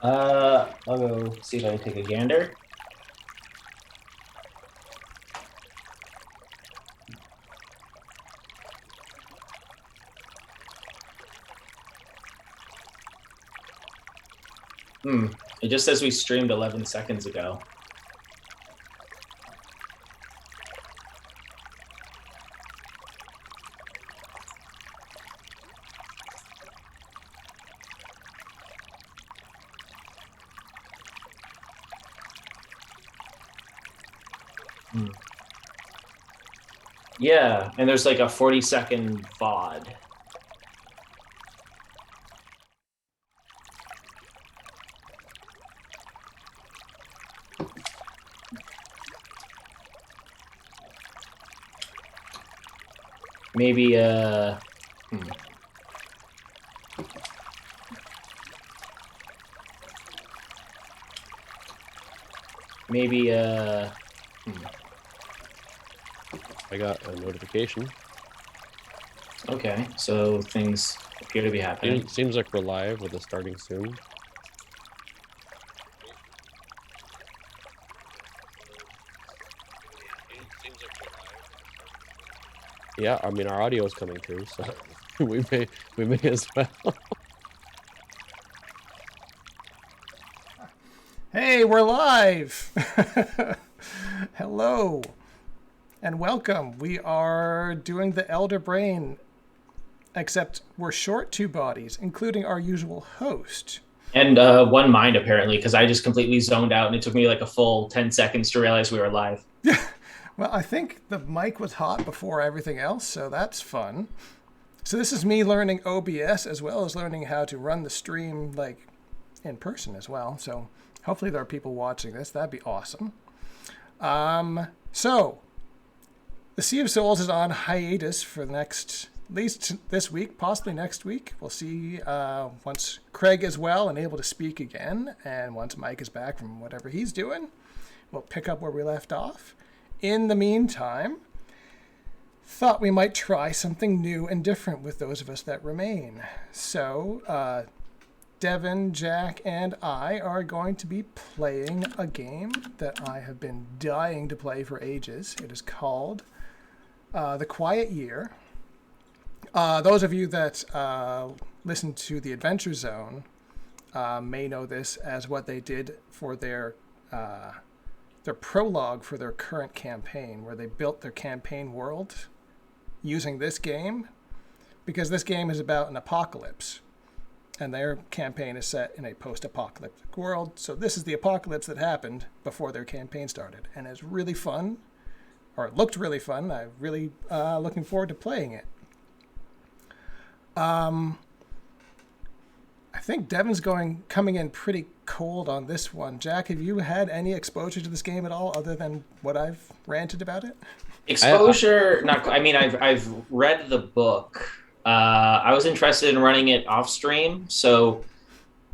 I'll go see if I can take a gander. Hmm. It just says we streamed 11 seconds ago. Hmm. Yeah, and there's like a 40-second VOD. Maybe hmm. Maybe hmm. I got a notification. Okay, so things appear to be happening. Seems like we're live with a starting soon. Yeah, I mean our audio is coming through, so we may as well. Hey, we're live! Hello and welcome. We are doing the Elder Brain, except we're short two bodies, including our usual host. And one mind, apparently, because I just completely zoned out and it took me like a full 10 seconds to realize we were live. Well, I think the mic was hot before everything else, so that's fun. So this is me learning OBS as well as learning how to run the stream like in person as well. So hopefully there are people watching this. That'd be awesome. So the Sea of Souls is on hiatus for the next, at least this week, possibly next week. We'll see once Craig is well and able to speak again, and once Mike is back from whatever he's doing, we'll pick up where we left off. In the meantime, thought we might try something new and different with those of us that remain. So, Devin, Jack, and I are going to be playing a game that I have been dying to play for ages. It is called The Quiet Year. Those of you that listen to the Adventure Zone may know this as what they did for their prologue for their current campaign, where they built their campaign world using this game, because this game is about an apocalypse, and their campaign is set in a post-apocalyptic world. So this is the apocalypse that happened before their campaign started, and it's really fun, or it looked really fun. I'm really looking forward to playing it. I think Devin's coming in pretty cold on this one. Jack, have you had any exposure to this game at all, other than what I've ranted about it? Exposure, not. I mean, I've read the book. I was interested in running it off stream, so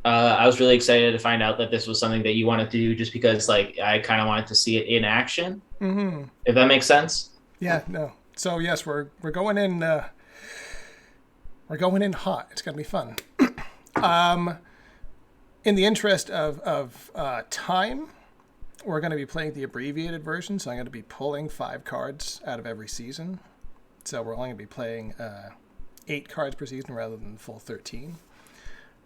I was really excited to find out that this was something that you wanted to do, just because like I kind of wanted to see it in action. Mm-hmm. If that makes sense. Yeah, no. So yes, we're going in. We're going in hot. It's gonna be fun. In the interest of time, we're going to be playing the abbreviated version, so I'm going to be pulling 5 cards out of every season. So we're only going to be playing 8 cards per season rather than the full 13.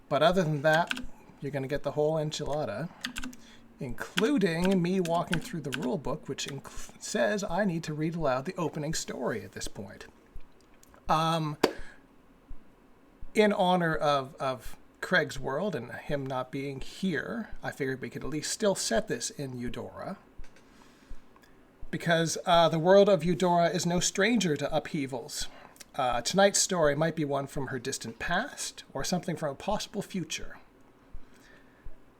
But other than that, you're going to get the whole enchilada, including me walking through the rule book, which says I need to read aloud the opening story at this point. In honor of Craig's world and him not being here, I figured we could at least still set this in Eudora, because the world of Eudora is no stranger to upheavals. Tonight's story might be one from her distant past, or something from a possible future.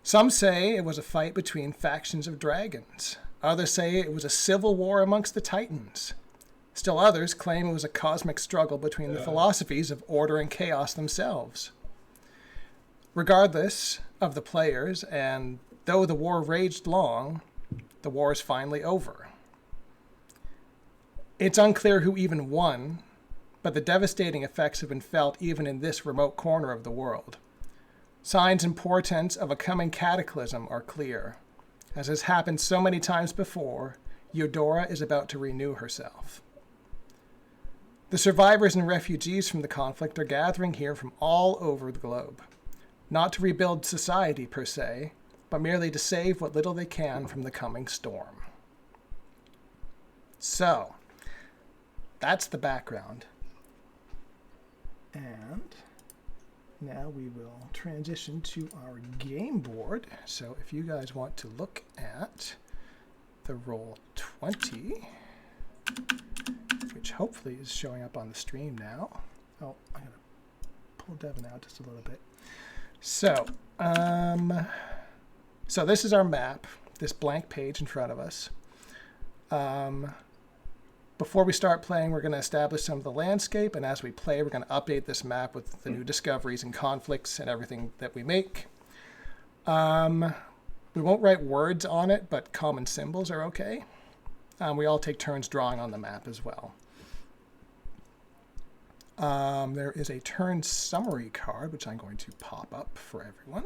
Some say it was a fight between factions of dragons. Others say it was a civil war amongst the Titans. Still others claim it was a cosmic struggle between the philosophies of order and chaos themselves. Regardless of the players, and though the war raged long, the war is finally over. It's unclear who even won, but the devastating effects have been felt even in this remote corner of the world. Signs and portents of a coming cataclysm are clear. As has happened so many times before, Eudora is about to renew herself. The survivors and refugees from the conflict are gathering here from all over the globe, not to rebuild society per se, but merely to save what little they can from the coming storm. So, that's the background. And now we will transition to our game board. So if you guys want to look at the Roll20, which hopefully is showing up on the stream now. Oh, I'm going to pull Devin out just a little bit. So, so this is our map, this blank page in front of us. Before we start playing, we're going to establish some of the landscape, and as we play, we're going to update this map with the new discoveries and conflicts and everything that we make. We won't write words on it, but common symbols are okay. We all take turns drawing on the map as well. There is a turn summary card, which I'm going to pop up for everyone.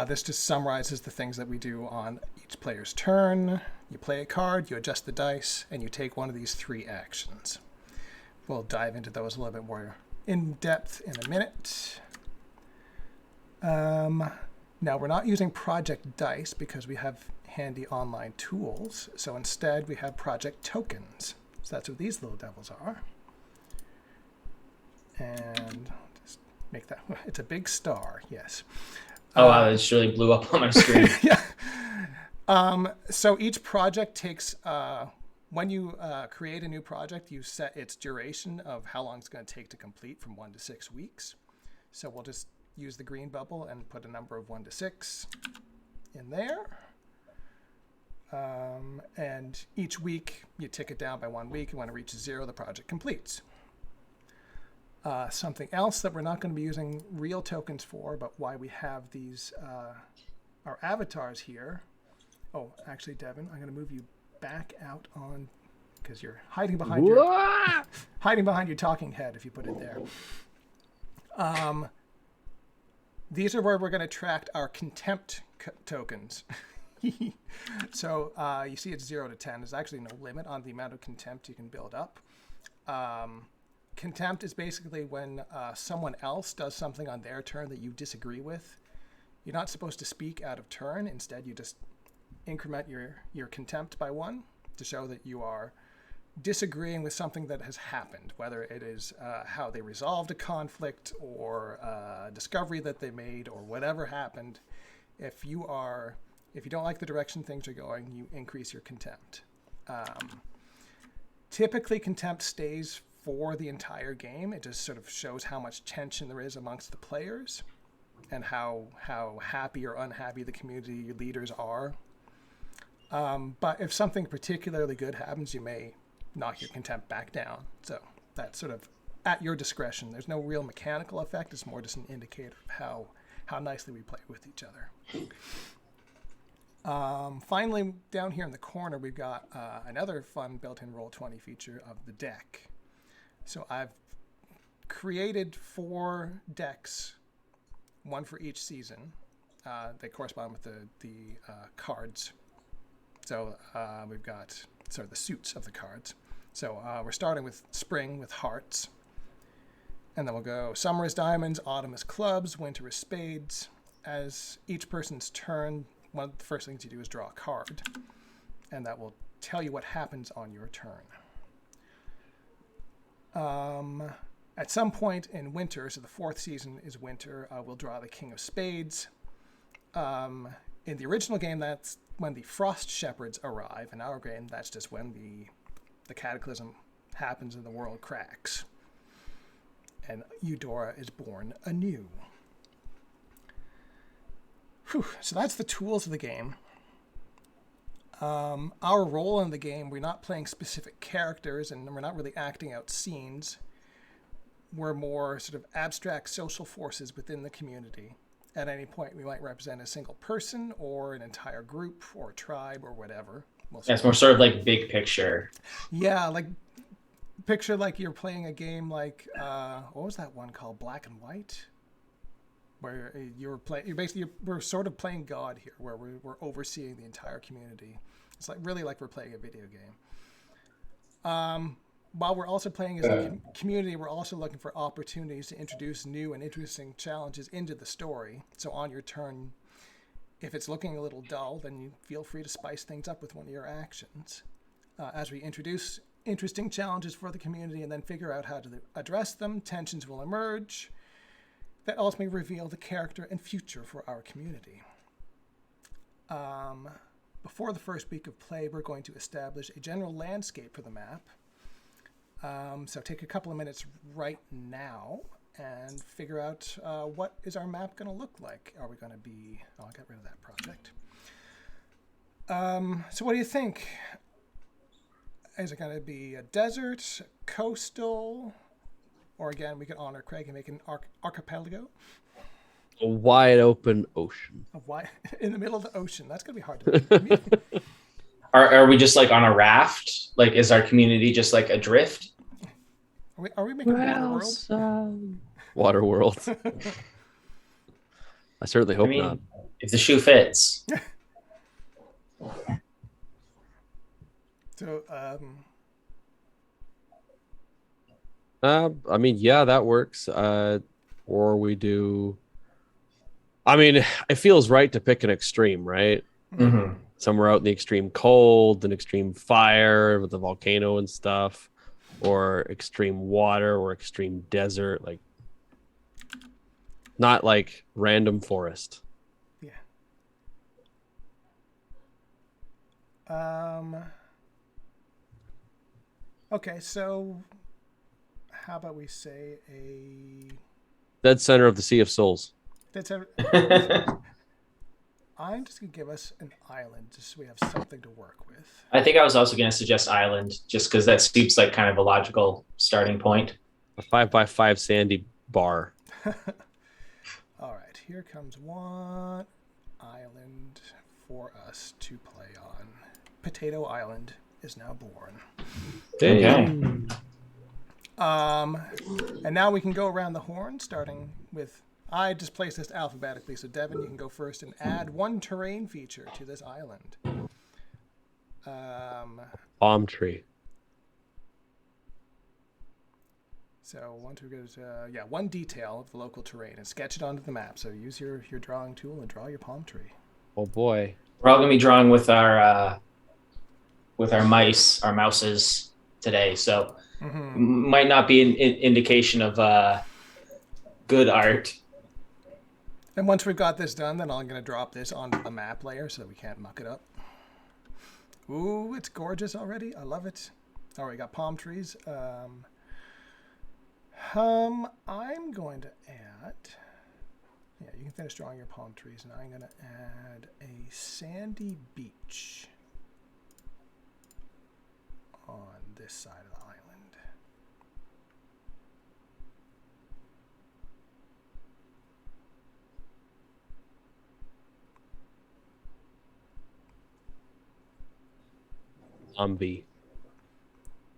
This just summarizes the things that we do on each player's turn. You play a card, you adjust the dice, and you take one of these 3 actions. We'll dive into those a little bit more in depth in a minute. Now, we're not using project dice because we have handy online tools. So instead, we have project tokens. So that's what these little devils are. And just make that, it's a big star, yes. Oh, wow, it just really blew up on my screen. Yeah. So each project takes, when you create a new project, you set its duration of how long it's going to take to complete from 1 to 6 weeks. So we'll just use the green bubble and put a number of 1 to 6 in there. And each week you tick it down by 1 week, and when it reaches 0, the project completes. Something else that we're not going to be using real tokens for, but why we have these, our avatars here. Oh, actually, Devin, I'm going to move you back out on, because you're hiding behind your talking head if you put it there. These are where we're going to track our contempt tokens. So you see it's 0 to 10. There's actually no limit on the amount of contempt you can build up. Contempt is basically when someone else does something on their turn that you disagree with. You're not supposed to speak out of turn. Instead, you just increment your contempt by 1 to show that you are disagreeing with something that has happened, whether it is how they resolved a conflict or a discovery that they made or whatever happened. If you don't like the direction things are going, you increase your contempt. Typically, contempt stays for the entire game. It just sort of shows how much tension there is amongst the players and how happy or unhappy the community leaders are. But if something particularly good happens, you may knock your contempt back down. So that's sort of at your discretion. There's no real mechanical effect. It's more just an indicator of how nicely we play with each other. Finally, down here in the corner, we've got another fun built-in Roll20 feature of the deck. So I've created 4 decks, 1 for each season. They correspond with the cards. So we've got sort of the suits of the cards. So we're starting with spring with hearts. And then we'll go summer is diamonds, autumn is clubs, winter is spades. As each person's turn, one of the first things you do is draw a card. And that will tell you what happens on your turn. At some point in winter, so the 4th season is winter, we'll draw the king of spades. In the original game, that's when the frost shepherds arrive. In our game, that's just when the cataclysm happens and the world cracks. And Eudora is born anew. Whew. So that's the tools of the game. Our role in the game, we're not playing specific characters and we're not really acting out scenes. We're more sort of abstract social forces within the community. At any point, we might represent a single person or an entire group or a tribe or whatever. That's more sort of like big picture. Yeah, like picture like you're playing a game like what was that one called, Black and White, where we're sort of playing God here, where we're overseeing the entire community. It's like really like we're playing a video game. While we're also playing as a community, we're also looking for opportunities to introduce new and interesting challenges into the story. So on your turn, if it's looking a little dull, then you feel free to spice things up with one of your actions. As we introduce interesting challenges for the community and then figure out how to address them, tensions will emerge that ultimately reveal the character and future for our community. Before the first week of play, we're going to establish a general landscape for the map. So take a couple of minutes right now and figure out what is our map going to look like. Are we going to be... Oh, I got rid of that project. So what do you think? Is it going to be a desert, coastal, or again, we could honor Craig and make an archipelago? A wide open ocean. In the middle of the ocean. That's going to be hard to make. Are we just like on a raft? Like, is our community just like adrift? Are we making Waterworld? Waterworld. I certainly hope not. If the shoe fits. So, I mean, yeah, that works. Or we do. I mean, it feels right to pick an extreme, right? Mm-hmm. Somewhere out in the extreme cold, an extreme fire with the volcano and stuff, or extreme water, or extreme desert, like not like random forest. Yeah. Okay, so how about we say a Dead center of the Sea of Souls. I'm just going to give us an island just so we have something to work with. I think I was also going to suggest island just because that seems like kind of a logical starting point. A 5x5 sandy bar. All right, here comes one island for us to play on. Potato Island is now born. Okay. And now we can go around the horn, starting with... I just placed this alphabetically, so Devin, you can go first and add one terrain feature to this island. Palm tree. So once we go to, one detail of the local terrain and sketch it onto the map. So use your drawing tool and draw your palm tree. Oh boy. We're all going to be drawing with our mouses today, so might not be an indication of good art. And once we've got this done, then I'm going to drop this onto the map layer so that we can't muck it up. Ooh, it's gorgeous already. I love it. All right, we got palm trees. I'm going to add... Yeah, you can finish drawing your palm trees, and I'm going to add a sandy beach on this side of the island.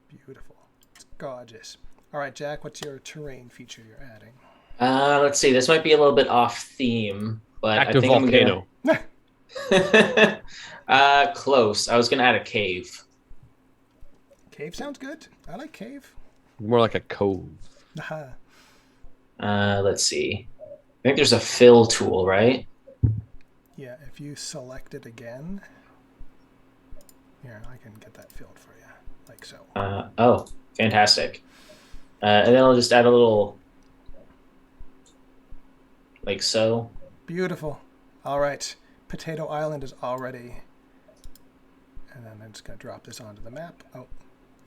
Beautiful. It's gorgeous. All right, Jack, what's your terrain feature you're adding? Let's see. This might be a little bit off theme, but active I think volcano. Close. I was going to add a cave. Cave sounds good. I like cave. More like a cove. Let's see. I think there's a fill tool, right? Yeah, if you select it again... Here, I can get that filled for you, like so. Oh, fantastic. And then I'll just add a little, like so. Beautiful. All right. Potato Island is all ready. And then I'm just going to drop this onto the map. Oh.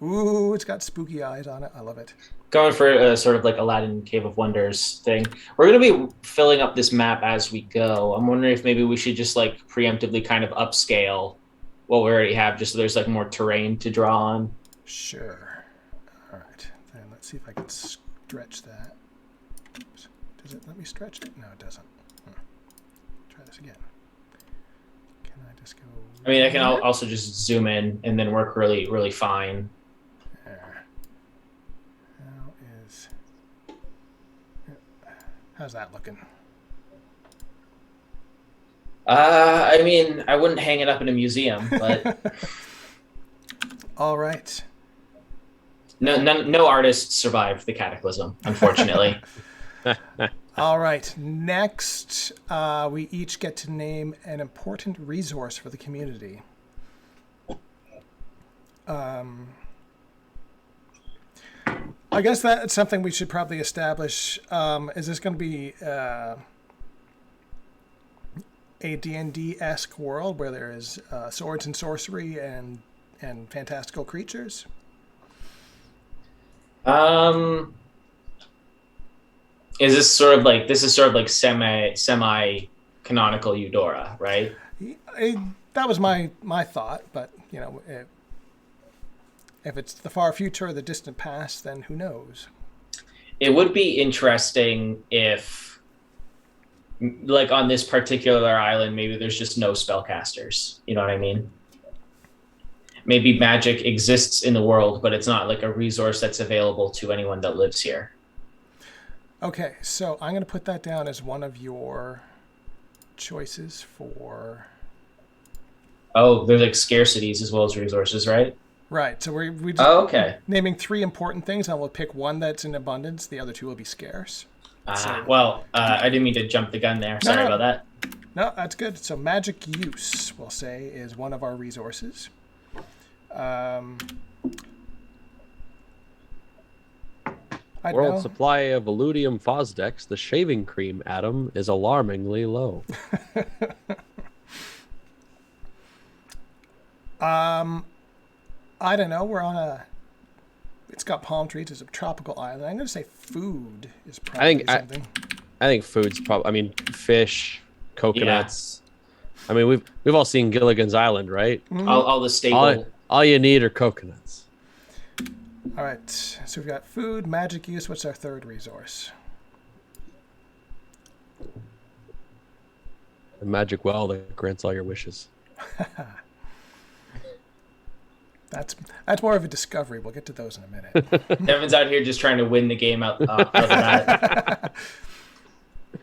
Ooh, it's got spooky eyes on it. I love it. Going for a sort of like Aladdin Cave of Wonders thing. We're going to be filling up this map as we go. I'm wondering if maybe we should just like preemptively kind of upscale what we already have, just so there's like more terrain to draw on. Sure. All right. Then let's see if I can stretch that. Oops. Does it let me stretch it? No, it doesn't. Try this again. Can I just go... I mean, I can also just zoom in and then work really, really fine. There. How's that looking? I mean, I wouldn't hang it up in a museum, but All right. no artists survived the cataclysm, unfortunately. All right. Next, we each get to name an important resource for the community. I guess that's something we should probably establish. Is this going to be a D&D-esque world where there is swords and sorcery and fantastical creatures? Is this sort of like semi canonical Eudora, right? That was my thought, but you know, if it's the far future or the distant past, then who knows? It would be interesting if, like, on this particular island, maybe there's just no spellcasters. You know what I mean? Maybe magic exists in the world, but it's not like a resource that's available to anyone that lives here. Okay, so I'm going to put that down as one of your choices for... Oh, there's like scarcities as well as resources, right? Right, so we just okay. naming 3 important things, and we'll pick one that's in abundance. The other 2 will be scarce. I didn't mean to jump the gun there. Sorry about that. No, that's good. So magic use, we'll say, is one of our resources. World supply of Illudium Fosdex, the shaving cream atom, is alarmingly low. I don't know. We're on a... It's got palm trees. It's a tropical island. I'm going to say food is probably something. I think food's probably... I mean, fish, coconuts. Yeah. I mean, we've all seen Gilligan's Island, right? Mm-hmm. All the staple... All you need are coconuts. All right. So we've got food, magic use. What's our third resource? A magic well that grants all your wishes. That's more of a discovery. We'll get to those in a minute. Devin's out here just trying to win the game out of that. What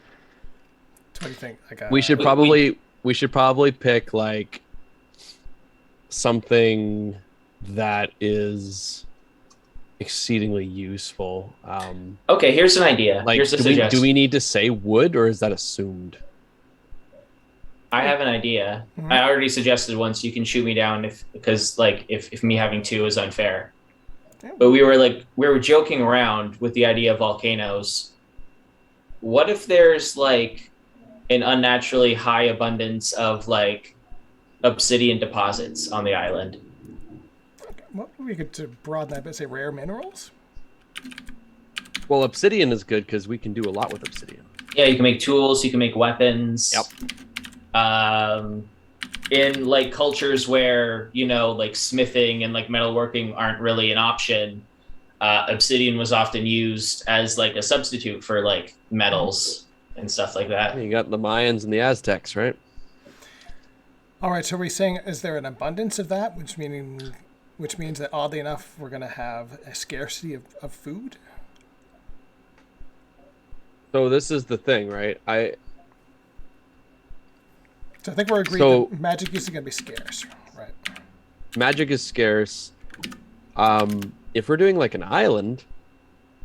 do you think? Like we should probably pick like something that is exceedingly useful. Okay, here's an idea. Like, here's a suggestion. Do we need to say wood, or is that assumed? I have an idea. Mm-hmm. I already suggested once. You can shoot me down if me having 2 is unfair. Yeah. But we were joking around with the idea of volcanoes. What if there's like an unnaturally high abundance of like obsidian deposits on the island? Well, we could broaden that, but say rare minerals. Well, obsidian is good because we can do a lot with obsidian. Yeah, you can make tools. You can make weapons. Yep. In like cultures where, you know, like smithing and like metalworking aren't really an option, obsidian was often used as like a substitute for like metals and stuff like that. You got the Mayans and the Aztecs, right? All right, so are we saying, is there an abundance of that, which means that oddly enough we're going to have a scarcity of food? So this is the thing, right? So I think we're agreed that magic use is going to be scarce, right? Magic is scarce. If we're doing like an island,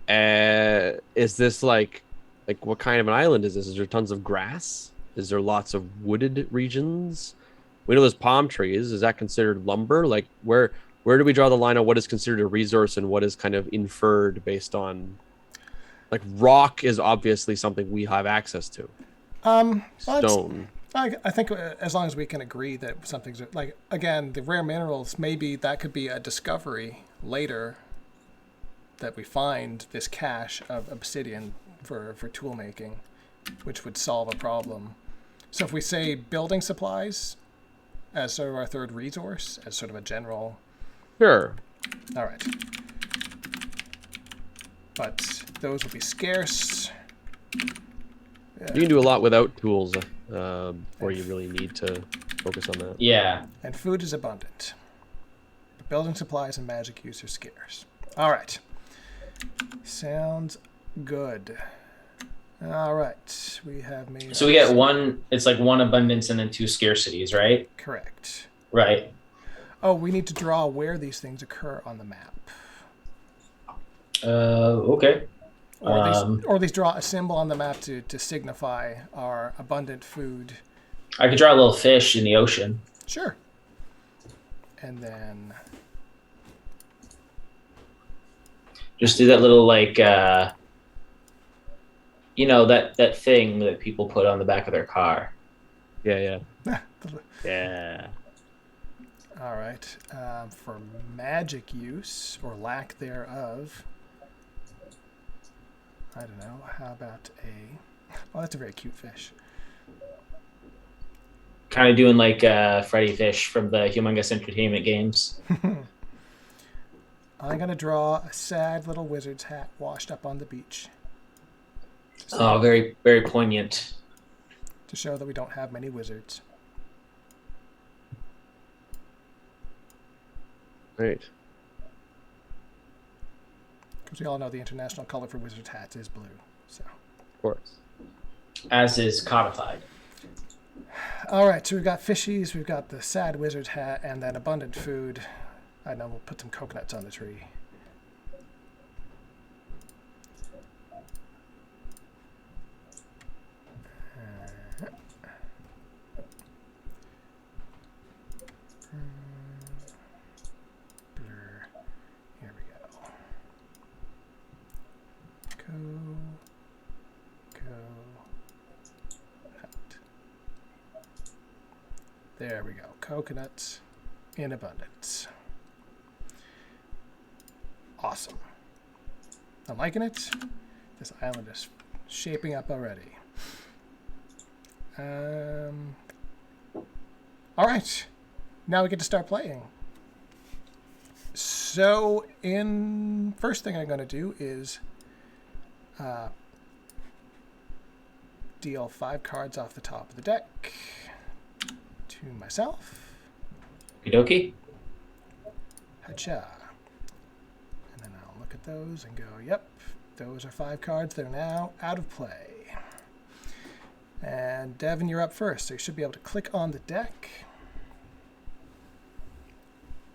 is this like what kind of an island is this? Is there tons of grass? Is there lots of wooded regions? We know there's palm trees. Is that considered lumber? Like where do we draw the line on what is considered a resource and what is kind of inferred based on, like, rock is obviously something we have access to. Stone. I think as long as we can agree that something's like, again, the rare minerals, maybe that could be a discovery later that we find this cache of obsidian for tool making, which would solve a problem. So if we say building supplies as sort of our third resource, as sort of a general... Sure. All right. But those will be scarce. You can do a lot without tools, or you really need to focus on that. Yeah. And food is abundant. But building supplies and magic use are scarce. All right. Sounds good. All right. We have made. So we get one. It's like one abundance and then two scarcities, right? Correct. Right. Oh, we need to draw where these things occur on the map. Okay. Or at least draw a symbol on the map to signify our abundant food. I could draw a little fish in the ocean. Sure. And then just do that little like that thing that people put on the back of their car. Yeah. Yeah. All right. For magic use or lack thereof, I don't know. How about oh, that's a very cute fish. Kind of doing like Freddy Fish from the Humongous Entertainment Games. I'm going to draw a sad little wizard's hat washed up on the beach. Oh, very, very poignant. To show that we don't have many wizards. Right. Because we all know the international color for wizard's hats is blue. So. Of course. As is codified. All right, so we've got fishies, we've got the sad wizard's hat, and then abundant food. I know we'll put some coconuts on the tree. Here we go. There we go. Coconuts in abundance. Awesome. I'm liking it. This island is shaping up already. All right. Now we get to start playing. So, first thing I'm going to do is deal 5 cards off the top of the deck to myself. Okie Hacha. And then I'll look at those and go, yep, those are 5 cards. They're now out of play. And Devin, you're up first, so you should be able to click on the deck.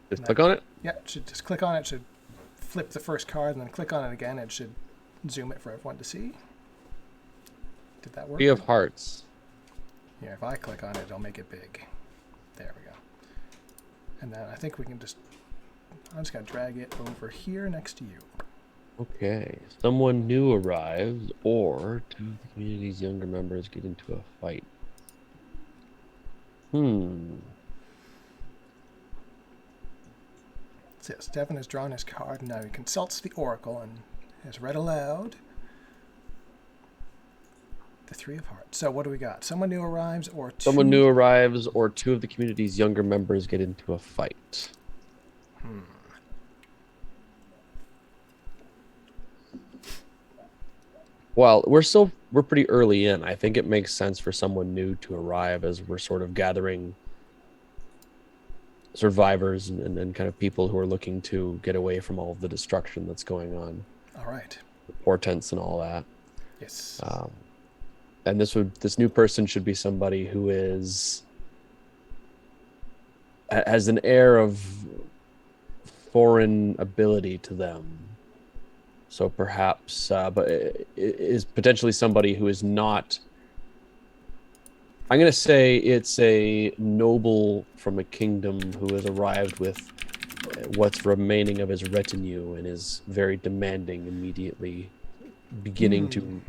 Just click on it? Yep, should just click on it. Should flip the first card and then click on it again. It should zoom it for everyone to see. Did that work? 3 of hearts. Yeah, if I click on it, it'll make it big. There we go. And then I think we can I'm just going to drag it over here next to you. Okay. Someone new arrives, or 2 of the community's younger members get into a fight. So yes, Devin has drawn his card, and now he consults the oracle and has read aloud the 3 of hearts. So what do we got? Someone new arrives, or 2... Someone new arrives, or 2 of the community's younger members get into a fight. Well, we're pretty early in. I think it makes sense for someone new to arrive as we're sort of gathering survivors and kind of people who are looking to get away from all of the destruction that's going on. All right. The portents and all that. Yes. And this new person should be somebody who has an air of foreign ability to them. So perhaps, but is potentially somebody who is not. I'm going to say it's a noble from a kingdom who has arrived with what's remaining of his retinue and is very demanding, immediately beginning to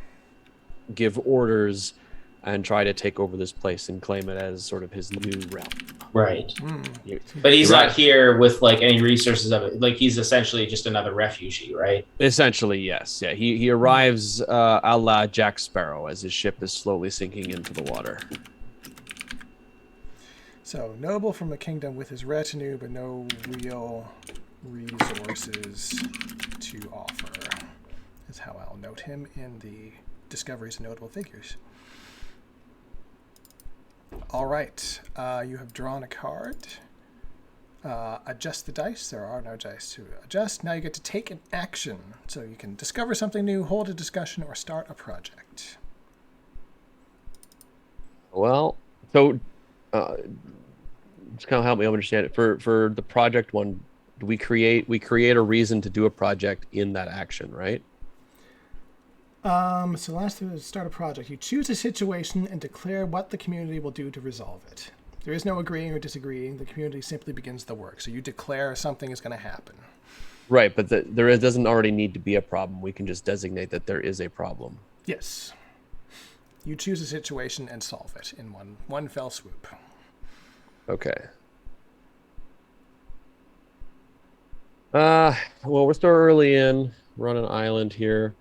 give orders and try to take over this place and claim it as sort of his new realm. Right. But he's not here with like any resources of it. Like he's essentially just another refugee, right? Essentially, yes. Yeah, he arrives a la Jack Sparrow as his ship is slowly sinking into the water. So, noble from a kingdom with his retinue, but no real resources to offer, is how I'll note him in the Discoveries and Notable Figures. All right, you have drawn a card. Adjust the dice. There are no dice to adjust. Now you get to take an action. So you can discover something new, hold a discussion, or start a project. Well, so uh, just kind of help me understand it. For the project one, we create a reason to do a project in that action, right? So last to start a project, you choose a situation and declare what the community will do to resolve it. There is no agreeing or disagreeing. The community simply begins the work. So you declare something is going to happen. Right, but doesn't already need to be a problem. We can just designate that there is a problem. Yes. You choose a situation and solve it in one fell swoop. Okay. Well, we're still early in. We're on an island here.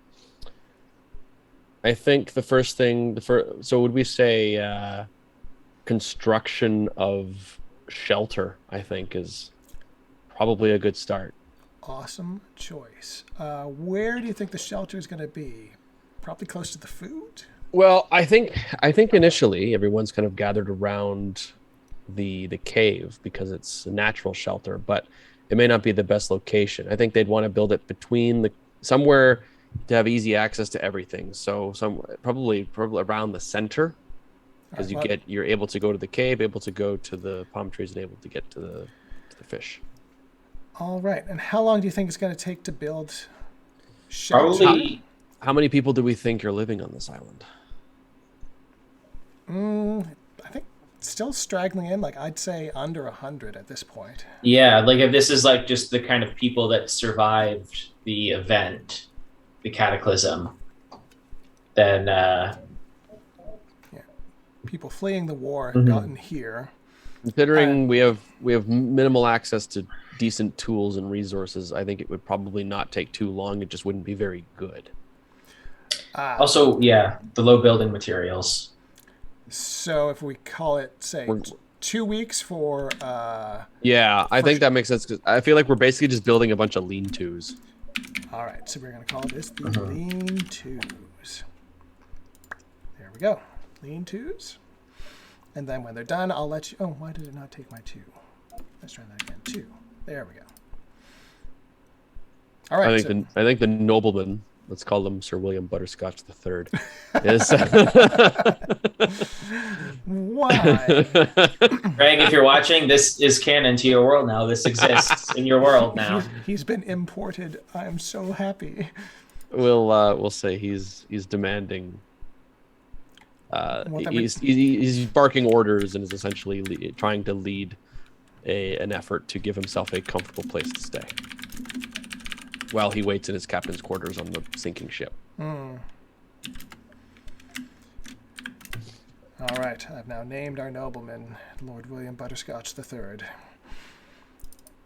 I think the first thing, so would we say construction of shelter, I think is probably a good start. Awesome choice. Where do you think the shelter is going to be? Probably close to the food? Well, I think initially everyone's kind of gathered around the cave because it's a natural shelter, but it may not be the best location. I think they'd want to build it between the somewhere to have easy access to everything. So probably around the center All because right, well, you're able to go to the cave, able to go to the palm trees, and able to get to the fish. all right. And how long do you think it's going to take to build shelter? How, Probably. how many people do we think are living on this island? I think still straggling in. Like I'd say under 100 at this point. Yeah, like if this is like just the kind of people that survived the event, the cataclysm, then Yeah, people fleeing the war have mhm. gotten here. Considering we have minimal access to decent tools and resources, I think it would probably not take too long. It just wouldn't be very good. Ah, Also, yeah, the low building materials. so if we call it say We're, 2 weeks for yeah, I for think that makes sense because I feel like we're basically just building a bunch of lean-tos. all right, so we're going to call this the Mhm. lean-tos. There we go. Lean-tos. And then when they're done, I'll let you. Oh, why did it not take my 2? Let's try that again. 2. There we go. All I right. think So, the nobleman, let's call him Sir William Butterscotch the Third, is why? Greg, if you're watching, this is canon to your world now. This exists in your world now. He's been imported. I am so happy. we'll say he's demanding. Well, then He's barking orders and is essentially trying to lead an effort to give himself a comfortable place to stay while he waits in his captain's quarters on the sinking ship. all right. I've now named our nobleman Lord William Butterscotch III.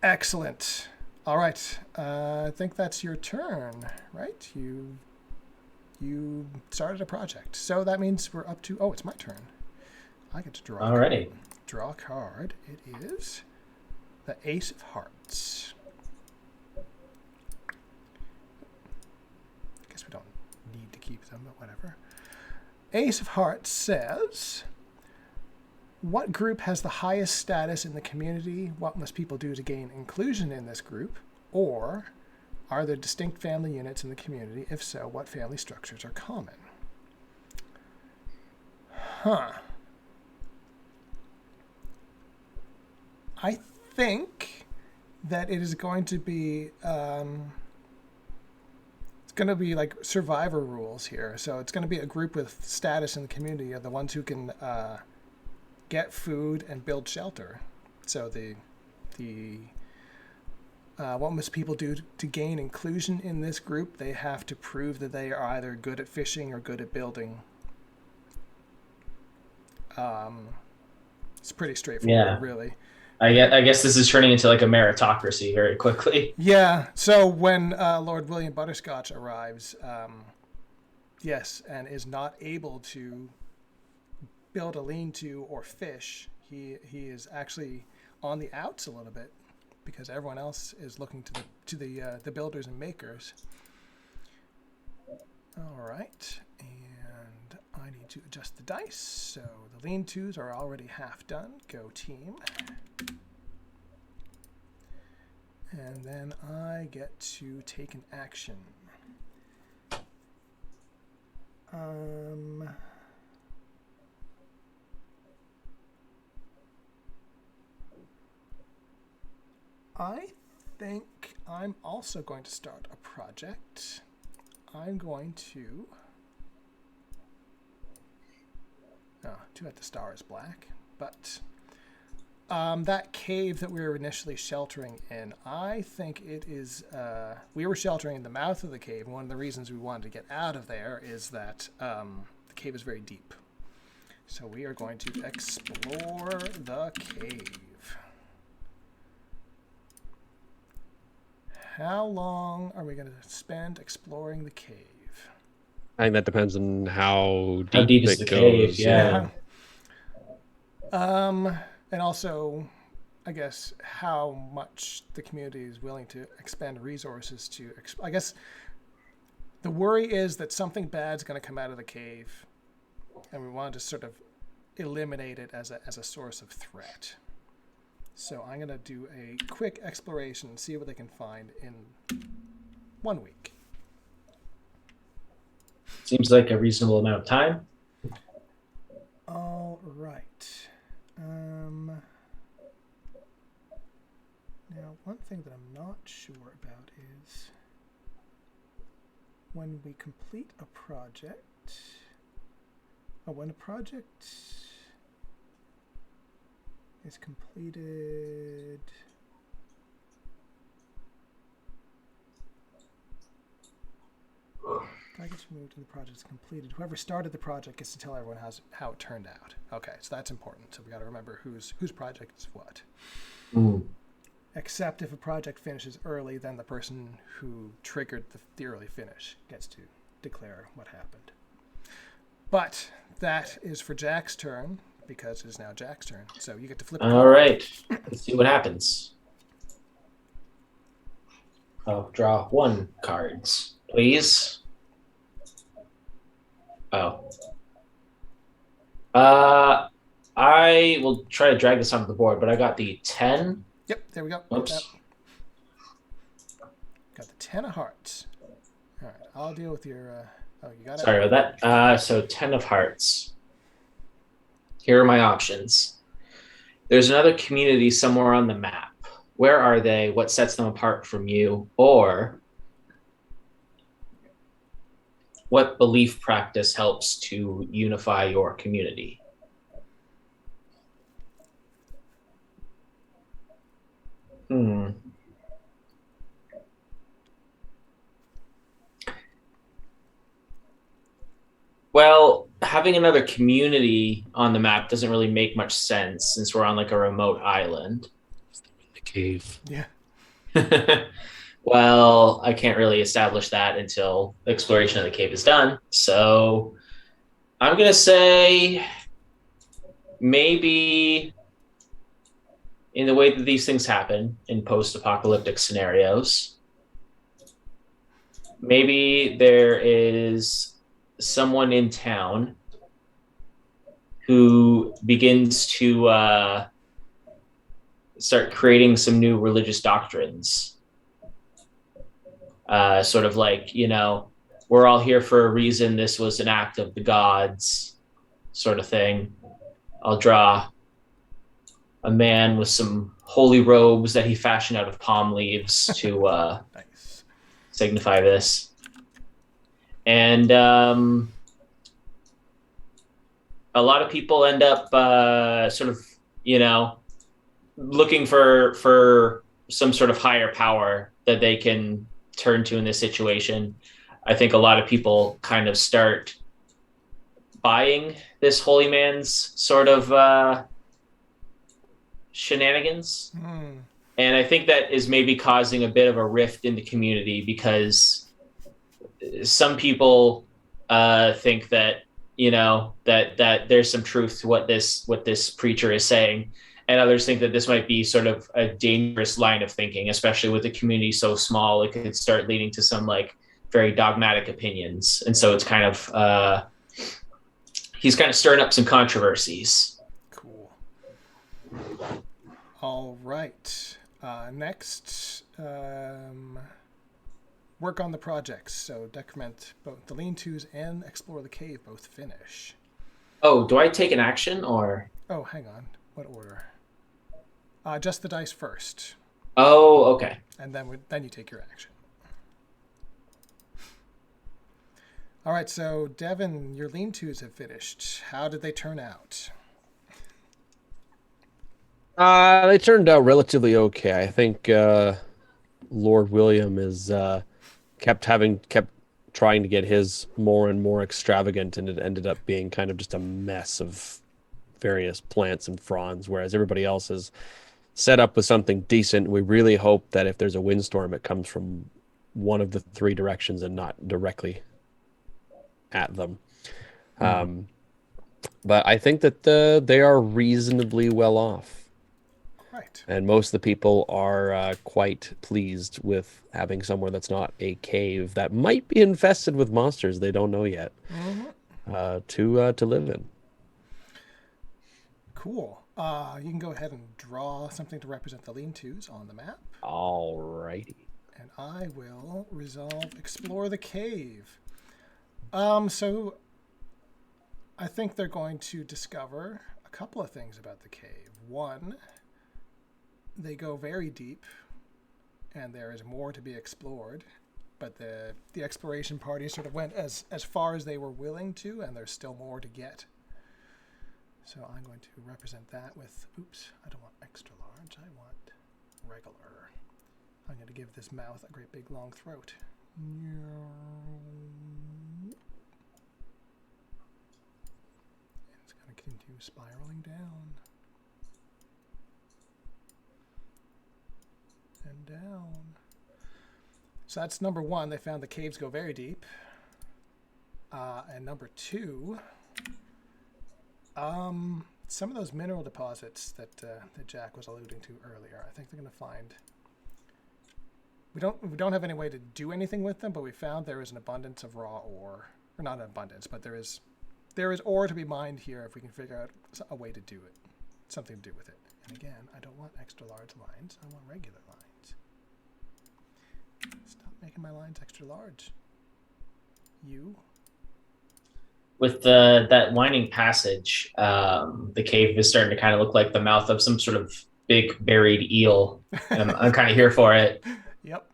Excellent. All right. I think that's your turn, right? You started a project, so that means we're up to. Oh, it's my turn. I get to draw. Alrighty. Draw a card. It is the Ace of Hearts. I guess we don't need to keep them, but whatever. Ace of Hearts says, what group has the highest status in the community? What must people do to gain inclusion in this group? Or are there distinct family units in the community? If so, what family structures are common? Huh. I think that it is going to be it's going to be like survivor rules here. So it's going to be a group with status in the community are the ones who can get food and build shelter. So the what must people do to gain inclusion in this group? They have to prove that they are either good at fishing or good at building. It's pretty straightforward, Yeah. really. I guess this is turning into like a meritocracy very quickly. Yeah. So when Lord William Butterscotch arrives, yes, and is not able to build a lean-to or fish, he is actually on the outs a little bit because everyone else is looking to the builders and makers. All right, and I need to adjust the dice. So the lean-tos are already half done. Go team. And then I get to take an action. I think I'm also going to start a project. I'm going to... Oh, too bad the star is black. But that cave that we were initially sheltering in, I think it is... we were sheltering in the mouth of the cave. One of the reasons we wanted to get out of there is that the cave is very deep. So we are going to explore the cave. How long are we going to spend exploring the cave? I think that depends on how How deep is it the goes. cave? Yeah. And also, I guess, how much the community is willing to expend resources to... I guess the worry is that something bad's going to come out of the cave, and we want to sort of eliminate it as a source of threat. So I'm going to do a quick exploration and see what they can find in 1 week. Seems like a reasonable amount of time. All right. Now, one thing that I'm not sure about is when we complete a project... when a project is completed... Targets removed and the project is completed. Whoever started the project gets to tell everyone how it turned out. Okay, so that's important. So we got to remember whose project is what. Except if a project finishes early, then the person who triggered the early finish gets to declare what happened. But that is for Jack's turn, because it is now Jack's turn. So you get to flip a card. All right. Let's see what happens. I'll draw 1 cards, please. Oh. I will try to drag this onto the board, but I got the 10. Yep, there we go. Oops. Got the 10 of hearts. All right, I'll deal with your... you got it? Sorry about that. So 10 of hearts. Here are my options. There's another community somewhere on the map. Where are they? What sets them apart from you? Or what belief practice helps to unify your community? Well, having another community on the map doesn't really make much sense since we're on like a remote island. The cave. Yeah. Well, I can't really establish that until the exploration of the cave is done. So I'm going to say maybe in the way that these things happen in post-apocalyptic scenarios, maybe there is someone in town who begins to start creating some new religious doctrines. Sort of like, we're all here for a reason. This was an act of the gods sort of thing. I'll draw a man with some holy robes that he fashioned out of palm leaves to Nice. signify this. And a lot of people end up sort of, looking for some sort of higher power that they can turn to in this situation. I think a lot of people kind of start buying this holy man's sort of shenanigans. And I think that is maybe causing a bit of a rift in the community because some people think that, that there's some truth to what this preacher is saying. And others think that this might be sort of a dangerous line of thinking, especially with a community so small, it could start leading to some like very dogmatic opinions. And so it's kind of, he's kind of stirring up some controversies. Cool. All right. Next, work on the projects. So decrement both the lean-tos and explore the cave both finish. Oh, do I take an action or? Oh, hang on. What order? Just the dice first. Oh, okay. And then you take your action. All right, so Devin, your lean-tos have finished. How did they turn out? They turned out relatively okay. I think Lord William is kept trying to get his more and more extravagant, and it ended up being kind of just a mess of various plants and fronds, whereas everybody else is set up with something decent. We really hope that if there's a windstorm, it comes from one of the three directions and not directly at them. Um, but I think that they are reasonably well off. Right. And most of the people are quite pleased with having somewhere that's not a cave that might be infested with monsters they don't know yet to live in. Cool. You can go ahead and draw something to represent the lean-tos on the map. All righty. And I will resolve explore the cave. So I think they're going to discover a couple of things about the cave. One, they go very deep, and there is more to be explored. But the exploration party sort of went as far as they were willing to, and there's still more to get. So I'm going to represent that with, oops, I don't want extra large, I want regular. I'm going to give this mouth a great big long throat. And it's going to continue spiraling down. And down. So that's number one. They found the caves go very deep. And number two, some of those mineral deposits that Jack was alluding to earlier, I think they're going to find. We don't have any way to do anything with them, but we found there is an abundance of raw ore, or not an abundance, but there is ore to be mined here if we can figure out a way to do it, something to do with it. And again, I don't want extra large lines. I want regular lines. Stop making my lines extra large. You. With that winding passage, the cave is starting to kind of look like the mouth of some sort of big buried eel. And I'm kind of here for it. Yep.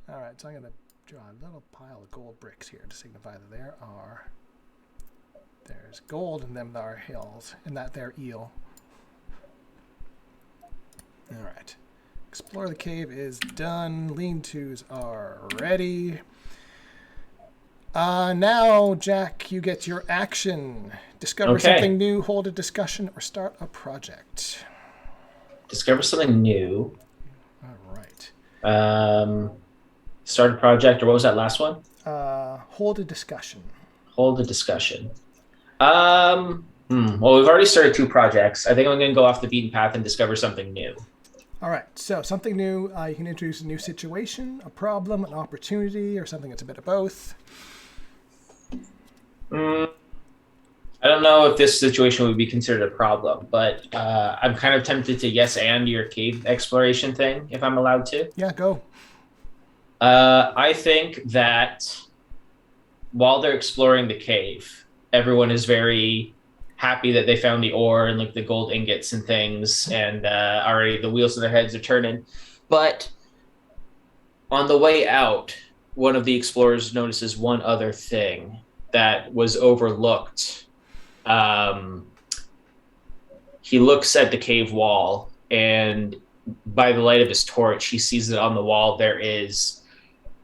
All right, so I'm going to draw a little pile of gold bricks here to signify that there's gold in them there hills, in that there eel. All right. Explore the cave is done. Lean-tos are ready. Now, Jack, you get your action. Discover something new, hold a discussion, or start a project. Discover something new. All right. Start a project, or what was that last one? Hold a discussion. Hold a discussion. Well, we've already started 2 projects. I think I'm going to go off the beaten path and discover something new. All right, so something new. You can introduce a new situation, a problem, an opportunity, or something that's a bit of both. I don't know if this situation would be considered a problem, but I'm kind of tempted to yes and your cave exploration thing, if I'm allowed to. Yeah, go. I think that while they're exploring the cave, everyone is very happy that they found the ore and like the gold ingots and things, and already the wheels in their heads are turning. But on the way out, one of the explorers notices one other thing that was overlooked. He looks at the cave wall, and by the light of his torch, he sees that on the wall there is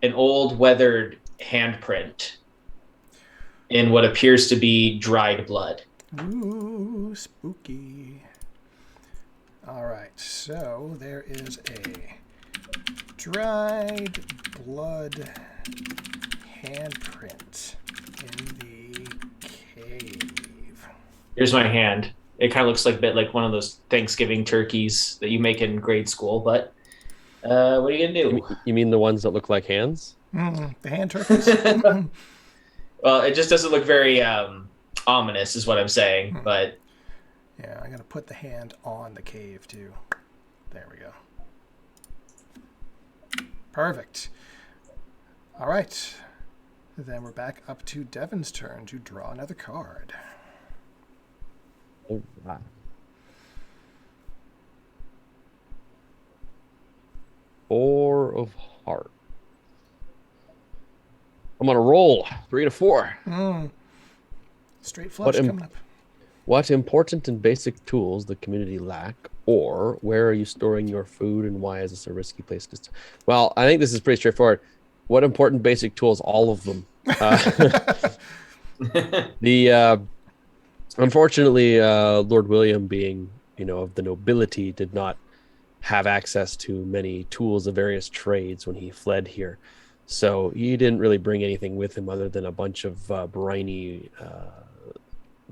an old weathered handprint in what appears to be dried blood. Ooh, spooky. All right, so there is a dried blood handprint in the cave. Here's my hand. It kind of looks like a bit like one of those Thanksgiving turkeys that you make in grade school, but what are you going to do? You mean the ones that look like hands? The hand turkeys? Well, it just doesn't look very ominous is what I'm saying, but... Yeah, I'm going to put the hand on the cave, too. There we go. Perfect. All right. Then we're back up to Devin's turn to draw another card. Oh, wow. 4 of heart. I'm on a roll. 3 to 4. Straight What flush coming up. what important and basic tools the community lack, or where are you storing your food, and why is this a risky place to? Well, I think this is pretty straightforward. What important basic tools? All of them. The Unfortunately, Lord William, being of the nobility, did not have access to many tools of various trades when he fled here. So he didn't really bring anything with him other than a bunch of briny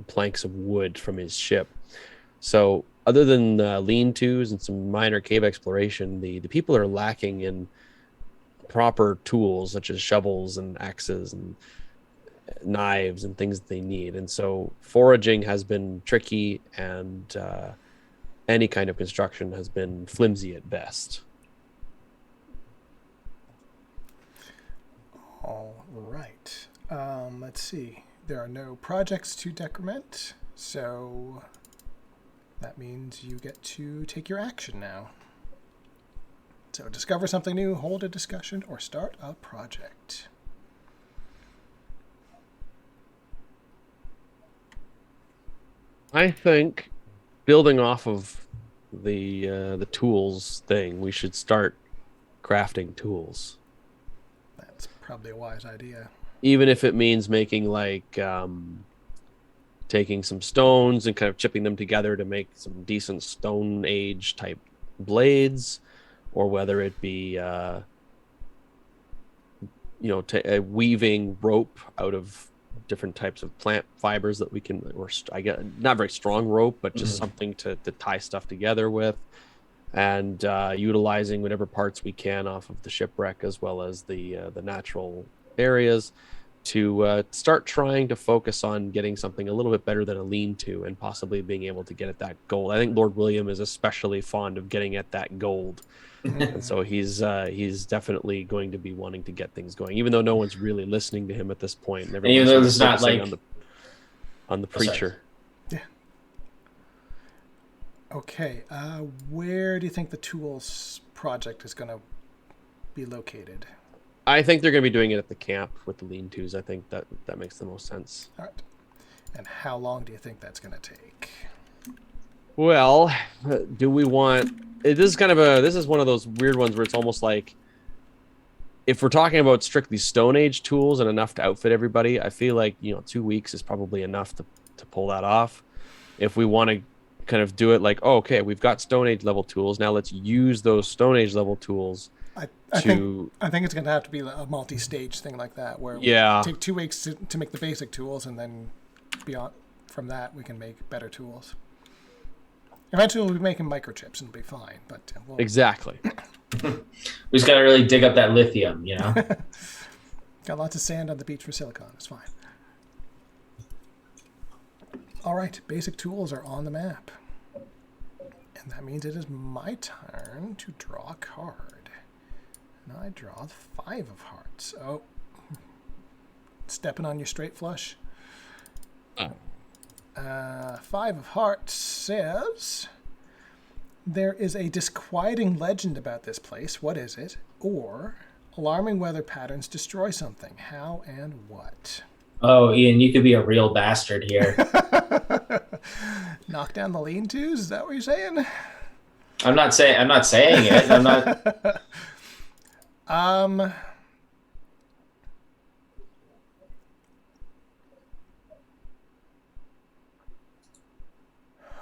planks of wood from his ship. So other than lean-tos and some minor cave exploration, the people are lacking in proper tools such as shovels and axes and knives and things that they need. And so foraging has been tricky, and any kind of construction has been flimsy at best. All right. Let's see. There are no projects to decrement, so that means you get to take your action now. So discover something new, hold a discussion, or start a project. I think, building off of the tools thing, we should start crafting tools. That's probably a wise idea. Even if it means making taking some stones and kind of chipping them together to make some decent Stone Age type blades, or whether it be weaving rope out of different types of plant fibers that we can, or I get not very strong rope, but just something to tie stuff together with, and utilizing whatever parts we can off of the shipwreck as well as the natural areas to start trying to focus on getting something a little bit better than a lean-to, and possibly being able to get at that gold. I think Lord William is especially fond of getting at that gold. And so he's definitely going to be wanting to get things going, even though no one's really listening to him at this point. And even though it's not focusing like on the preacher. Yeah. Okay. Where do you think the tools project is going to be located? I think they're going to be doing it at the camp with the lean-tos. I think that makes the most sense. All right. And how long do you think that's going to take? Well, do we want? This is one of those weird ones where it's almost like, if we're talking about strictly Stone Age tools and enough to outfit everybody, I feel like 2 weeks is probably enough to pull that off. If we want to kind of do it like, oh, okay, we've got Stone Age level tools, now let's use those Stone Age level tools. I think it's going to have to be a multi-stage thing like that, where we take 2 weeks to make the basic tools, and then beyond from that we can make better tools. Eventually we'll be making microchips and it'll be fine, but exactly. We just got to really dig up that lithium, Got lots of sand on the beach for silicon. It's fine. All right, basic tools are on the map, and that means it is my turn to draw a card. And I draw the 5 of hearts. Oh, stepping on your straight flush. 5 of hearts says, there is a disquieting legend about this place. What is it? Or, alarming weather patterns destroy something. How and what? Oh, Ian, you could be a real bastard here. Knock down the lean-tos? Is that what you're saying? I'm not saying it. I'm not.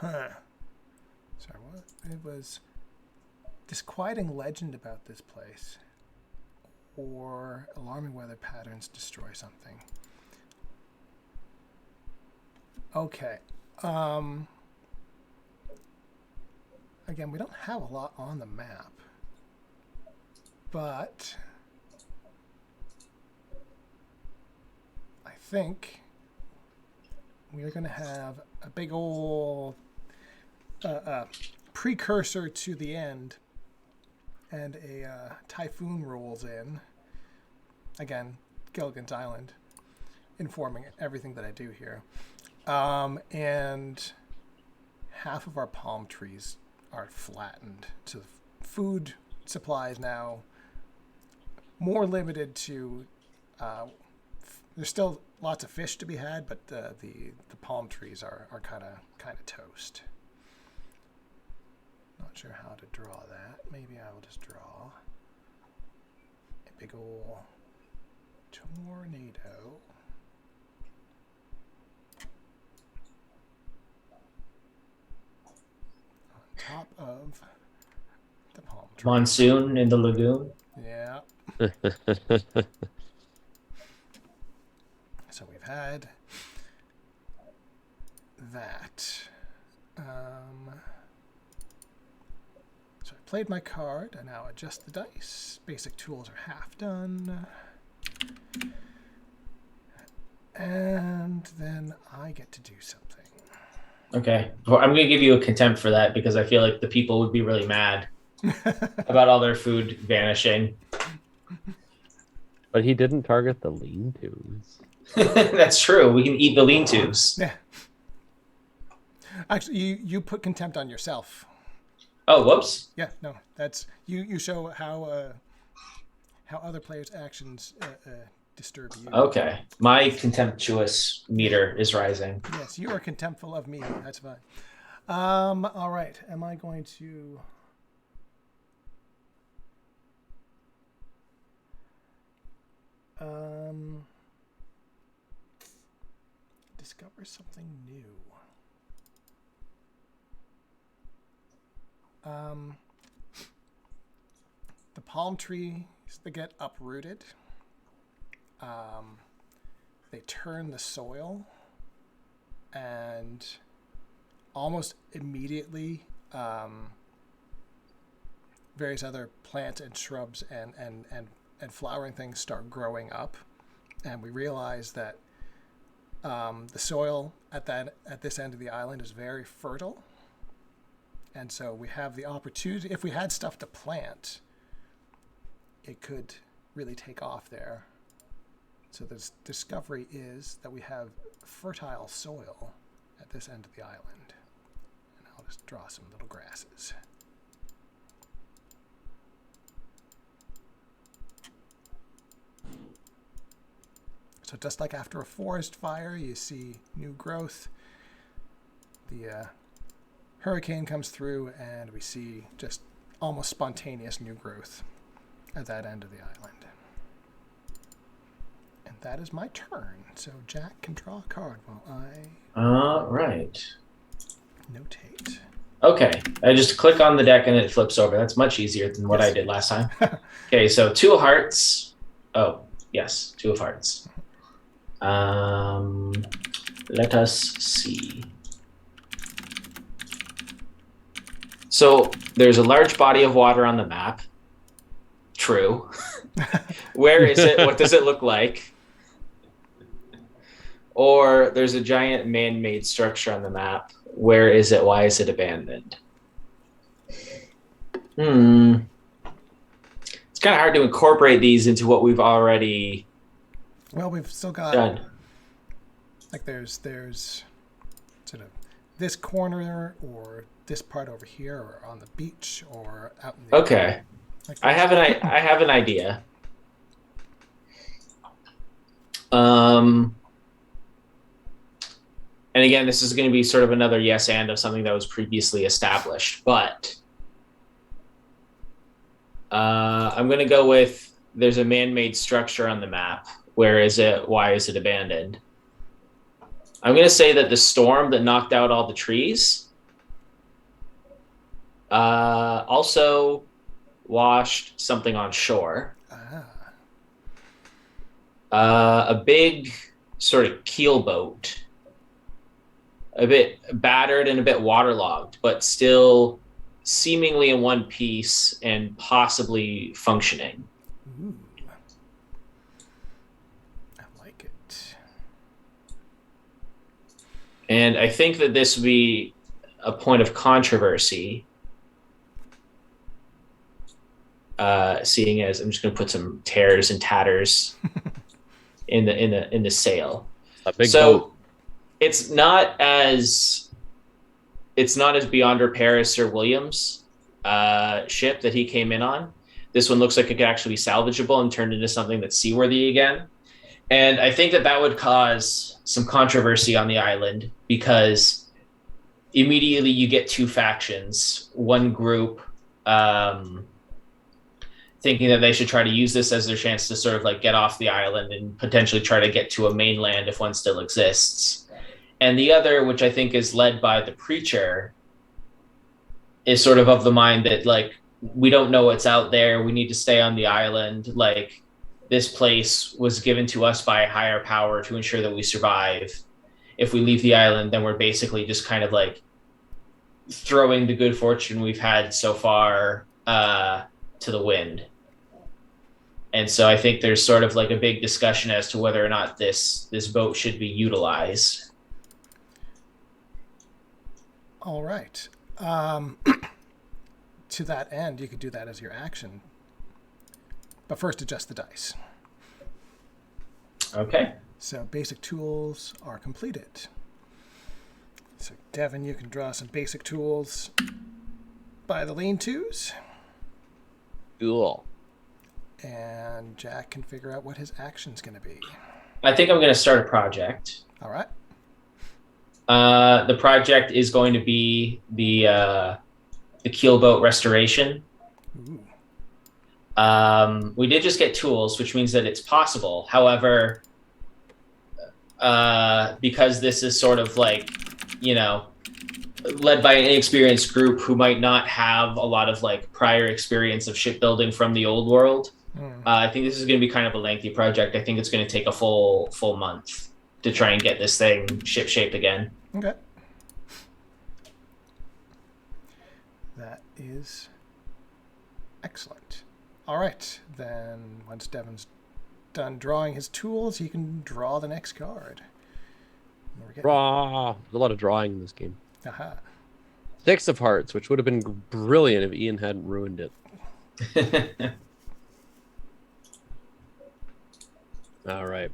Sorry, what? It was disquieting legend about this place, or alarming weather patterns destroy something. Okay. Again, we don't have a lot on the map, but I think we are going to have a big old precursor to the end, and a typhoon rolls in. Again, Gilligan's Island, informing everything that I do here. And half of our palm trees are flattened, so food supply is now more limited to. There's still lots of fish to be had, but the palm trees are kind of toast. Not sure how to draw that. Maybe I will just draw a big ol' tornado. On top of the palm tree. Monsoon in the lagoon. Yeah. So we've had that. So I played my card. I now adjust the dice. Basic tools are half done. And then I get to do something. Okay. Well, I'm going to give you a contempt for that because I feel like the people would be really mad about all their food vanishing. But he didn't target the lean-tos. That's true. We can eat the lean-tos. Yeah. Actually, you put contempt on yourself. Oh, whoops. Yeah, no, that's you show how other players' actions disturb you. Okay. My contemptuous meter is rising. Yes, you are contemptful of me. That's fine. All right. Am I going to? Discover something new. The palm trees, they get uprooted. They turn the soil, and almost immediately, various other plants and shrubs and flowering things start growing up, and we realize that the soil at this end of the island is very fertile. And so we have the opportunity, if we had stuff to plant, it could really take off there. So the discovery is that we have fertile soil at this end of the island. And I'll just draw some little grasses. So just like after a forest fire, you see new growth. The hurricane comes through, and we see just almost spontaneous new growth at that end of the island. And that is my turn. So Jack can draw a card while I All right. notate. Okay. I just click on the deck and it flips over. That's much easier than what I did last time. Okay, so 2 of hearts. Oh, yes, 2 of hearts. Let us see. So there's a large body of water on the map. True. Where is it? What does it look like? Or there's a giant man-made structure on the map. Where is it? Why is it abandoned? It's kind of hard to incorporate these into what we've already Well, we've still got done. like there's sort of this corner or this part over here or on the beach or out in the Okay. like I have an idea. And again, this is going to be sort of another yes and of something that was previously established, but I'm going to go with there's a man-made structure on the map. Where is it? Why is it abandoned? I'm going to say that the storm that knocked out all the trees also washed something on shore. A big sort of keelboat, a bit battered and a bit waterlogged, but still seemingly in one piece and possibly functioning. Ooh. I like it. And I think that this would be a point of controversy, seeing as I'm just going to put some tears and tatters in the sail. A big So boat. it's not as beyond repair as Sir William's, ship that he came in on. This one looks like it could actually be salvageable and turned into something that's seaworthy again. And I think that that would cause some controversy on the island because immediately you get two factions. One group thinking that they should try to use this as their chance to sort of like get off the island and potentially try to get to a mainland if one still exists. And the other, which I think is led by the preacher, is sort of the mind that like we don't know what's out there. We need to stay on the island. Like this place was given to us by a higher power to ensure that we survive. If we leave the island, then we're basically just kind of like throwing the good fortune we've had so far to the wind. And so I think there's sort of like a big discussion as to whether or not this boat should be utilized. All right. To that end, you could do that as your action. But first, adjust the dice. Okay. So basic tools are completed. So Devin, you can draw some basic tools by the lean-tos. Cool. And Jack can figure out what his action's going to be. I think I'm going to start a project. All right. The project is going to be the keelboat restoration. Ooh. We did just get tools, which means that it's possible. However, because this is sort of like, you know, led by an inexperienced group who might not have a lot of like prior experience of shipbuilding from the old world, I think this is going to be kind of a lengthy project. I think it's going to take a full month to try and get this thing ship shape again. Okay. That is excellent. All right. Then once Devin's done drawing his tools, he can draw the next card. Draw. There's a lot of drawing in this game. Aha. 6 of hearts, which would have been brilliant if Ian hadn't ruined it. All right.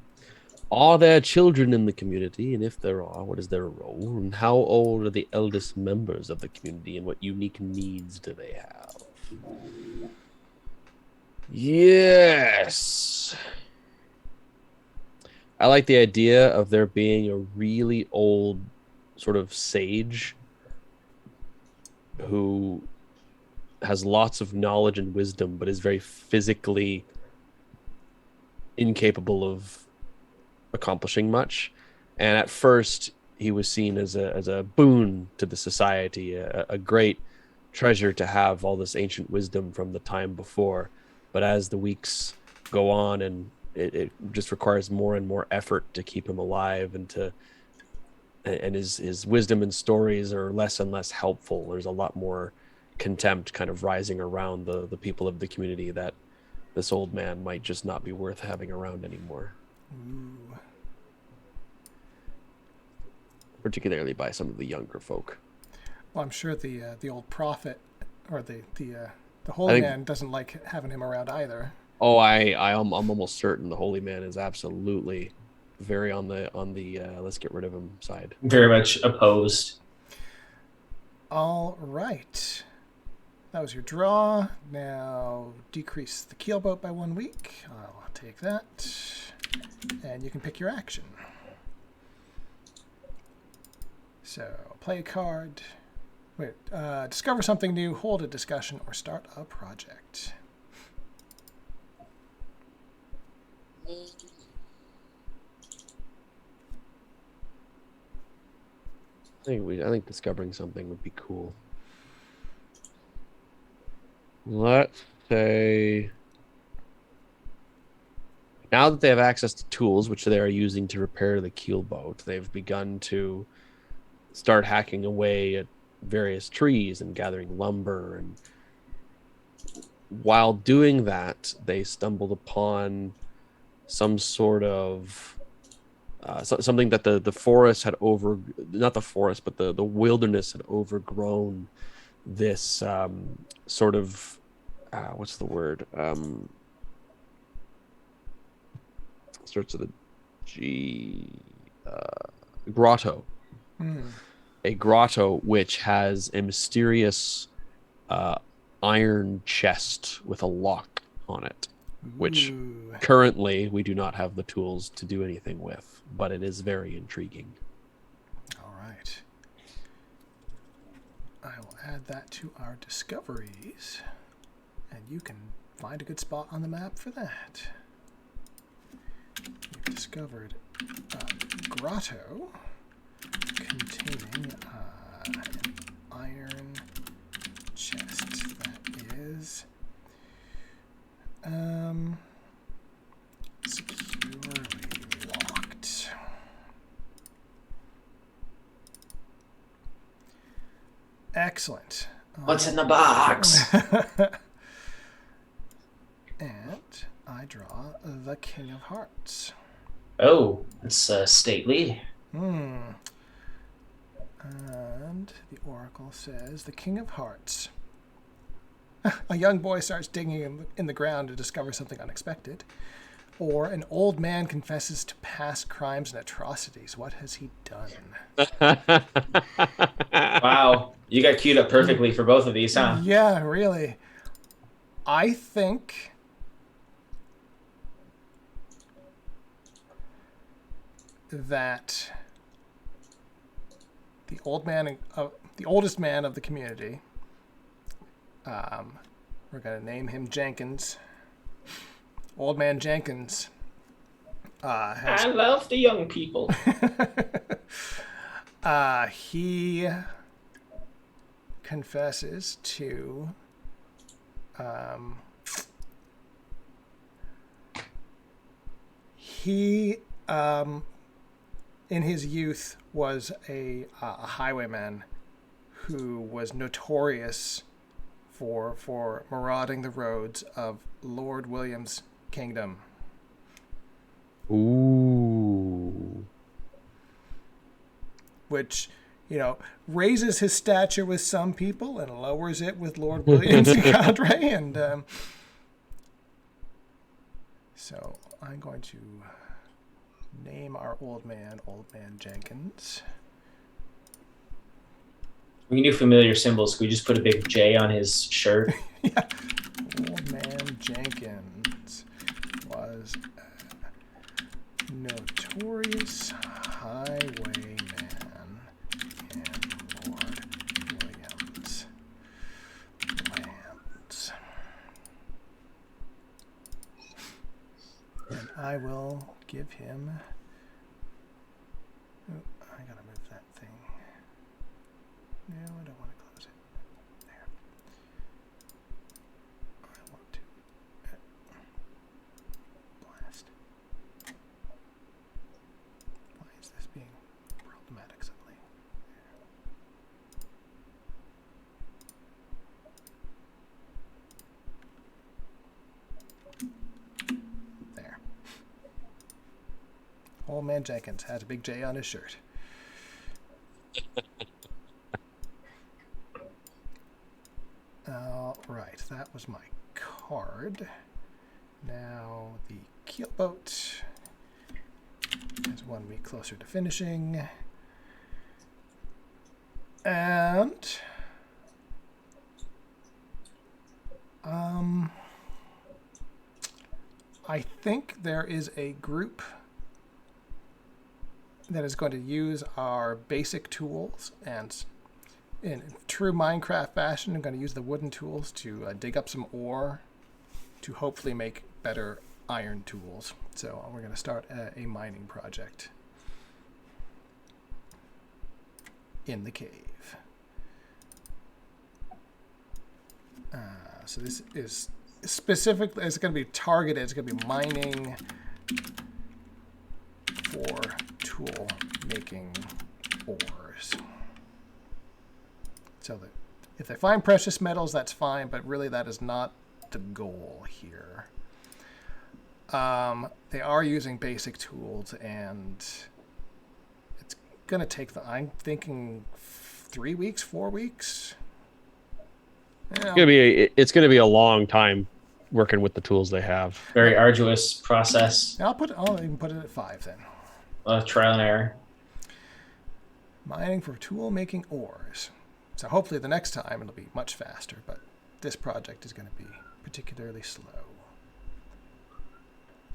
Are there children in the community? And if there are, what is their role? And how old are the eldest members of the community? And what unique needs do they have? Yes. I like the idea of there being a really old sort of sage who has lots of knowledge and wisdom, but is very physically incapable of accomplishing much. And at first he was seen as a boon to the society, a great treasure to have all this ancient wisdom from the time before. But as the weeks go on, and it just requires more and more effort to keep him alive, and his wisdom and stories are less and less helpful. There's a lot more contempt kind of rising around the people of the community that this old man might just not be worth having around anymore. Ooh. Particularly by some of the younger folk. Well, I'm sure the old prophet or the holy man doesn't like having him around either. Oh, I'm almost certain the holy man is absolutely very on the let's get rid of him side. Very much opposed. All right. That was your draw. Now decrease the keelboat by 1 week. I'll take that. And you can pick your action. So play a card. Wait, discover something new, hold a discussion, or start a project. I think discovering something would be cool. Let's say now that they have access to tools, which they are using to repair the keelboat, they've begun to start hacking away at various trees and gathering lumber. And while doing that, they stumbled upon some sort of something that the forest had not the forest, but the wilderness had overgrown this sort of what's the word? Starts with a G. Grotto. A grotto which has a mysterious iron chest with a lock on it, which Ooh. currently we do not have the tools to do anything with, but it is very intriguing. All right. I will add that to our discoveries, and you can find a good spot on the map for that. We've discovered a grotto containing an iron chest that is securely locked. Excellent. What's in the box? And I draw the King of Hearts. Oh, it's stately. And the Oracle says, the King of Hearts. A young boy starts digging in the ground to discover something unexpected. Or an old man confesses to past crimes and atrocities. What has he done? Wow, you got queued up perfectly for both of these, huh? Yeah, really. I think that the oldest man of the community, we're going to name him Jenkins. Old man Jenkins I love the young people. he confesses to he in his youth was a highwayman who was notorious for marauding the roads of Lord William's kingdom. Ooh. Which, raises his stature with some people and lowers it with Lord William's cadre. And so I'm going to name our old man Jenkins. We can do familiar symbols. Can we just put a big J on his shirt? Yeah. Old man Jenkins was a notorious highwayman in Lord William's lands. And I will give him... Oh, I gotta move that thing. No, I don't want to close it. There. I want to blast. Why is this being problematic suddenly? There. Old man Jenkins has a big J on his shirt. All right, that was my card. Now the keelboat is 1 week closer to finishing. And I think there is a group that is going to use our basic tools, and in true Minecraft fashion, I'm going to use the wooden tools to dig up some ore to hopefully make better iron tools. So we're going to start a mining project in the cave. So this is specifically, it's going to be targeted, it's going to be mining for tool making ores. So that if they find precious metals, that's fine, but really that is not the goal here. They are using basic tools, and it's going to take I'm thinking 3 weeks, 4 weeks. It's gonna be a long time working with the tools they have. Very arduous process. I'll even put it at 5 then. A lot of trial and error. Mining for tool making ores. So hopefully the next time it'll be much faster, but this project is going to be particularly slow.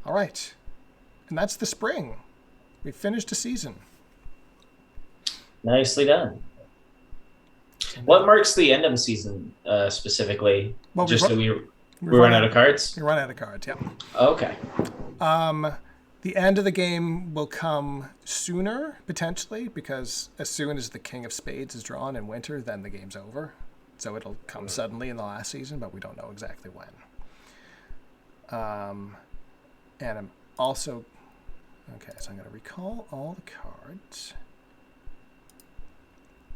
All right. And that's the spring. We finished a season. Nicely done. What marks the end of the season specifically? Well, Just that we run out of cards? We run out of cards, yeah. Okay. The end of the game will come sooner, potentially, because as soon as the King of Spades is drawn in winter, then the game's over. So it'll come suddenly in the last season, but we don't know exactly when. And I'm also... Okay, so I'm going to recall all the cards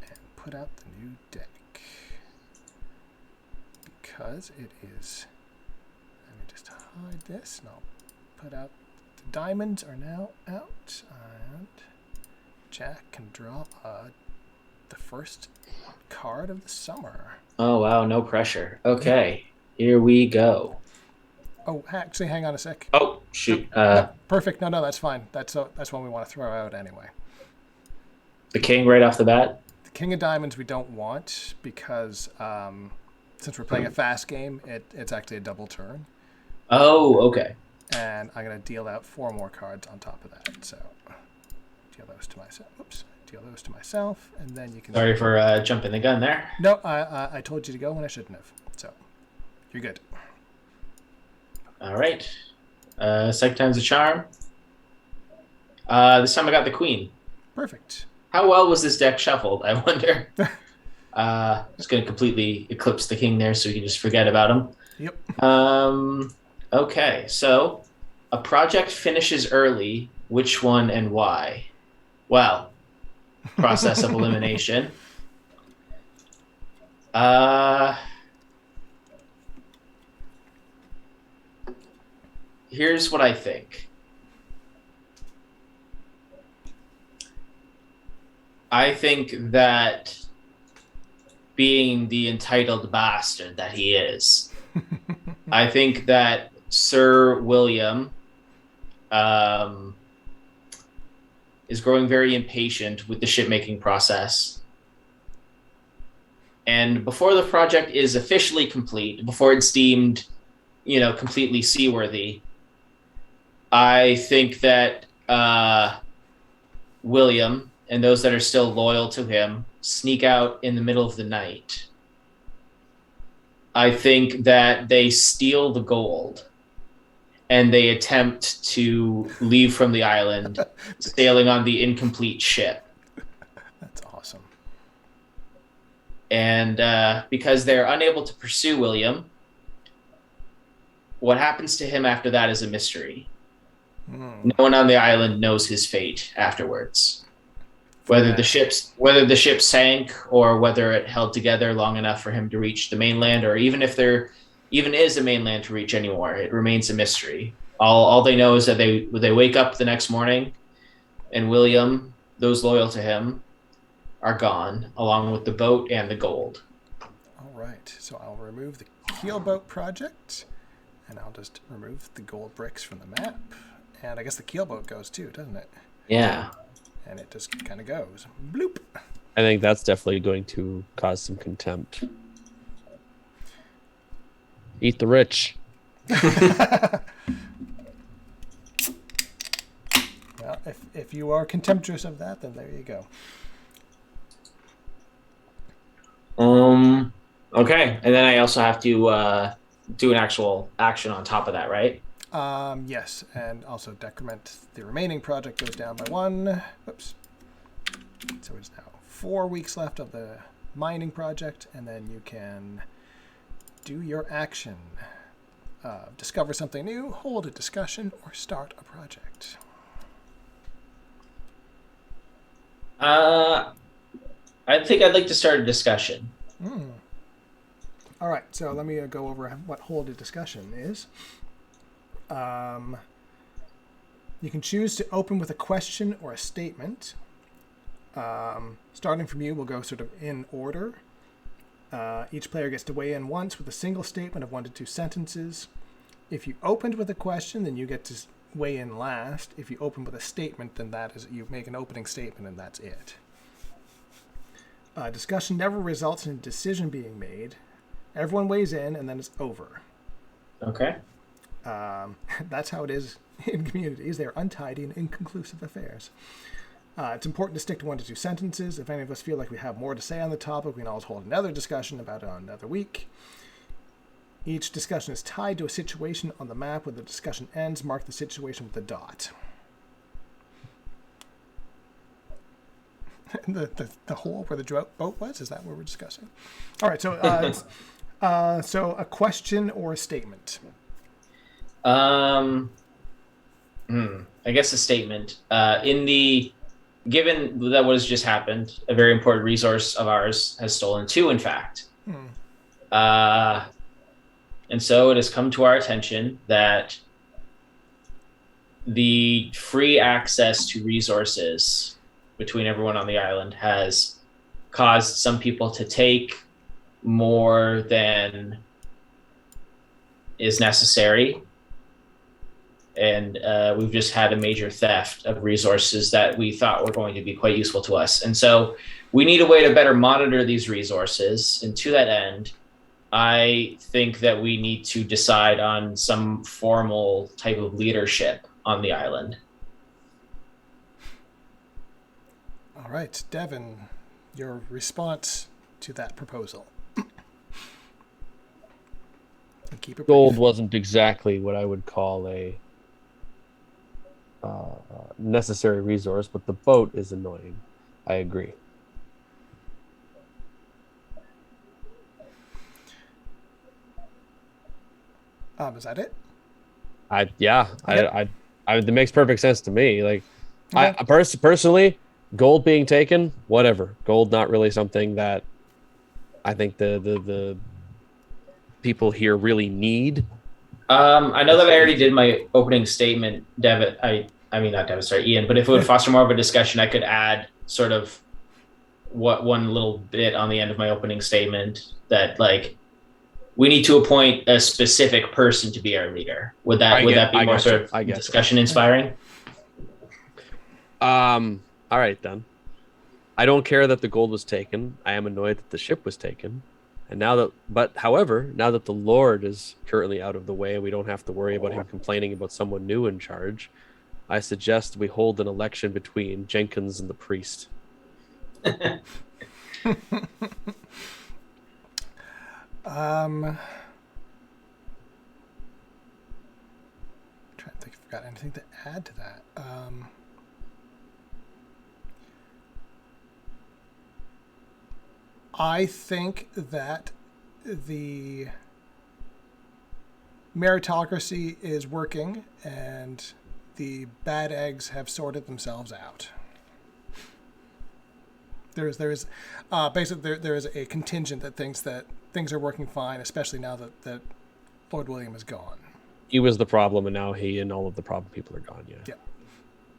and put out the new deck. Because it is... Let me just hide this, and I'll put out... The diamonds are now out, and Jack can draw the first card of the summer. Oh, wow, no pressure. Okay, here we go. Oh, actually, hang on a sec. Oh, shoot. No, perfect. No, that's fine. That's one we want to throw out anyway. The king right off the bat? The King of Diamonds we don't want because since we're playing a fast game, it's actually a double turn. Oh, okay. And I'm going to deal out 4 more cards on top of that. So deal those to myself. Oops. Deal those to myself, and then you can... Sorry for jumping the gun there. No, I told you to go when I shouldn't have. So you're good. All right. Second time's a charm. This time I got the queen. Perfect. How well was this deck shuffled, I wonder? Just going to completely eclipse the king there so you can just forget about him. Yep. Okay, so a project finishes early. Which one and why? Well, process of elimination. Here's what I think. I think that being the entitled bastard that he is, I think that Sir William is growing very impatient with the shipmaking process. And before the project is officially complete, before it's deemed, completely seaworthy, I think that William and those that are still loyal to him sneak out in the middle of the night. I think that they steal the gold and they attempt to leave from the island, sailing on the incomplete ship. That's awesome. And because they're unable to pursue William, what happens to him after that is a mystery. No one on the island knows his fate afterwards. Whether the ship sank or whether it held together long enough for him to reach the mainland, or even if there even is a mainland to reach anymore, it remains a mystery. All they know is that they wake up the next morning and William, those loyal to him, are gone, along with the boat and the gold. All right, so I'll remove the keelboat project, and I'll just remove the gold bricks from the map. And I guess the keelboat goes too, doesn't it? Yeah. And it just kind of goes. Bloop. I think that's definitely going to cause some contempt. Eat the rich. Well, if you are contemptuous of that, then there you go. Okay, and then I also have to do an actual action on top of that, right? Yes, and also decrement the remaining project goes down by 1. Oops. So it's now 4 weeks left of the mining project, and then you can do your action. Discover something new, hold a discussion, or start a project. I think I'd like to start a discussion. All right, so let me go over what hold a discussion is. You can choose to open with a question or a statement. Starting from you, we'll go sort of in order. Each player gets to weigh in once with a single statement of 1 to 2 sentences. If you opened with a question, then you get to weigh in last. If you open with a statement, then that is, you make an opening statement and that's it. Discussion never results in a decision being made, Everyone weighs in, and then it's over. Okay. That's how it is in communities. They are untidy and inconclusive affairs. It's important to stick to 1 to 2 sentences. If any of us feel like we have more to say on the topic, we can always hold another discussion about it on another week. Each discussion is tied to a situation on the map. When the discussion ends, mark the situation with a dot. the hole where the boat was? Is that what we're discussing? All right, so so a question or a statement? I guess a statement. Given that what has just happened, a very important resource of ours has stolen 2, in fact. And so it has come to our attention that the free access to resources between everyone on the island has caused some people to take more than is necessary. And we've just had a major theft of resources that we thought were going to be quite useful to us. And so we need a way to better monitor these resources. And to that end, I think that we need to decide on some formal type of leadership on the island. All right, Devin, your response to that proposal. And keep it Gold brief. wasn't exactly what I would call a necessary resource, but the boat is annoying. I agree. Is that it? That makes perfect sense to me. Like, Okay. I personally, gold being taken, whatever. Gold not really something that I think the people here really need. I know that I already did my opening statement, Devin. I mean, not Devin, sorry, Ian. But if it would foster more of a discussion, I could add sort of one little bit on the end of my opening statement that, like, we need to appoint a specific person to be our leader. Would that be more sort of discussion inspiring? All right then. I don't care that the gold was taken. I am annoyed that the ship was taken. And however, now that the Lord is currently out of the way, we don't have to worry about him complaining about someone new in charge. I suggest we hold an election between Jenkins and the priest. Trying to think if I've got anything to add to that. I think that the meritocracy is working and the bad eggs have sorted themselves out. There is basically there is a contingent that thinks that things are working fine, especially now that Lord William is gone. He was the problem, and now he and all of the problem people are gone. Yeah.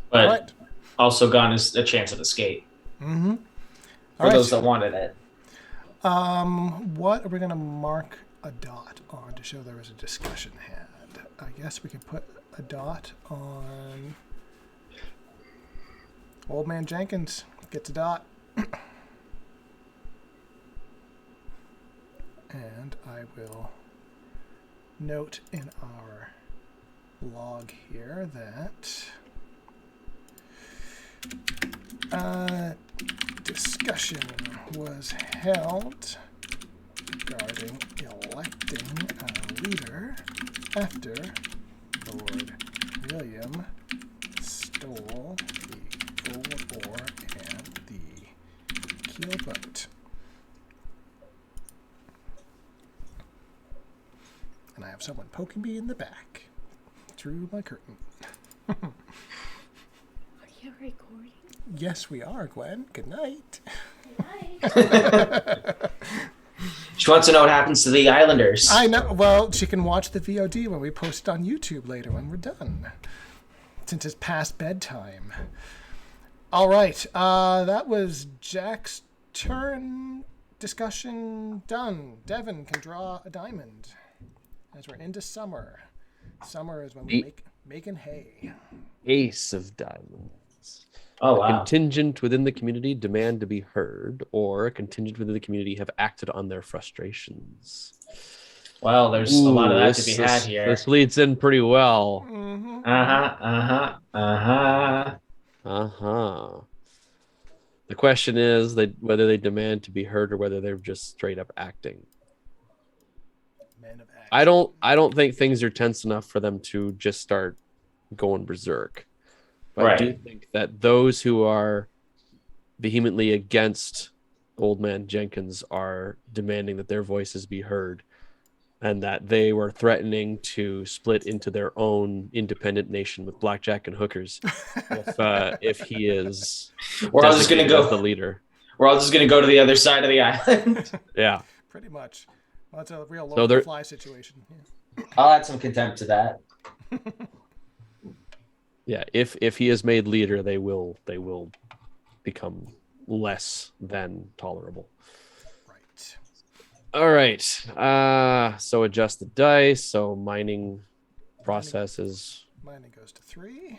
But also gone is a chance of escape. Mm-hmm. For those that wanted it. What are we going to mark a dot on to show there was a discussion had? I guess we could put a dot on Old Man Jenkins. Gets a dot. And I will note in our log here that discussion was held regarding electing a leader after Lord William stole the gold ore and the keel boat. And I have someone poking me in the back through my curtain. Are you recording? Yes, we are, Gwen. Good night. Good night. She wants to know what happens to the Islanders. I know. Well, she can watch the VOD when we post it on YouTube later when we're done. Since it's past bedtime. All right. That was Jack's turn. Discussion done. Devin can draw a diamond. As we're into summer. Summer is when we making hay. Ace of diamonds. Oh, A wow. contingent within the community demand to be heard, or a contingent within the community have acted on their frustrations. Well, there's a lot of Ooh, that to be this had this here. this leads in pretty well. Mm-hmm. Uh-huh, uh-huh, uh-huh. Uh-huh. The question is whether they demand to be heard or whether they're just straight up acting. Men of action. I don't think things are tense enough for them to just start going berserk. But I do Right. think that those who are vehemently against Old Man Jenkins are demanding that their voices be heard and that they were threatening to split into their own independent nation with blackjack and hookers if he is We're all just gonna designated as the go. leader. We're all just gonna go to the other side of the island. Yeah. Pretty much. Well, it's a real So local there- fly situation. Yeah. I'll add some contempt to that. Yeah, if he is made leader, they will become less than tolerable. Right. All right. So adjust the dice. So mining process is Mining goes to 3.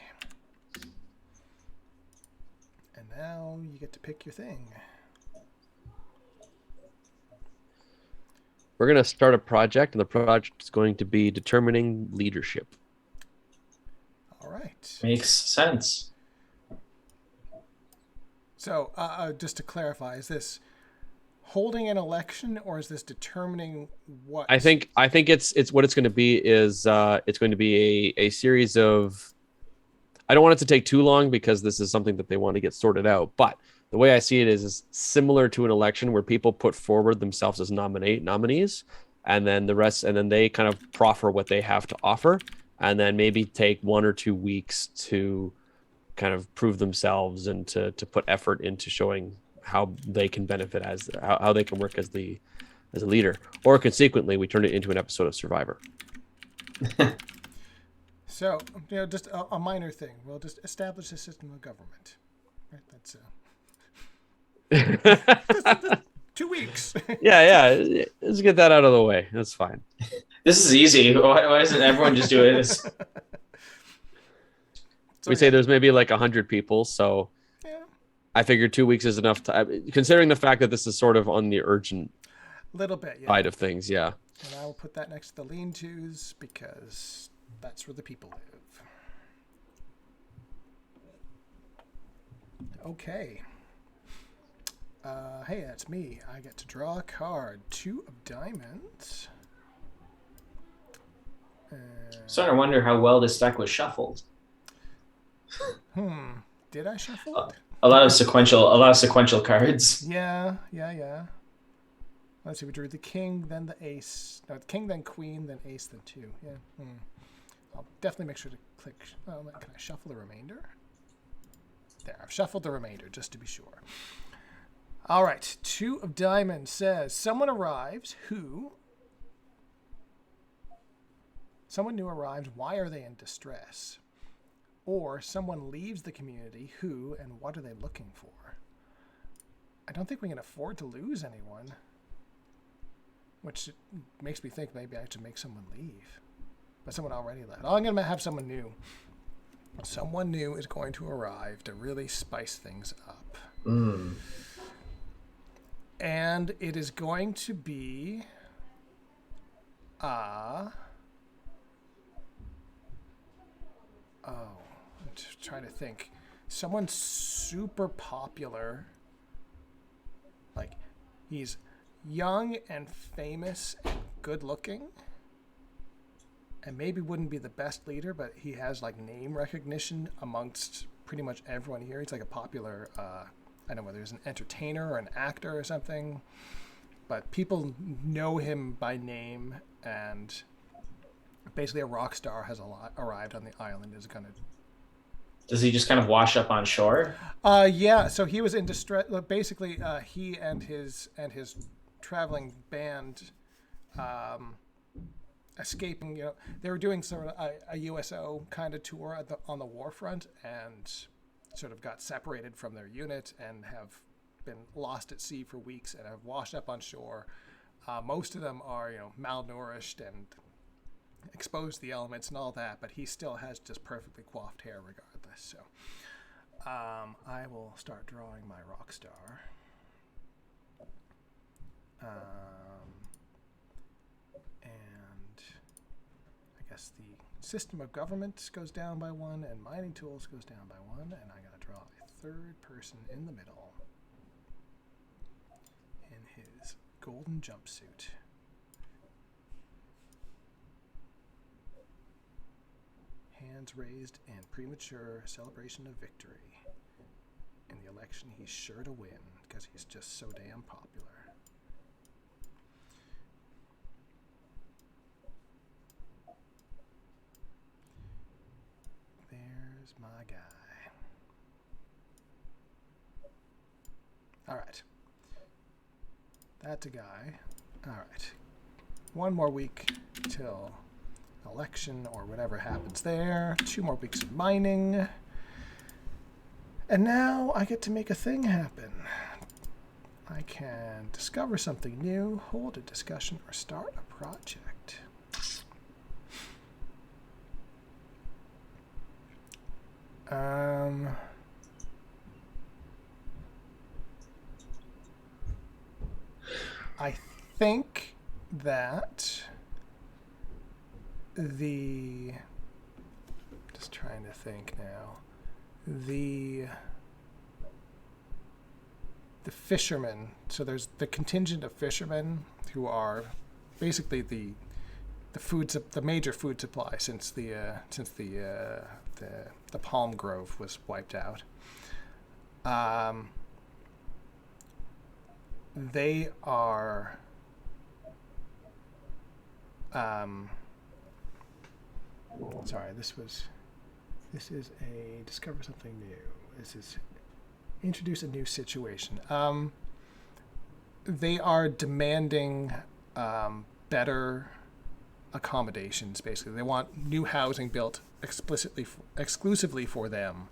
And now you get to pick your thing. we're gonna start a project, and the project is going to be determining leadership. All right. Makes sense. So, just to clarify, is this holding an election or is this determining what? I think it's what it's going to be is it's going to be a series of. I don't want it to take too long because this is something that they want to get sorted out. But the way I see it is similar to an election where people put forward themselves as nominees, and then the rest, and then they kind of proffer what they have to offer, and then maybe take 1 or 2 weeks to kind of prove themselves and to put effort into showing how they can benefit as how they can work as a leader, or consequently we turn it into an episode of Survivor. So, just a minor thing. We'll just establish a system of government. Right. That's 2 weeks. yeah, let's get that out of the way. That's fine. This is easy. Why doesn't everyone just do this? We say there's maybe like 100 people, so Yeah. I figured 2 weeks is enough time, considering the fact that this is sort of on the urgent Little bit, yeah. side of things. Yeah. And I will put that next to the lean-tos because that's where the people live. Okay. Hey, that's me. I get to draw a card. 2 of diamonds. Starting to wonder how well this deck was shuffled. Did I shuffle it? A lot of sequential cards. Yeah. Let's see, we drew the king, then the ace. No, king, then queen, then ace, then 2. Yeah. I'll definitely make sure to click. Can I shuffle the remainder? There, I've shuffled the remainder just to be sure. All right, 2 of diamonds says, someone new arrives, why are they in distress? Or someone leaves the community, who and what are they looking for? I don't think we can afford to lose anyone. Which makes me think maybe I should make someone leave. But someone already left. Oh, I'm going to have someone new. Someone new is going to arrive to really spice things up. And it is going to be... I'm just trying to think. Someone super popular. Like, he's young and famous and good looking. And maybe wouldn't be the best leader, but he has like name recognition amongst pretty much everyone here. He's like a popular, I don't know whether he's an entertainer or an actor or something, but people know him by name, and basically a rock star has arrived on the island. Is gonna. Does he just kind of wash up on shore? Yeah. So he was in distress. Basically, he and his traveling band. Escaping, they were doing sort of a USO kind of tour on the warfront, and sort of got separated from their unit and have been lost at sea for weeks and have washed up on shore. Most of them are, malnourished and exposed to the elements and all that, but he still has just perfectly coiffed hair regardless. So, I will start drawing my rock star. And I guess the system of government goes down by 1, and mining tools goes down by 1, and I gotta draw a third person in the middle in his golden jumpsuit. Hands raised in premature celebration of victory. In the election, he's sure to win because he's just so damn popular. There's my guy. All right. That's a guy. All right. One more week till election or whatever happens there. 2 more weeks of mining. And now I get to make a thing happen. I can discover something new, hold a discussion, or start a project. I think that just trying to think now, the fishermen, so there's the contingent of fishermen who are basically the major food supply since the palm grove was wiped out. They are sorry, this is a discover something new. This is introduce a new situation. They are demanding better accommodations, basically. They want new housing built exclusively for them.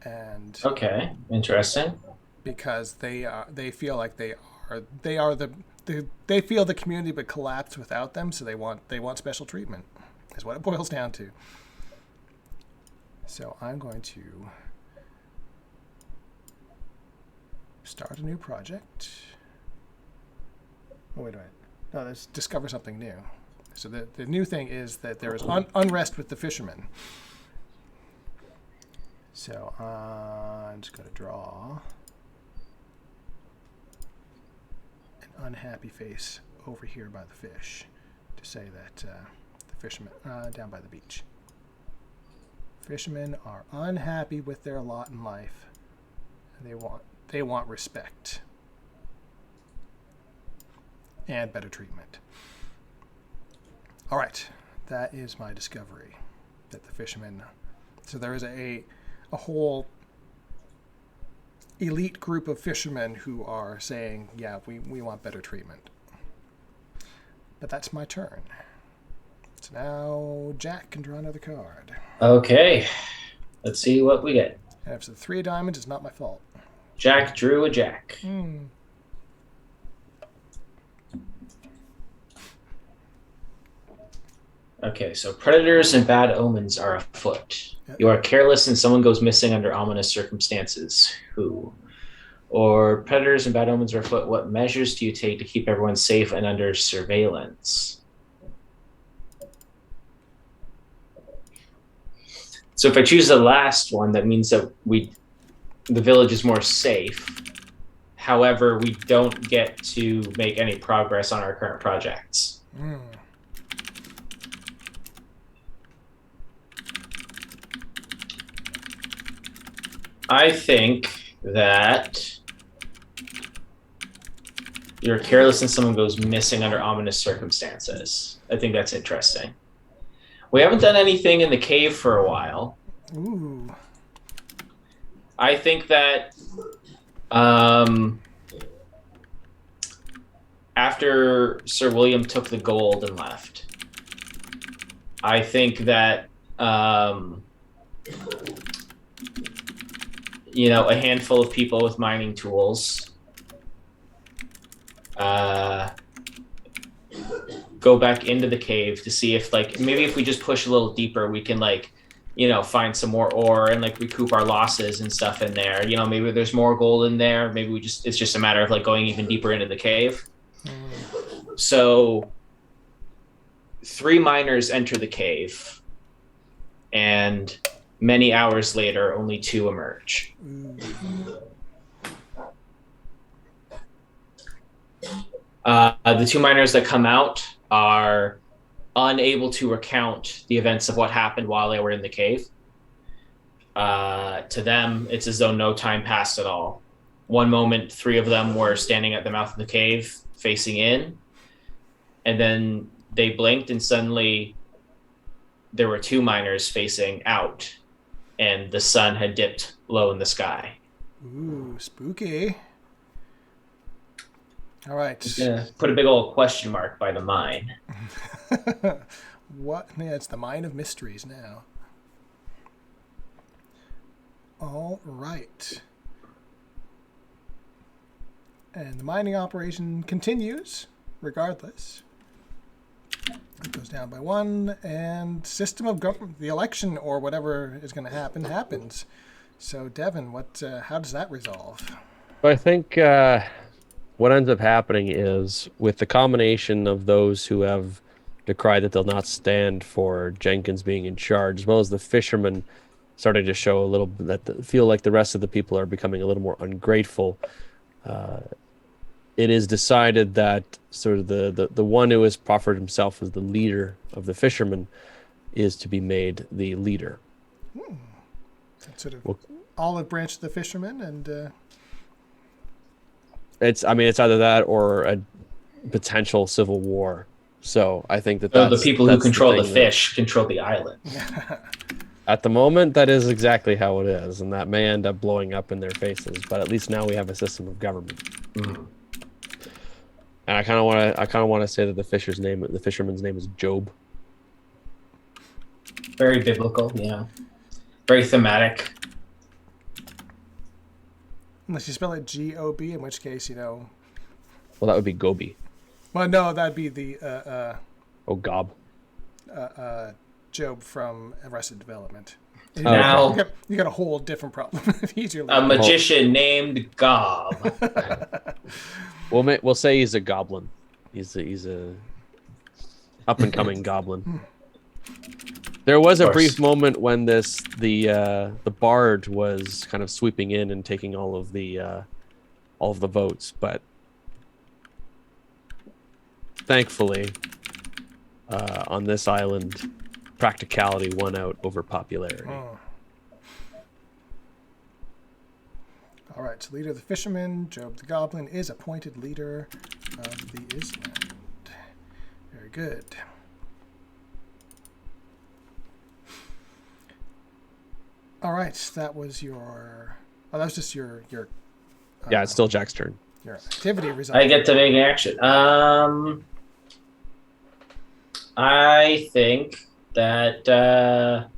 And Okay, interesting. because they feel like they feel the community would collapse without them, so they want special treatment. Is what it boils down to. So I'm going to start a new project. Oh, wait a minute. No, let's discover something new. So the new thing is that there is unrest with the fishermen. So I'm just going to draw an unhappy face over here by the fish to say that the fishermen down by the beach. Fishermen are unhappy with their lot in life. And they want respect and better treatment. All right, that is my discovery. That the fishermen. So there is a whole elite group of fishermen who are saying, yeah, we want better treatment. But that's my turn. So now Jack can draw another card. Okay, let's see what we get. And if it's a 3 of diamonds, it's not my fault. Jack drew a jack. Okay, so predators and bad omens are afoot. Yep. You are careless and someone goes missing under ominous circumstances. Who? Or predators and bad omens are afoot. What measures do you take to keep everyone safe and under surveillance? So if I choose the last one, that means that the village is more safe. However, we don't get to make any progress on our current projects. I think that you're careless and someone goes missing under ominous circumstances. I think that's interesting. We haven't done anything in the cave for a while. Ooh. I think that after Sir William took the gold and left, I think that a handful of people with mining tools go back into the cave to see if maybe if we just push a little deeper, we can find some more ore and like recoup our losses and stuff in there. Maybe there's more gold in there. Maybe it's just a matter of like going even deeper into the cave. So 3 miners enter the cave, and many hours later, only 2 emerge. The 2 miners that come out are unable to recount the events of what happened while they were in the cave. To them, it's as though no time passed at all. One moment, 3 of them were standing at the mouth of the cave, facing in, and then they blinked, and suddenly there were 2 miners facing out, and the sun had dipped low in the sky. Ooh, spooky. All right. Yeah, put a big old question mark by the mine. What? Yeah, it's the mine of mysteries now. All right. And the mining operation continues, regardless. It goes down by 1, and system of government, the election or whatever is going to happen, happens. So, Devin, how does that resolve? I think what ends up happening is, with the combination of those who have decried that they'll not stand for Jenkins being in charge, as well as the fishermen starting to show a little that feel like the rest of the people are becoming a little more ungrateful, it is decided that sort of the one who has proffered himself as the leader of the fishermen is to be made the leader. That's sort of olive branch of the fishermen, and it's either that or a potential civil war. So I think that the people who control the fish control the island. At the moment, that is exactly how it is, and that may end up blowing up in their faces. But at least now we have a system of government. And I kind of want to say that the fisherman's name is Job. Very biblical, yeah. Very thematic. Unless you spell it G-O-B, in which case, Well, that would be Gobi. Well, no, that'd be the Gob. Job from Arrested Development. Now you got a whole different problem. If he's your a magician named Gob. We'll say he's a goblin. He's a up and coming goblin. There was a brief moment when the bard was kind of sweeping in and taking all of the votes, but thankfully, on this island, practicality won out over popularity. All right, so leader of the fishermen, Job the Goblin, is appointed leader of the island. Very good. All right, that was your... Oh, that was just your yeah, it's still Jack's turn. Your activity result. I get to make action. I think that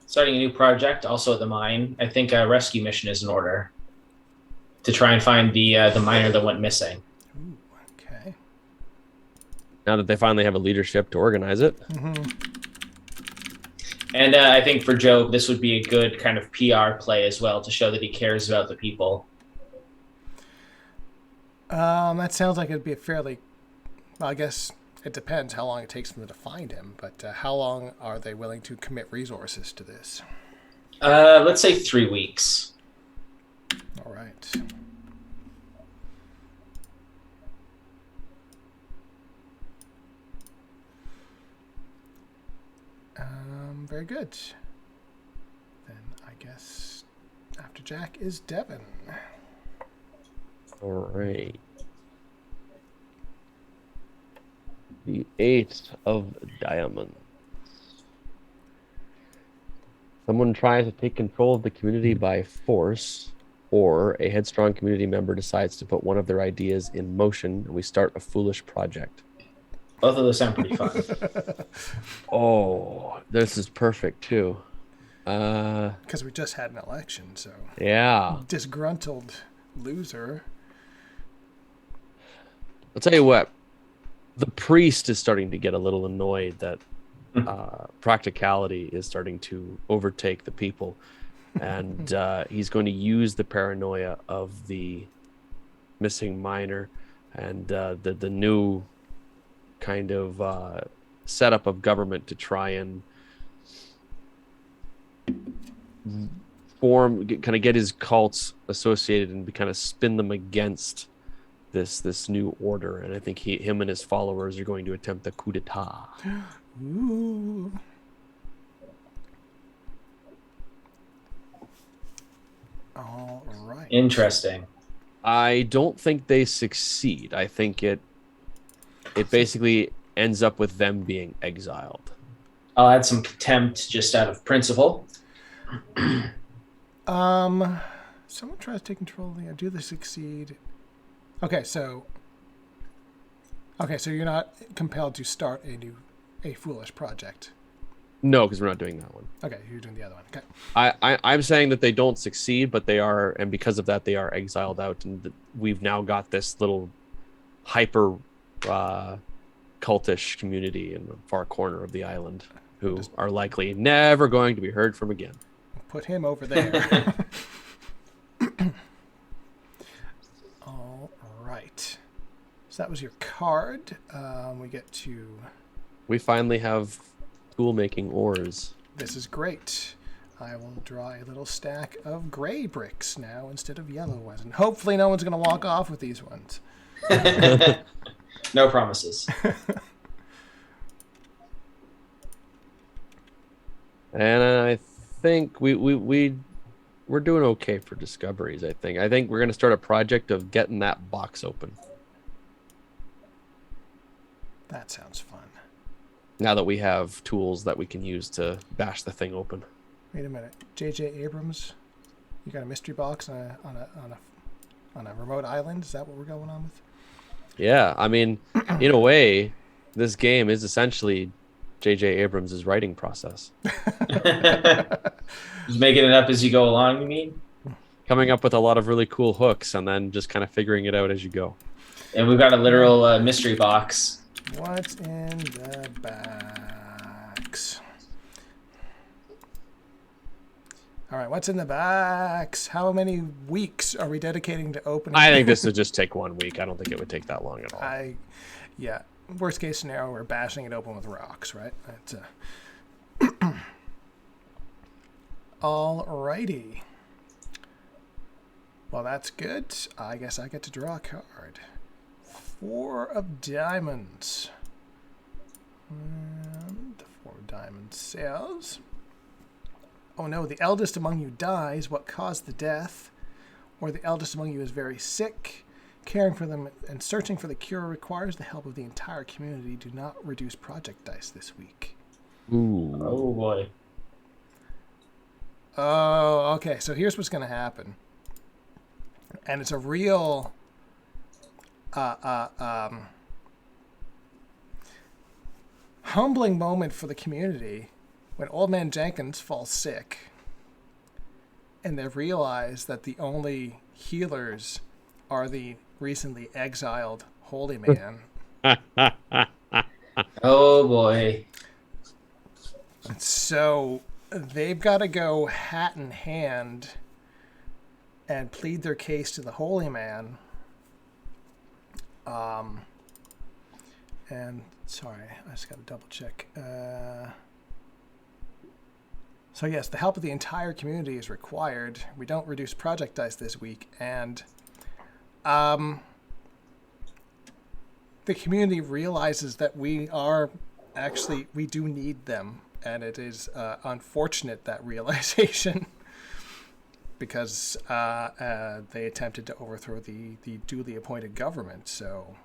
starting a new project, also at the mine, I think a rescue mission is in order to try and find the miner that went missing. Ooh, okay. Now that they finally have a leadership to organize it. And I think for Job, this would be a good kind of PR play as well to show that he cares about the people. That sounds like it'd be a fairly... Well, I guess it depends how long it takes them to find him, but how long are they willing to commit resources to this? Let's say 3 weeks. All right. Very good. Then I guess after Jack is Devin. All right. The 8 of diamonds. Someone tries to take control of the community by force, or a headstrong community member decides to put one of their ideas in motion, and we start a foolish project. Both of those sound pretty fun. Oh, this is perfect too. Because we just had an election, so... Yeah. Disgruntled loser. I'll tell you what. The priest is starting to get a little annoyed that practicality is starting to overtake the people, and he's going to use the paranoia of the missing miner and the new kind of setup of government to try and kind of get his cults associated and kind of spin them against this new order. And I think him and his followers are going to attempt a coup d'etat. Ooh. All right. Interesting. I don't think they succeed. I think it basically ends up with them being exiled. I'll add some contempt just out of principle. Someone tries to take control of the. Do they succeed? Okay, so you're not compelled to start a foolish project. No, because we're not doing that one. Okay, you're doing the other one. Okay. I'm saying that they don't succeed, but they are, and because of that, they are exiled out, and we've now got this little hyper cultish community in the far corner of the island who are likely never going to be heard from again. Put him over there. All right. So that was your card. We get to. We finally have tool-making ores. This is great. I will draw a little stack of gray bricks now instead of yellow ones. And hopefully no one's going to walk off with these ones. No promises. And I think we're doing okay for discoveries, I think. I think we're going to start a project of getting that box open. That sounds fun. Now that we have tools that we can use to bash the thing open. Wait a minute. J.J. Abrams, you got a mystery box on a remote island? Is that what we're going on with? Yeah, I mean, in a way, this game is essentially J.J. Abrams' writing process. Just making it up as you go along, you mean? Coming up with a lot of really cool hooks and then just kind of figuring it out as you go. And we've got a literal mystery box. What's in the box? All right, what's in the box? How many weeks are we dedicating to opening? I think this would just take 1 week. I don't think it would take that long at all. Yeah. Worst case scenario, we're bashing it open with rocks, right? That's all righty. Well, that's good. I guess I get to draw a card. 4 of diamonds. And the 4 of diamonds says, oh no, the eldest among you dies. What caused the death? Or the eldest among you is very sick. Caring for them and searching for the cure requires the help of the entire community. Do not reduce project dice this week. Ooh. Oh boy. Oh, okay. So here's what's going to happen. And it's a real humbling moment for the community when Old Man Jenkins falls sick and they realize that the only healers are the recently exiled holy man. Oh boy. So they've got to go hat in hand and plead their case to the holy man. And sorry, I just got to double check. So yes, the help of the entire community is required. We don't reduce project dice this week, and the community realizes that we do need them, and it is unfortunate, that realization, because they attempted to overthrow the duly appointed government. So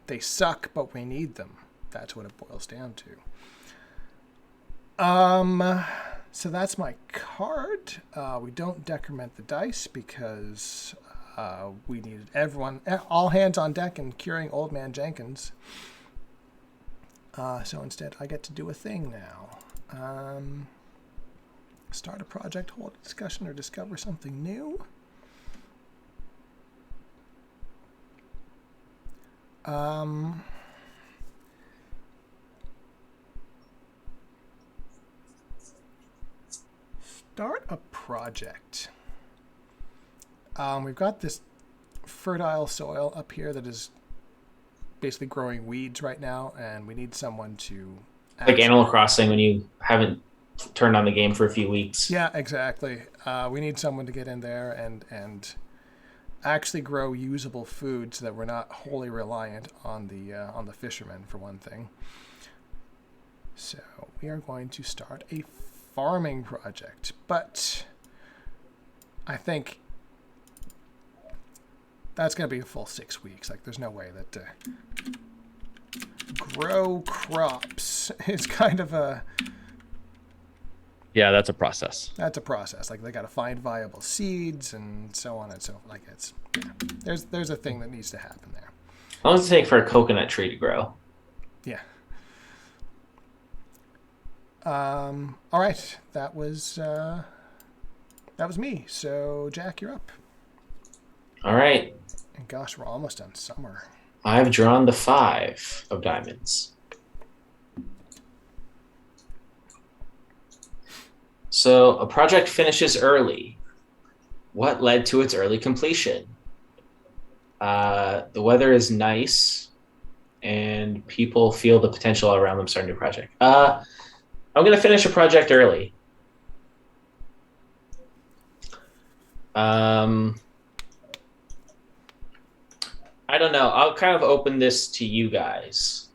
they suck, but we need them. That's what it boils down to. So that's my card. We don't decrement the dice because we needed everyone, all hands on deck in curing Old Man Jenkins. So instead, I get to do a thing now. Start a project, hold a discussion, or discover something new. start a project. We've got this fertile soil up here that is basically growing weeds right now, and we need someone to Like Animal Crossing when you haven't turned on the game for a few weeks. Yeah, exactly. We need someone to get in there and actually grow usable food so that we're not wholly reliant on the fishermen, for one thing. So we are going to start a farming project, but I think that's going to be a full 6 weeks. Like, there's no way that grow crops is kind of a... Yeah, that's a process. That's a process. Like, they got to find viable seeds and so on and so forth. Like, it's... Yeah, there's a thing that needs to happen there. How long does it take for a coconut tree to grow? Yeah. All right. That was me. So, Jack, you're up. All right. And gosh, we're almost done summer. I've drawn the 5 of diamonds. So a project finishes early. What led to its early completion? The weather is nice, and people feel the potential around them starting a project. I'm going to finish a project early. I don't know. I'll kind of open this to you guys.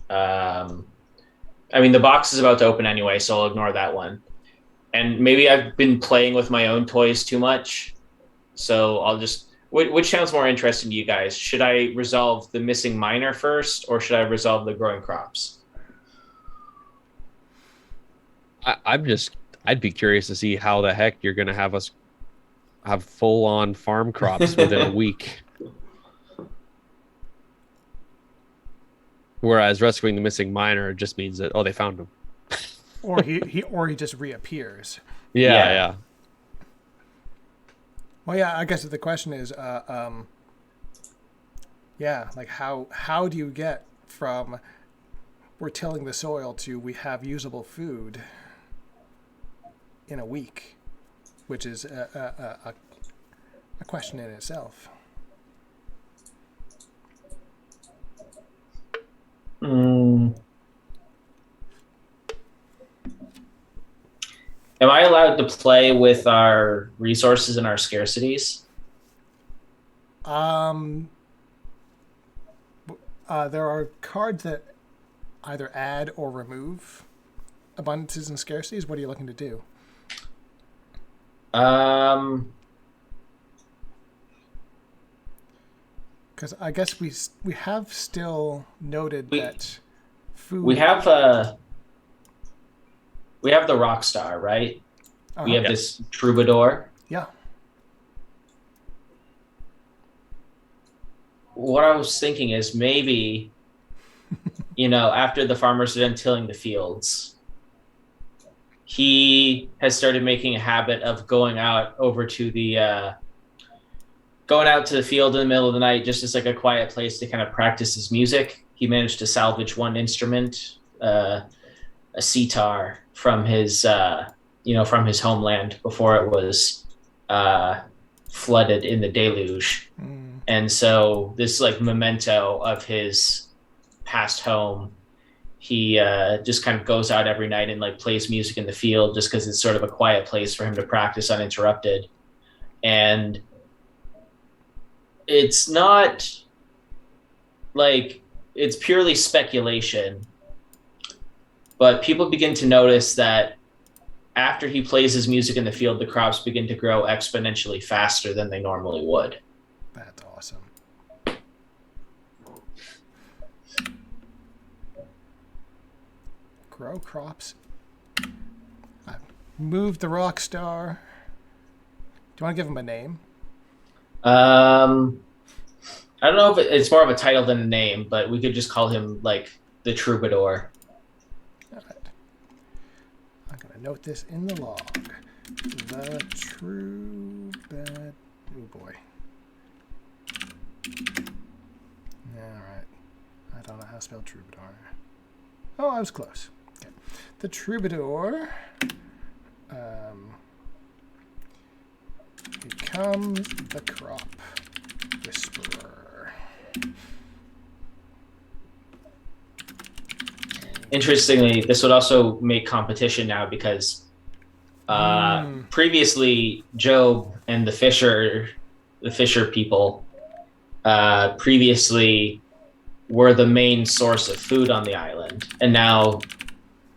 I mean, the box is about to open anyway, so I'll ignore that one. And maybe I've been playing with my own toys too much, so I'll just... Which sounds more interesting to you guys? Should I resolve the missing miner first, or should I resolve the growing crops? I'd be curious to see how the heck you're going to have us have full-on farm crops within a week. Whereas rescuing the missing miner just means that, oh, they found him. Or he just reappears. Yeah. Well, yeah, I guess the question is, like how do you get from we're tilling the soil to we have usable food in a week, which is a question in itself. Am I allowed to play with our resources and our scarcities? There are cards that either add or remove abundances and scarcities. What are you looking to do? Because I guess we have still noted that food. We have the rock star, right? We have this troubadour. Yeah. What I was thinking is maybe, after the farmers are done tilling the fields, he has started making a habit of going out to the field in the middle of the night, just as like a quiet place to kind of practice his music. He managed to salvage one instrument, a sitar, from his homeland before it was flooded in the deluge. And so this like memento of his past home, he just kind of goes out every night and like plays music in the field just because it's sort of a quiet place for him to practice uninterrupted. And it's not like it's purely speculation, but people begin to notice that after he plays his music in the field, the crops begin to grow exponentially faster than they normally would. That's awesome. Grow crops. I've moved the rock star. Do you want to give him a name? I don't know if it's more of a title than a name, but we could just call him like the troubadour. All right. I'm going to note this in the log. The troubadour. Oh boy. All right. I don't know how to spell troubadour. Oh, I was close. Okay. The troubadour Here comes the crop whisperer. Interestingly, this would also make competition now because previously Job and the Fisher people previously were the main source of food on the island, and now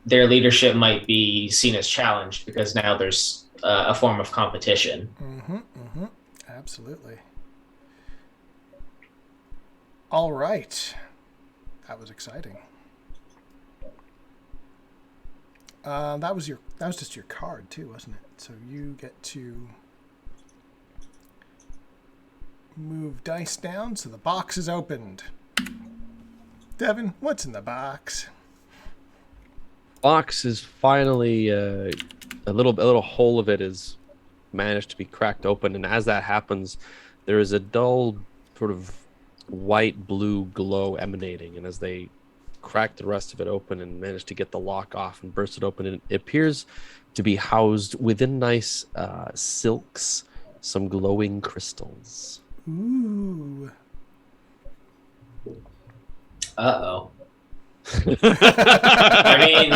their leadership might be seen as challenged because now there's a form of competition. Absolutely. All right. That was exciting. That was just your card too, wasn't it? So you get to move dice down so the box is opened. Devin, what's in the box? Box is finally a little hole of it is managed to be cracked open, and as that happens, there is a dull sort of white blue glow emanating, and as they crack the rest of it open and manage to get the lock off and burst it open, and it appears to be housed within nice silks, some glowing crystals. Ooh. Uh-oh. I mean,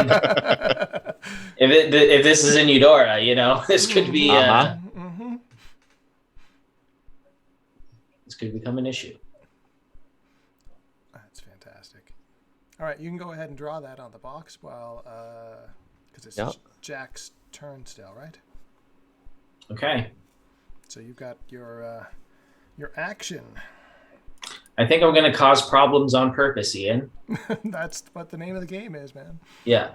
if this is in Eudora, this could be this could become an issue. That's fantastic. All right, you can go ahead and draw that on the box while because it's Jack's turn still, right? Okay. So you've got your action. I think I'm going to cause problems on purpose, Ian. That's what the name of the game is, man. Yeah.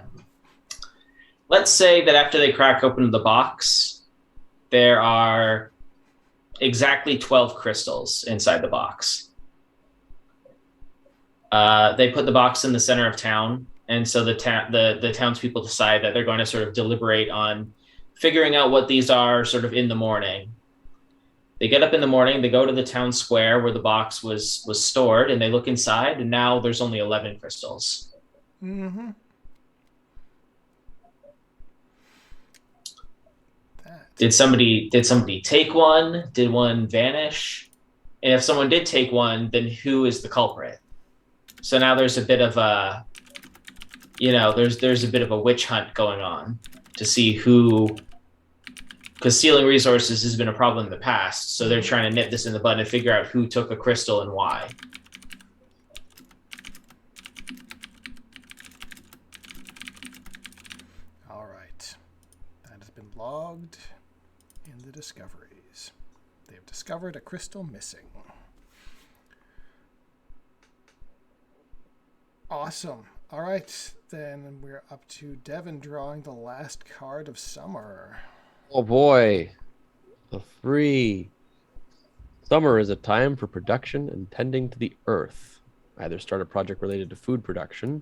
Let's say that after they crack open the box, there are exactly 12 crystals inside the box. They put the box in the center of town, and so the townspeople decide that they're going to sort of deliberate on figuring out what these are sort of in the morning. They get up in the morning, they go to the town square where the box was stored, and they look inside, and now there's only 11 crystals. Mm-hmm. Did somebody take one? Did one vanish? And if someone did take one, then who is the culprit? So now there's a bit of a, there's a bit of a witch hunt going on to see who, because stealing resources has been a problem in the past. So they're trying to nip this in the bud and figure out who took a crystal and why. All right. That has been logged in the discoveries. They have discovered a crystal missing. Awesome. All right. Then we're up to Devin drawing the last card of summer. Oh boy, the 3. Summer is a time for production and tending to the earth. Either start a project related to food production,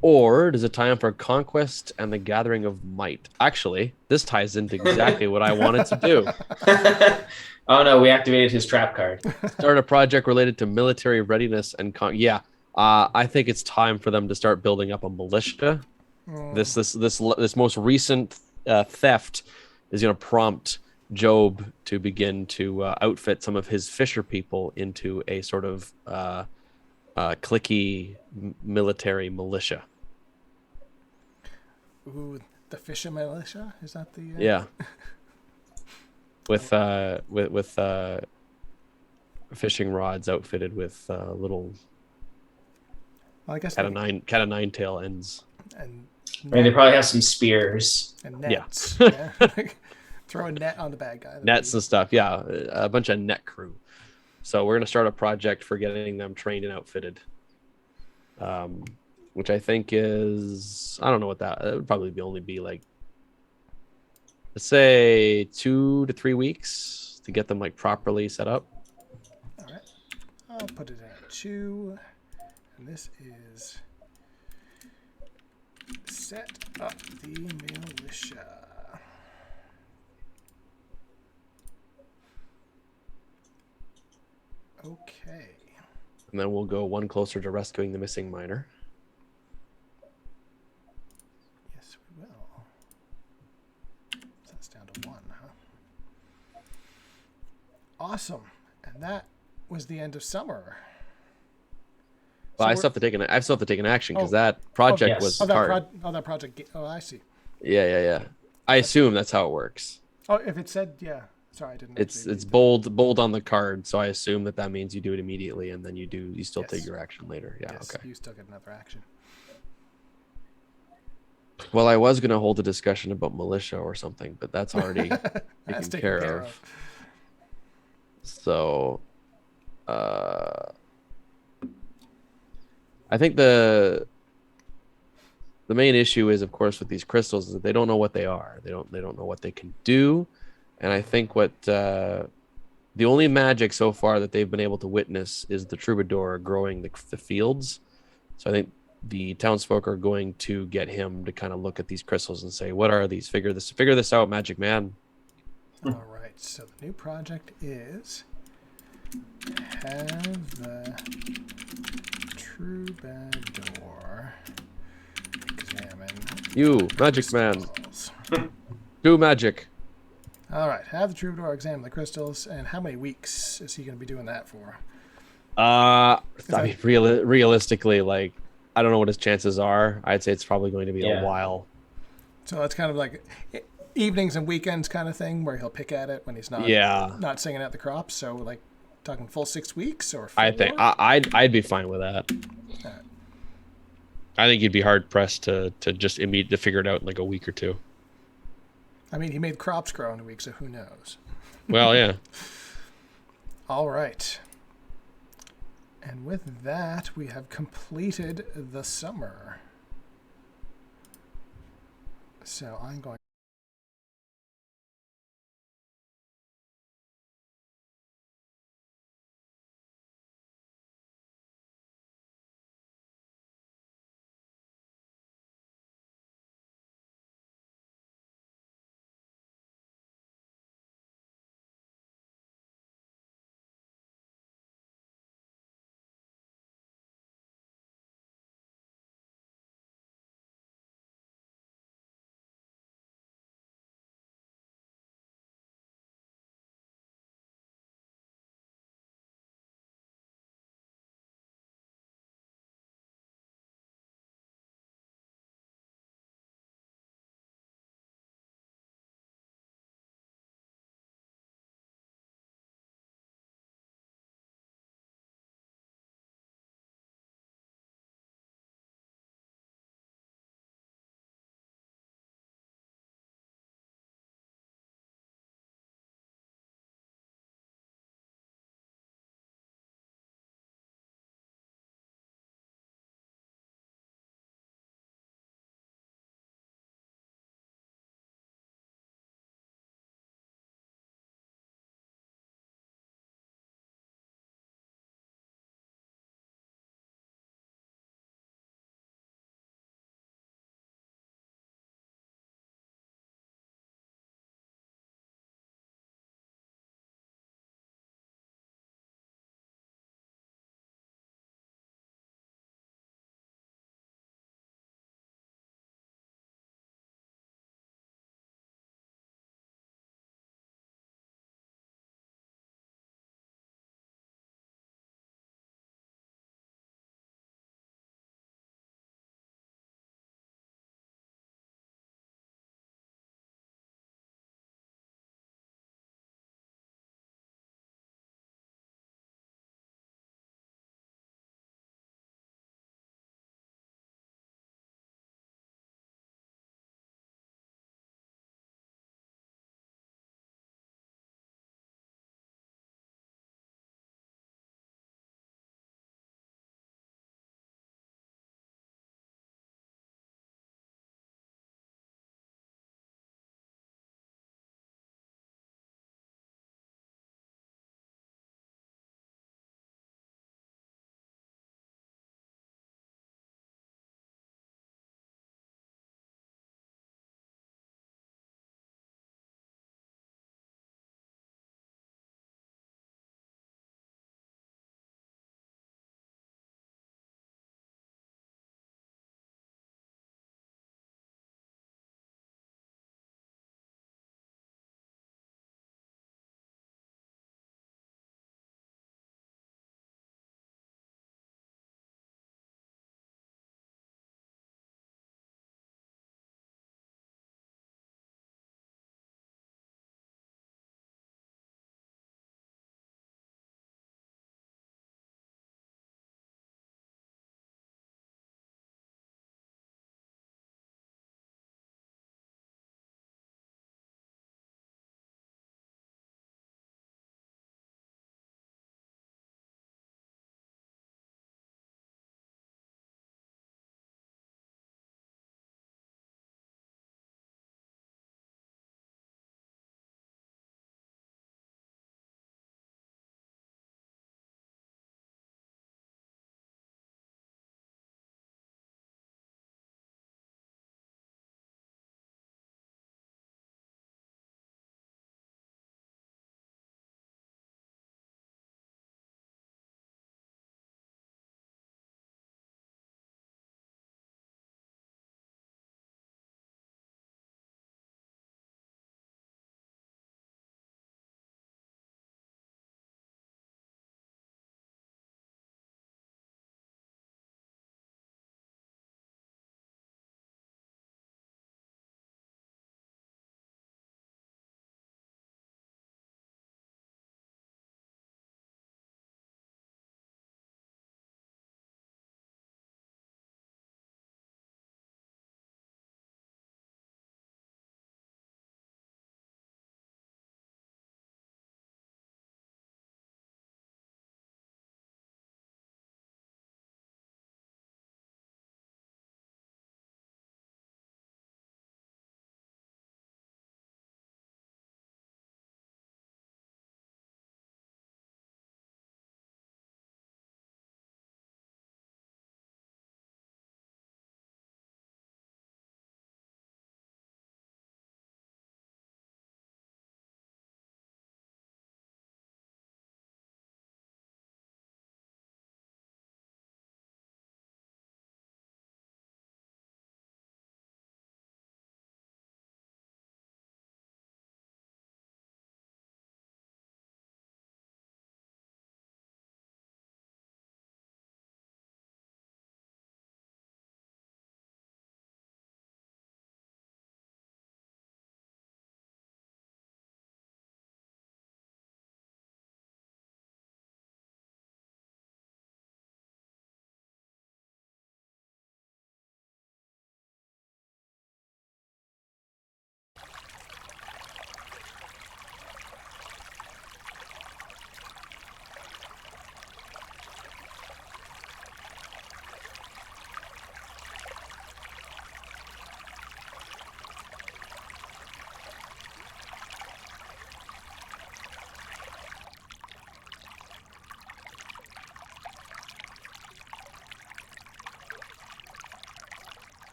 or it is a time for conquest and the gathering of might. Actually, this ties into exactly what I wanted to do. Oh no, we activated his trap card. Start a project related to military readiness and I think it's time for them to start building up a militia. This most recent theft is going to prompt Job to begin to outfit some of his fisher people into a sort of cliquey military militia. Ooh, the fisher militia? Is that the? Yeah. with fishing rods outfitted with little Well, I guess cat of nine tail ends. And I mean, they probably have some spears. And nets. Yeah. Throw a net on the bad guy. Nets and stuff. Yeah. A bunch of net crew. So we're going to start a project for getting them trained and outfitted. Which I think is, I don't know what it would probably only be like, let's say 2 to 3 weeks to get them like properly set up. All right. I'll put it at 2. And this is set up the militia. Okay. And then we'll go 1 closer to rescuing the missing miner. Yes, we will. So that's down to 1, huh? Awesome. And that was the end of summer. Well, So I still have to take I still have to take an action because Oh. that project Yes. was Oh, hard. that project. Oh, I see. Yeah. I assume that's how it works. Oh, if it said, yeah. Sorry, I didn't. It's actually read that. bold on the card, so I assume that means you do it immediately, and then you still take Yes. your action later. Yeah, Yes, okay. you still get another action. Well, I was gonna hold a discussion about militia or something, but that's already That's taken taken care care of. So, I think the main issue is, of course, with these crystals is that they don't know what they are. They don't know what they can do, and I think what the only magic so far that they've been able to witness is the troubadour growing the fields. So I think the townsfolk are going to get him to kind of look at these crystals and say, "What are these? Figure this out, magic man." All right. So the new project is have the troubadour examine You, magic man, crystals. do magic. All right. Have the troubadour examine the crystals, and how many weeks is he going to be doing that for? I mean, realistically, like, I don't know what his chances are. I'd say it's probably going to be a Yeah. while. So that's kind of like evenings and weekends kind of thing, where he'll pick at it when he's Yeah, not singing at the crops. So like talking full 6 weeks or 4? I think I'd be fine with that. Alright. I think you'd be hard pressed to just immediately figure it out in like a week or two. I mean, he made crops grow in a week, so who knows? Well, yeah. All right. And with that, we have completed the summer. So I'm going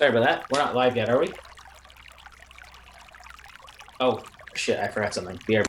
Sorry about that. We're not live yet, are we? Oh, shit, I forgot something. We are.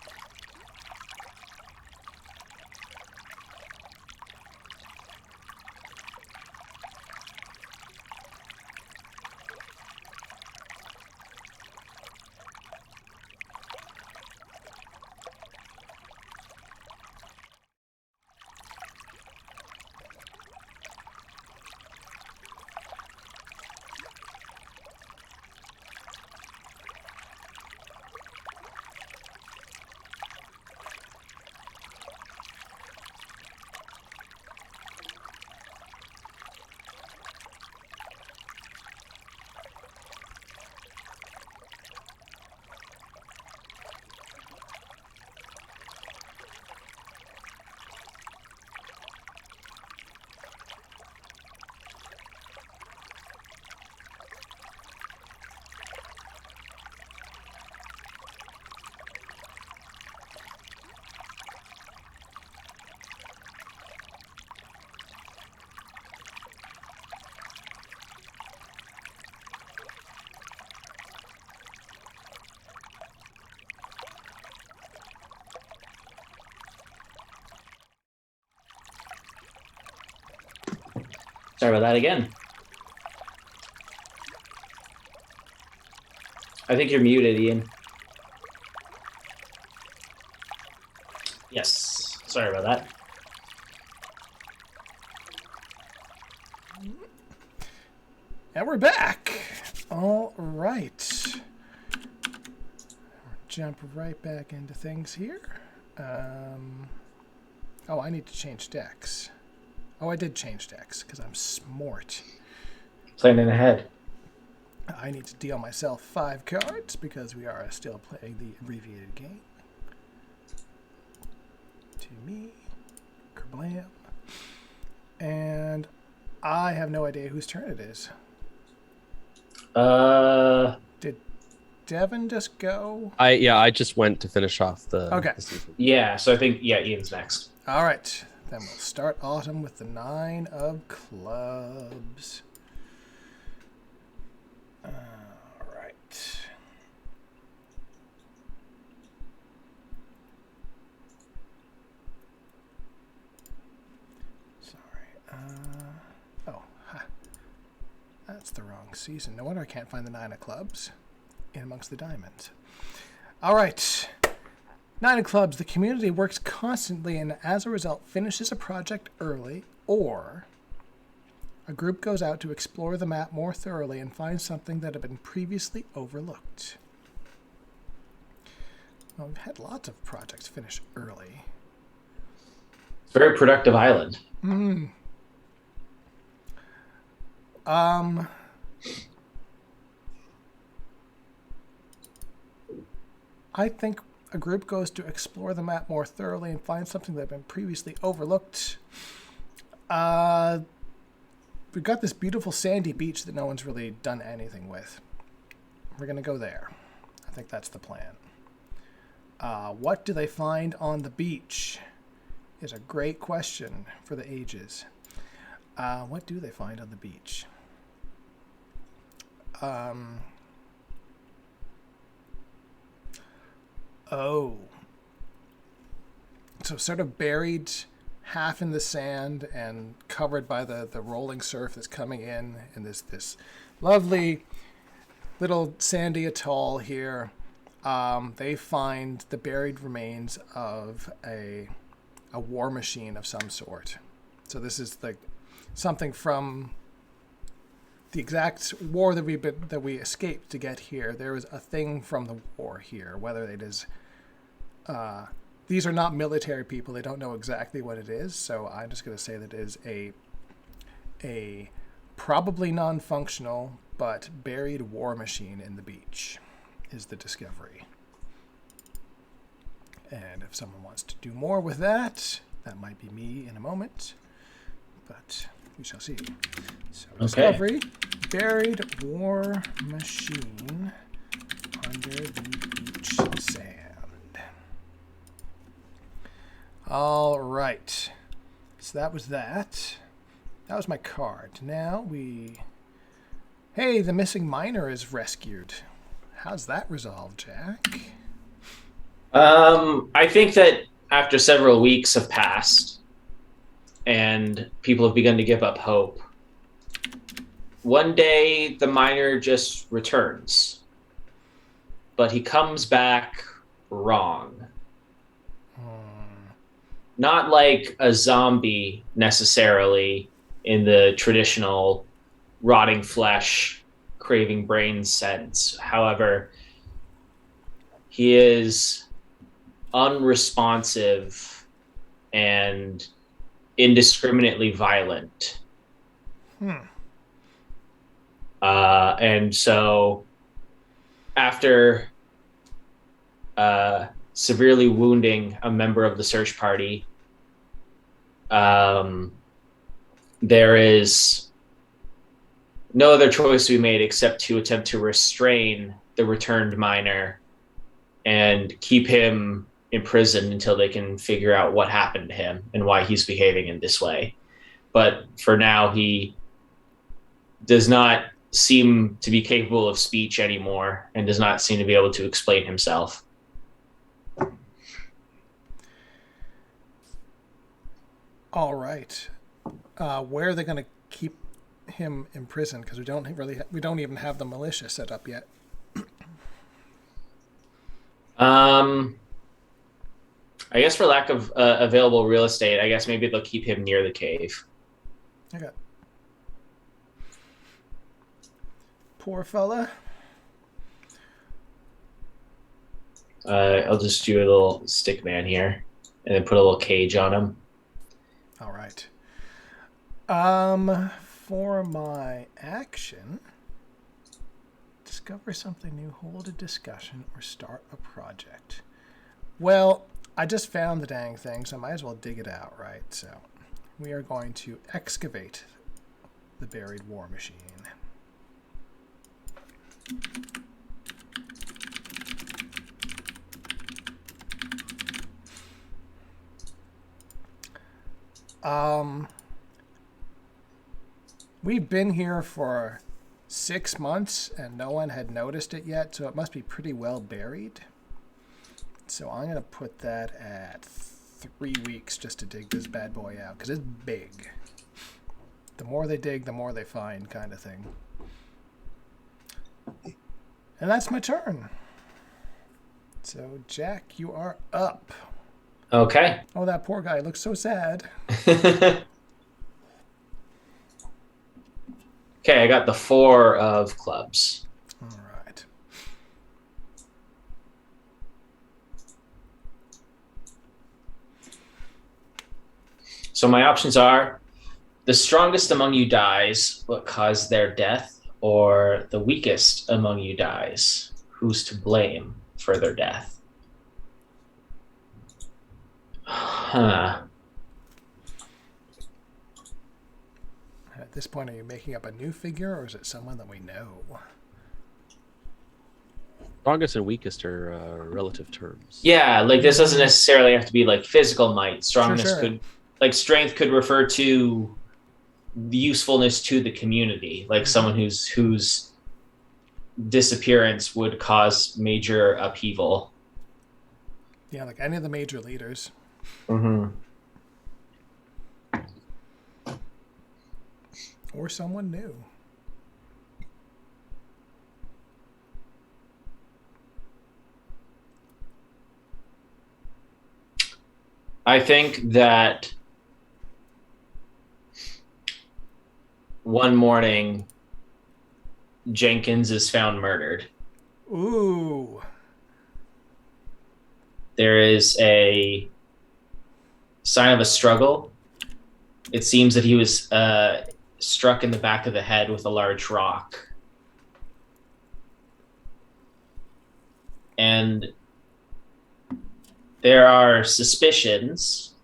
Sorry about that again. I think you're muted, Ian. Yes. Sorry about that. And we're back. All right. Jump right back into things here. Oh, I need to change decks. Oh, I did change decks because I'm smart. Planning ahead. I need to deal myself 5 cards because we are still playing the abbreviated game. To me. Kerblam. And I have no idea whose turn it is. Did Devin just go? I just went to finish off the. Okay. The season. Yeah, so I think, Ian's next. All right. Then we'll start autumn with the 9 of clubs. All right. Sorry. That's the wrong season. No wonder I can't find the 9 of clubs in amongst the diamonds. All right. 9 of clubs. The community works constantly and as a result finishes a project early, or a group goes out to explore the map more thoroughly and find something that had been previously overlooked. Well, we've had lots of projects finish early. Very productive island. I think a group goes to explore the map more thoroughly and find something that had been previously overlooked. We've got this beautiful sandy beach that no one's really done anything with. We're going to go there. I think that's the plan. What do they find on the beach is a great question for the ages. What do they find on the beach? Oh. So sort of buried half in the sand and covered by the rolling surf that's coming in this lovely little sandy atoll here. They find the buried remains of a war machine of some sort. So this is something from the exact war that we escaped to get here. There is a thing from the war here, whether it is. These are not military people. They don't know exactly what it is. So I'm just going to say that it is a probably non-functional but buried war machine in the beach is the discovery. And if someone wants to do more with that, that might be me in a moment. But we shall see. So discovery, buried war machine under the beach sand. All right. So that was that. That was my card. Now we Hey, the missing miner is rescued. How's that resolved, Jack? I think that after several weeks have passed and people have begun to give up hope, one day the miner just returns, but he comes back wrong. Not like a zombie necessarily in the traditional rotting flesh, craving brains sense. However, he is unresponsive and indiscriminately violent. And so, after severely wounding a member of the search party, there is no other choice to be made except to attempt to restrain the returned miner and keep him imprisoned until they can figure out what happened to him and why he's behaving in this way. But for now, he does not seem to be capable of speech anymore and does not seem to be able to explain himself. All right. Where are they going to keep him imprisoned? Because we don't even have the militia set up yet. I guess for lack of available real estate, I guess maybe they'll keep him near the cave. Okay. Poor fella. I'll just do a little stick man here and then put a little cage on him. All right. For my action, discover something new, hold a discussion, or start a project. Well, I just found the dang thing, so I might as well dig it out, right? So we are going to excavate the buried war machine. We've been here for 6 months and no one had noticed it yet, so it must be pretty well buried. So I'm going to put that at 3 weeks just to dig this bad boy out, because it's big. The more they dig, the more they find, kind of thing. And that's my turn. So, Jack, you are up. Okay. Oh, that poor guy looks so sad. Okay, I got the 4 of clubs. All right. So my options are the strongest among you dies, what caused their death, or the weakest among you dies, who's to blame for their death? Huh. At this point, are you making up a new figure, or is it someone that we know? Strongest and weakest are relative terms. Yeah, like this doesn't necessarily have to be like physical might. Strongness Sure. could, like strength could refer to the usefulness to the community, like someone whose disappearance would cause major upheaval. Yeah, like any of the major leaders. Mm-hmm. Or someone new. I think that one morning Jenkins is found murdered. Ooh. There is a sign of a struggle. It seems that he was struck in the back of the head with a large rock. And there are suspicions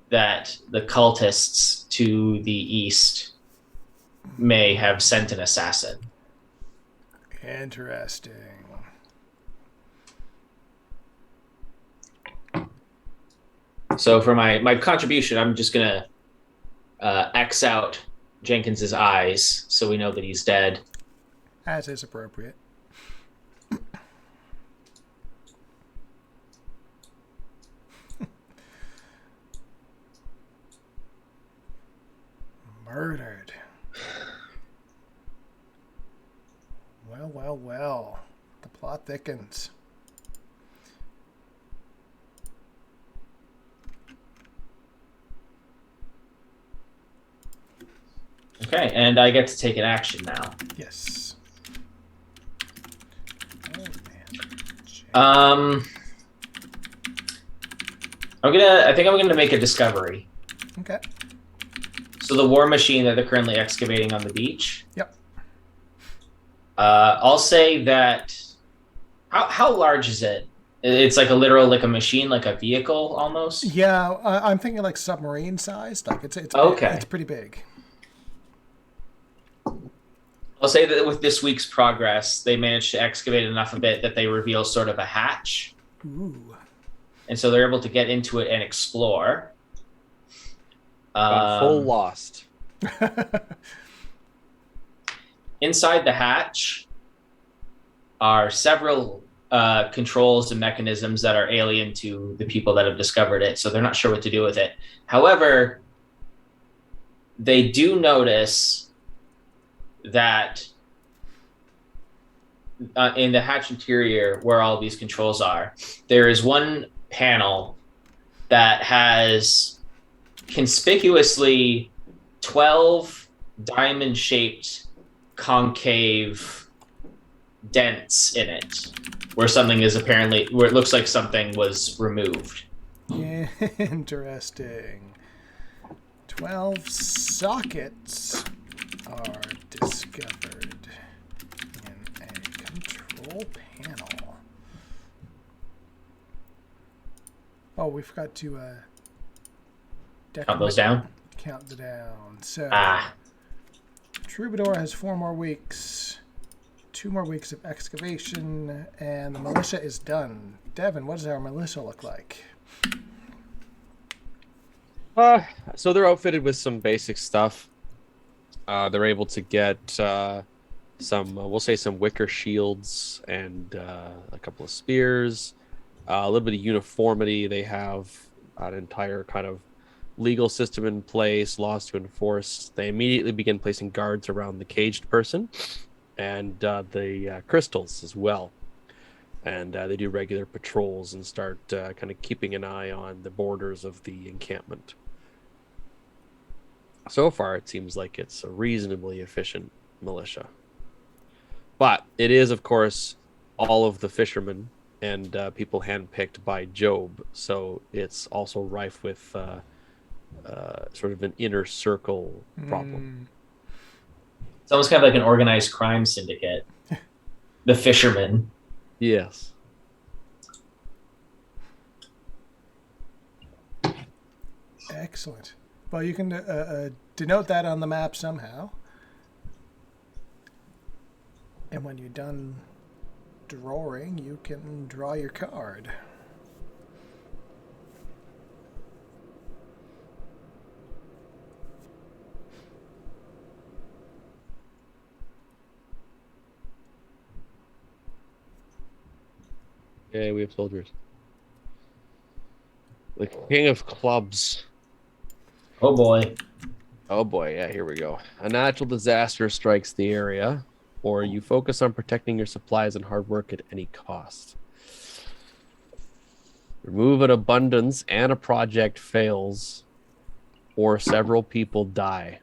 that the cultists to the east may have sent an assassin. Interesting. So for my contribution, I'm just going to X out Jenkins's eyes, so we know that he's dead. As is appropriate. Murdered. Well, well, well. The plot thickens. Okay, and I get to take an action now. Yes. Oh, man. I think I'm gonna make a discovery. Okay. So the war machine that they're currently excavating on the beach. Yep. I'll say that. How large is it? It's like a machine, like a vehicle almost. Yeah, I'm thinking like submarine sized. Like it's Okay. It's pretty big. I'll say that with this week's progress, they managed to excavate enough of it that they reveal sort of a hatch. Ooh. And so they're able to get into it and explore. Got full lost. Inside the hatch are several controls and mechanisms that are alien to the people that have discovered it, so they're not sure what to do with it. However, they do notice that in the hatch interior, where all these controls are, there is one panel that has conspicuously 12 diamond-shaped concave dents in it, where it looks like something was removed. Yeah, interesting. 12 sockets are discovered in a control panel. Oh, we forgot to Count those down. count down. So Troubadour has 4 more weeks, 2 more weeks of excavation, and the militia is done. Devin, what does our militia look like? So they're outfitted with some basic stuff. They're able to get we'll say some wicker shields and a couple of spears, a little bit of uniformity. They have an entire kind of legal system in place, laws to enforce. They immediately begin placing guards around the caged person and the crystals as well. And they do regular patrols and start kind of keeping an eye on the borders of the encampment. So far, it seems like it's a reasonably efficient militia. But it is, of course, all of the fishermen and people handpicked by Job. So it's also rife with sort of an inner circle problem. It's almost kind of like an organized crime syndicate. The fishermen. Yes. Excellent. Well, you can denote that on the map somehow. And when you're done drawing, you can draw your card. Okay, we have soldiers. The King of Clubs. Oh boy. Oh boy, yeah, here we go. A natural disaster strikes the area, or you focus on protecting your supplies and hard work at any cost. Remove an abundance and a project fails, or several people die.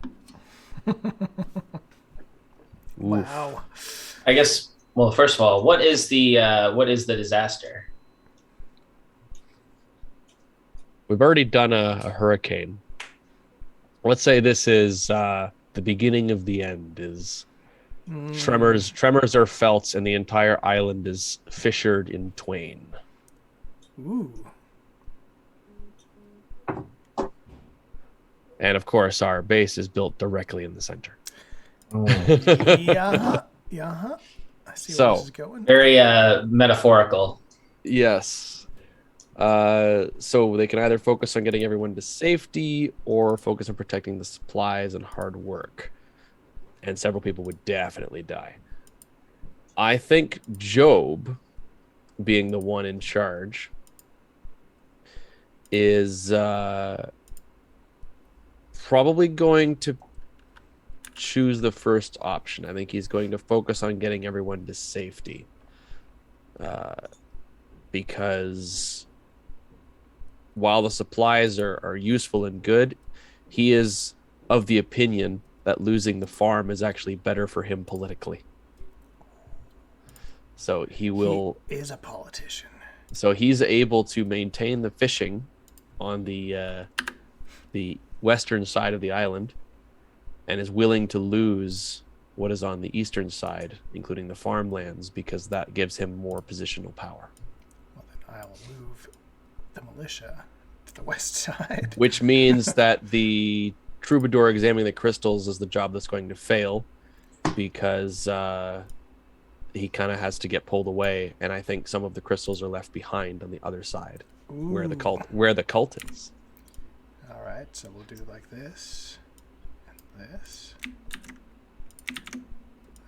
Wow. I guess. Well, first of all, what is the disaster? We've already done a hurricane. Let's say this is the beginning of the end. Is tremors are felt, and the entire island is fissured in twain. Ooh. And of course, our base is built directly in the center. Yeah. I see where So, this is going. Very metaphorical. Yes. So they can either focus on getting everyone to safety or focus on protecting the supplies and hard work. And several people would definitely die. I think Job, being the one in charge, is probably going to choose the first option. I think he's going to focus on getting everyone to safety. Because while the supplies are useful and good, he is of the opinion that losing the farm is actually better for him politically. So he will. He is a politician. So he's able to maintain the fishing on the western side of the island, and is willing to lose what is on the eastern side, including the farmlands, because that gives him more positional power. Well, then I'll move the militia to the west side. Which means that the troubadour examining the crystals is the job that's going to fail, because he kind of has to get pulled away, and I think some of the crystals are left behind on the other side, where the cult is. All right, so we'll do like this and this.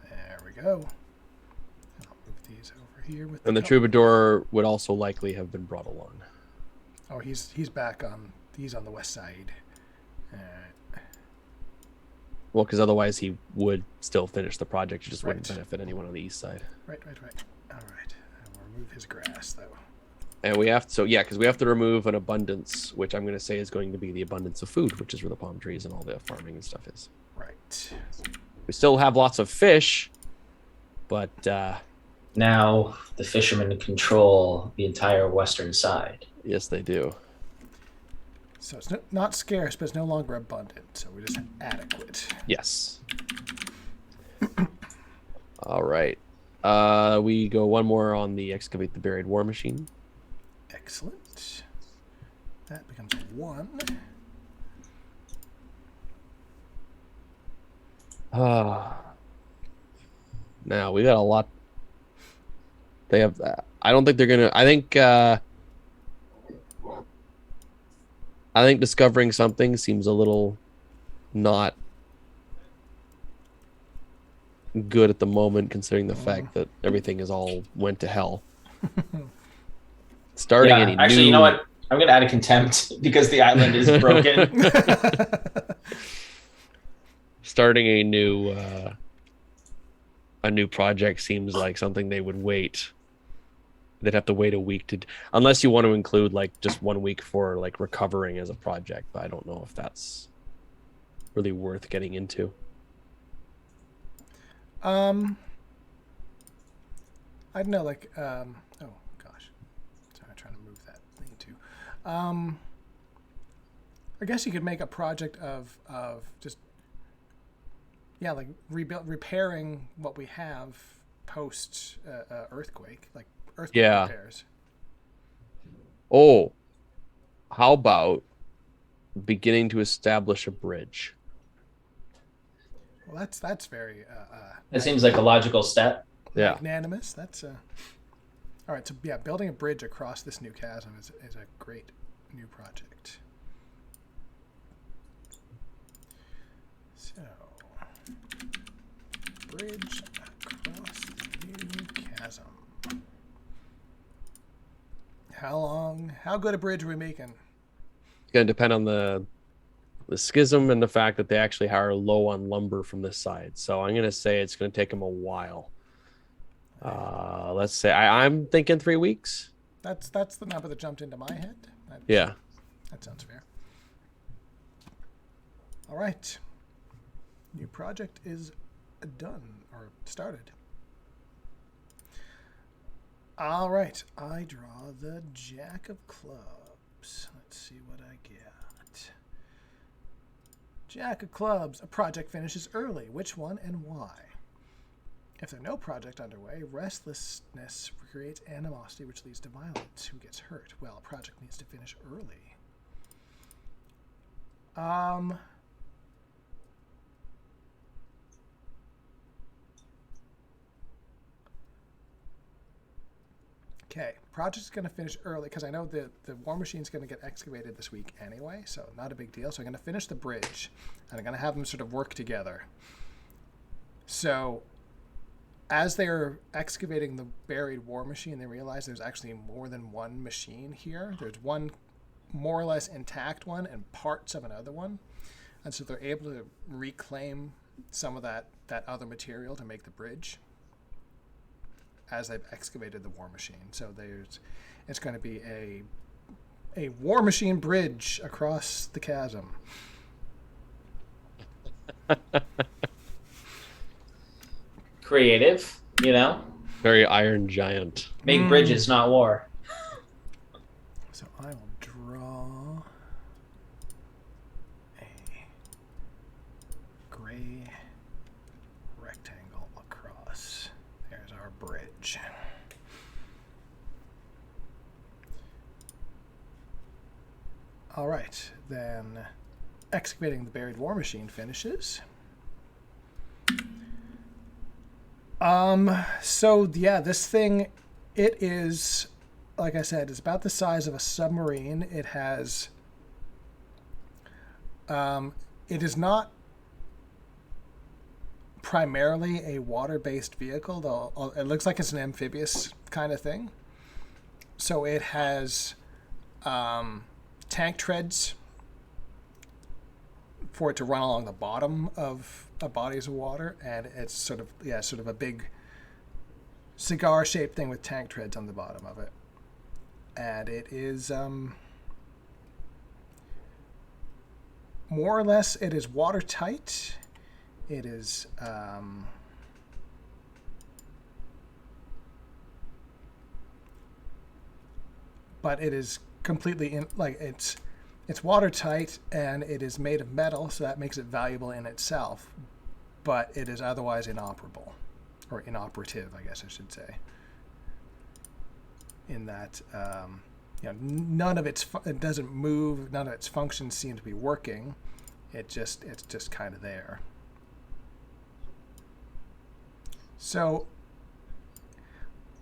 There we go. I'll move these over here with. And the troubadour would also likely have been brought along. Oh, he's back on. He's on the west side. Well, because otherwise he would still finish the project. You just Right. wouldn't benefit anyone on the east side. Right. All right. And we'll remove his grass though. And we have to, because we have to remove an abundance, which I'm going to say is going to be the abundance of food, which is where the palm trees and all the farming and stuff is. Right. We still have lots of fish, but Now the fishermen control the entire western side. yes, they do. So it's not scarce, but it's no longer abundant. So we're just adequate. Yes. All right. We go one more on the excavate the buried war machine. Excellent. That becomes a 1. Now we got a lot. They have. I don't think they're gonna. I think discovering something seems a little not good at the moment, considering the fact that everything is all went to hell. Starting Yeah, any actually, new... you know what? I'm going to add a contempt because the island is broken. Starting a new project seems like something they would wait. They'd have to wait a week to, unless you want to include like just 1 week for like recovering as a project. But I don't know if that's really worth getting into. I don't know, like, oh gosh, sorry, I'm trying to move that thing too. I guess you could make a project of just, like repairing what we have post earthquake, like earthquake repairs. Oh, how about beginning to establish a bridge? Well, that's very That seems like a logical step. Yeah. magnanimous. That's all right. So building a bridge across this new chasm is a great new project. So, bridge across the new chasm. How good a bridge are we making? It's going to depend on the schism and the fact that they actually are low on lumber from this side. So I'm going to say it's going to take them a while. Let's say I'm thinking 3 weeks. That's the number that jumped into my head. Yeah. That sounds fair. All right. New project is done or started. All right. I draw the Jack of Clubs. Let's see what I get. Jack of Clubs. A project finishes early. Which one and why? If there's no project underway, restlessness creates animosity, which leads to violence. Who gets hurt? Well, a project needs to finish early. Okay, project's going to finish early because I know the war machine's going to get excavated this week anyway, so not a big deal. So I'm going to finish the bridge, and I'm going to have them sort of work together. So as they're excavating the buried war machine, they realize there's actually more than one machine here. There's one more or less intact one and parts of another one. And so they're able to reclaim some of that other material to make the bridge as they've excavated the war machine. So it's going to be a war machine bridge across the chasm. Creative, you know? Very Iron Giant. Make bridges, not war. So I will draw a gray rectangle across. There's our bridge. All right, then excavating the buried war machine finishes. So yeah, this thing, it is, like I said, it's about the size of a submarine. It has, it is not primarily a water-based vehicle, though it looks like it's an amphibious kind of thing. So it has tank treads for it to run along the bottom of bodies of water, and it's sort of a big cigar-shaped thing with tank treads on the bottom of it. And it is more or less, it is watertight. It is but it is completely it's watertight, and it is made of metal, so that makes it valuable in itself, but it is otherwise inoperable, or inoperative, I guess I should say, in that none of it doesn't move, none of its functions seem to be working. It's just kind of there. So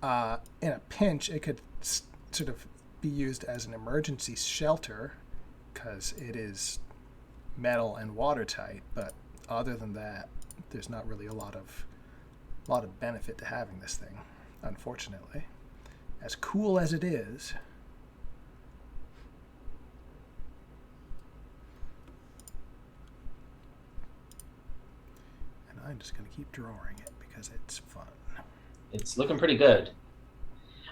in a pinch, it could sort of be used as an emergency shelter, because it is metal and watertight, but other than that, there's not really a lot of benefit to having this thing, unfortunately. As cool as it is, and I'm just going to keep drawing it because it's fun. It's looking pretty good.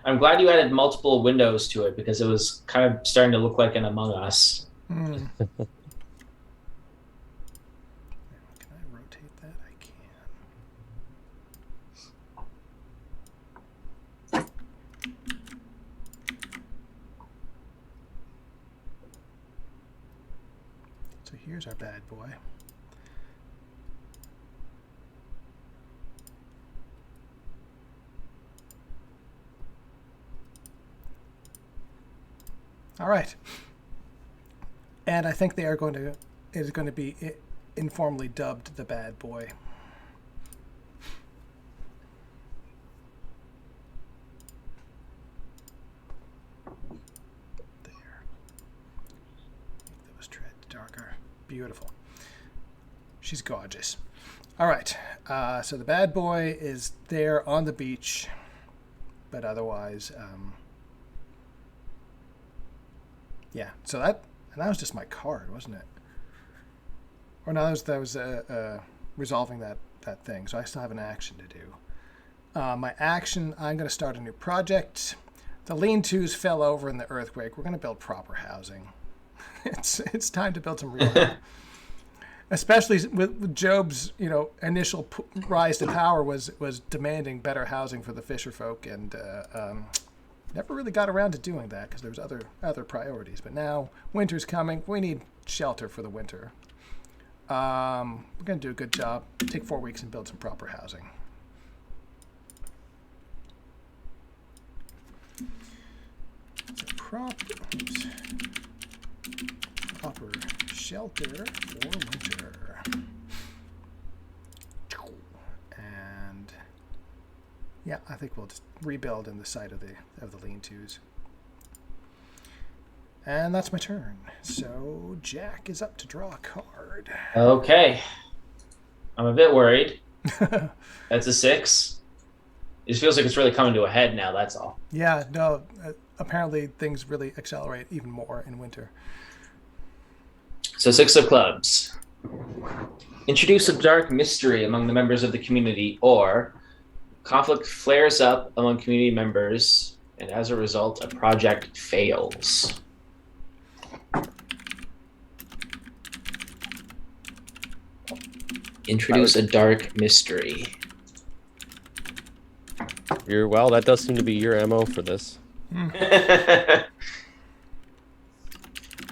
I'm glad you added multiple windows to it, because it was kind of starting to look like an Among Us. Can I rotate that? I can. So here's our bad boy. All right. And I think it is going to be informally dubbed the bad boy. There. Make those treads darker. Beautiful. She's gorgeous. All right. So the bad boy is there on the beach, but otherwise, yeah. So that was just my card, wasn't it? Or no, that was resolving that thing. So I still have an action to do. My action, I'm going to start a new project. The lean-tos fell over in the earthquake. We're going to build proper housing. It's time to build some real, especially with Job's initial rise to power was demanding better housing for the fisher folk, and never really got around to doing that because there was other priorities. But now winter's coming. We need shelter for the winter. We're going to do a good job. Take 4 weeks and build some proper housing. Proper shelter for winter. And Yeah, I think we'll just rebuild in the side of the lean-tos. And that's my turn. So Jack is up to draw a card. Okay. I'm a bit worried. That's a 6. It feels like it's really coming to a head now, that's all. Yeah, no, apparently things really accelerate even more in winter. So 6 of clubs. Introduce a dark mystery among the members of the community, or conflict flares up among community members, and as a result, a project fails. Introduce a dark mystery. Well, that does seem to be your MO for this.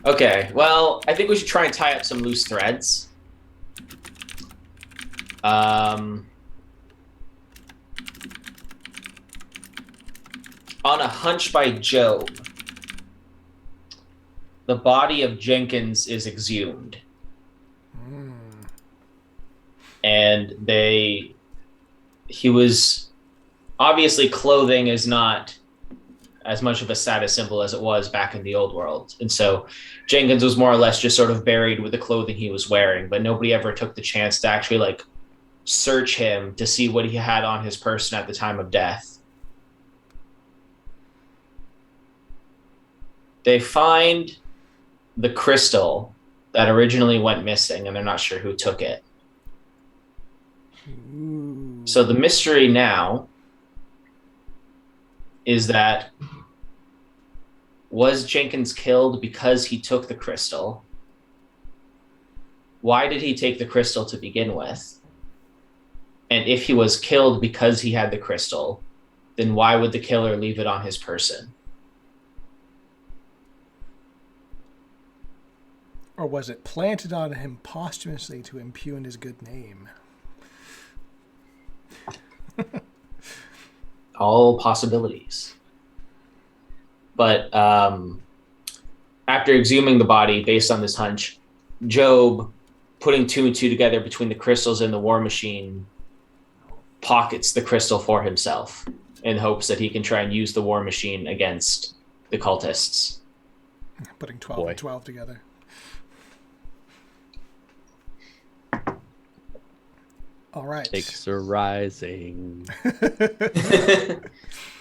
Okay, well, I think we should try and tie up some loose threads. On a hunch by Job, the body of Jenkins is exhumed. And he was obviously, clothing is not as much of a status symbol as it was back in the old world. And so Jenkins was more or less just sort of buried with the clothing he was wearing, but nobody ever took the chance to actually like search him to see what he had on his person at the time of death. They find the crystal that originally went missing, and they're not sure who took it. So the mystery now is that, was Jenkins killed because he took the crystal? Why did he take the crystal to begin with? And if he was killed because he had the crystal, then why would the killer leave it on his person? Or was it planted on him posthumously to impugn his good name? All possibilities. But after exhuming the body based on this hunch, Job, putting 2 and 2 together between the crystals and the war machine, pockets the crystal for himself in hopes that he can try and use the war machine against the cultists. Putting 12 and 12 together. All right. Stakes are rising.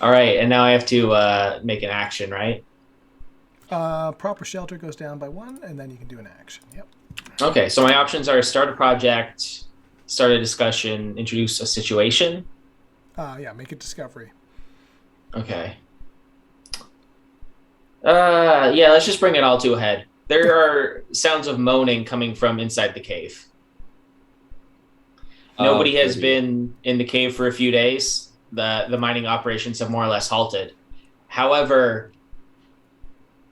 All right, and now I have to make an action, right? Proper shelter goes down by 1, and then you can do an action. Yep. Okay, so my options are start a project, start a discussion, introduce a situation. Yeah, make a discovery. Okay. Yeah, let's just bring it all to a head. There are sounds of moaning coming from inside the cave. Nobody has been in the cave for a few days. The mining operations have more or less halted. However,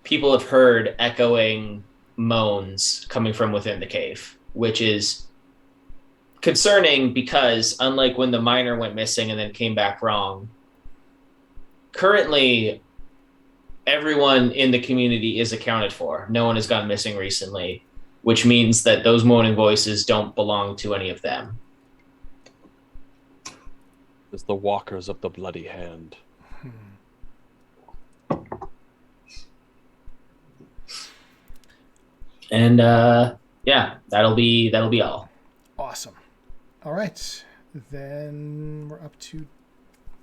people have heard echoing moans coming from within the cave, which is concerning because, unlike when the miner went missing and then came back wrong, currently everyone in the community is accounted for. No one has gone missing recently, which means that those moaning voices don't belong to any of them. It's the walkers of the bloody hand. And yeah, that'll be all. Awesome. All right. Then we're up to...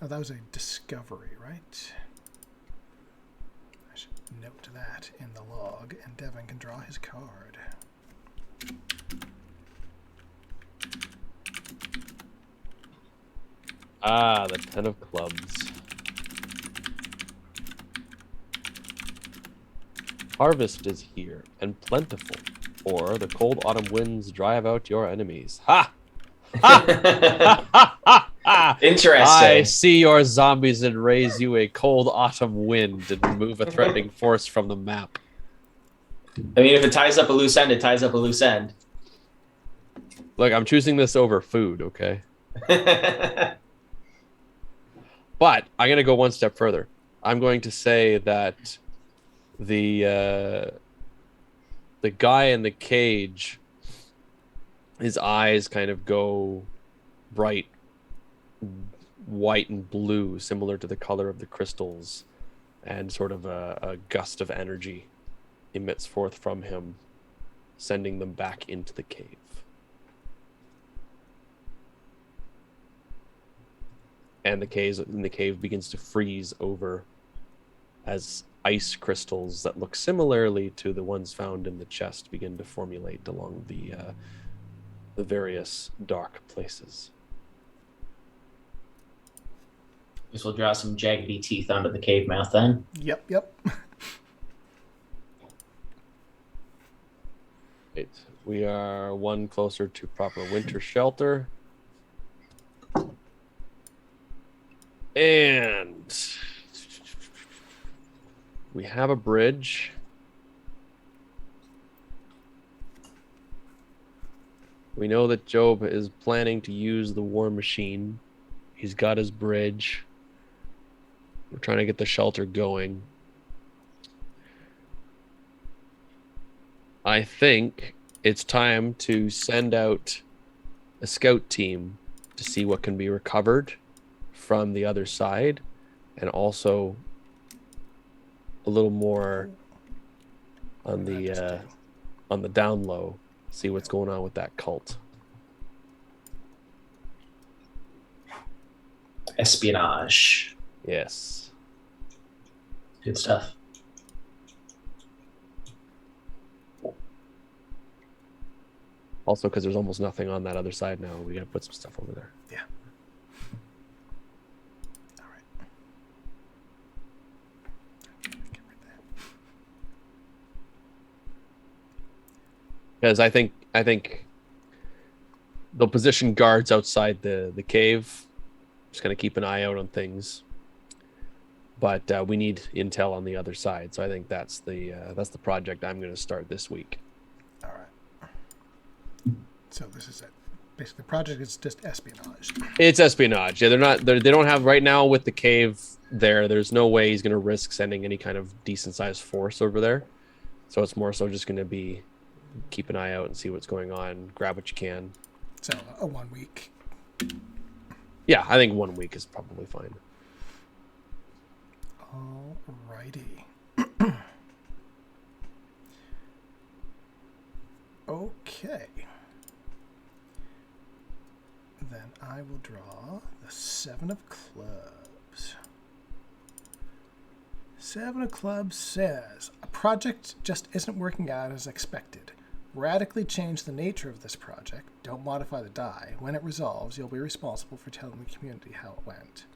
Oh, that was a discovery, right? I should note that in the log, and Devin can draw his card. Ah, the 10 of clubs. Harvest is here, and plentiful, or the cold autumn winds drive out your enemies. Ha! Ha! Ha! Ha! Ha! Interesting. I see your zombies and raise you a cold autumn wind and remove a threatening force from the map. I mean, if it ties up a loose end, it ties up a loose end. Look, I'm choosing this over food, okay? But I'm going to go one step further. I'm going to say that the guy in the cage, his eyes kind of go bright white and blue, similar to the color of the crystals, and sort of a gust of energy emits forth from him, sending them back into the cave. And the cave begins to freeze over as ice crystals that look similarly to the ones found in the chest begin to formulate along the various dark places. Guess we'll draw some jaggedy teeth onto the cave mouth then. Yep. Right. We are one closer to proper winter shelter. And we have a bridge. We know that Job is planning to use the war machine. He's got his bridge. We're trying to get the shelter going. I think it's time to send out a scout team to see what can be recovered from the other side, and also a little more on the down low, see what's going on with that cult. Espionage. Yes. Good stuff. Also, because there's almost nothing on that other side now, we gotta put some stuff over there. Yeah. All right. Get rid of that. Because I think they'll position guards outside the cave. Just gonna keep an eye out on things. But we need intel on the other side, so I think that's the project I'm going to start this week. All right. So this is it. Basically, the project is just espionage. It's espionage. Yeah, they don't have right now with the cave there. There's no way he's going to risk sending any kind of decent sized force over there. So it's more so just going to be keep an eye out and see what's going on. Grab what you can. So a 1 week. Yeah, I think 1 week is probably fine. Alrighty. Okay. Then I will draw the 7 of clubs. 7 of clubs says, a project just isn't working out as expected. Radically change the nature of this project. Don't modify the die. When it resolves, you'll be responsible for telling the community how it went.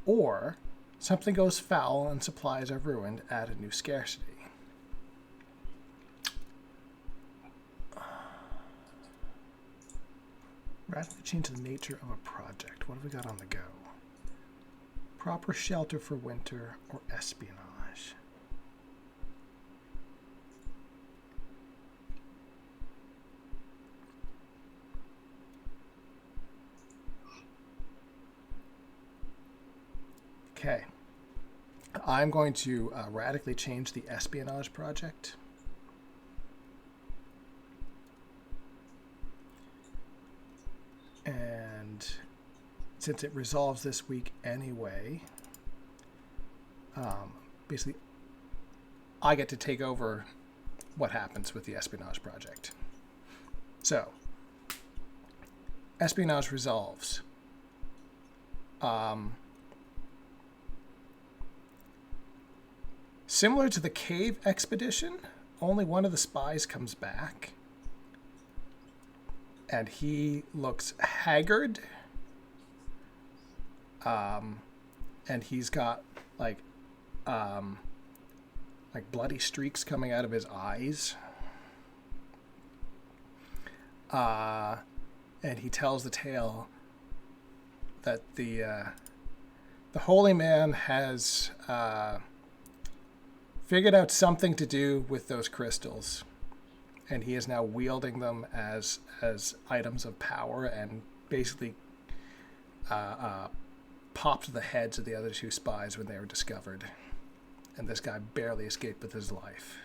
Or, something goes foul and supplies are ruined, add a new scarcity. Radically change the nature of a project. What have we got on the go? Proper shelter for winter or espionage. Okay. I'm going to radically change the espionage project. And since it resolves this week anyway, basically, I get to take over what happens with the espionage project. So, espionage resolves. Similar to the cave expedition, only one of the spies comes back. And he looks haggard. And he's got like bloody streaks coming out of his eyes. And he tells the tale that the holy man has figured out something to do with those crystals, and he is now wielding them as items of power, and basically popped the heads of the other 2 spies when they were discovered, and this guy barely escaped with his life.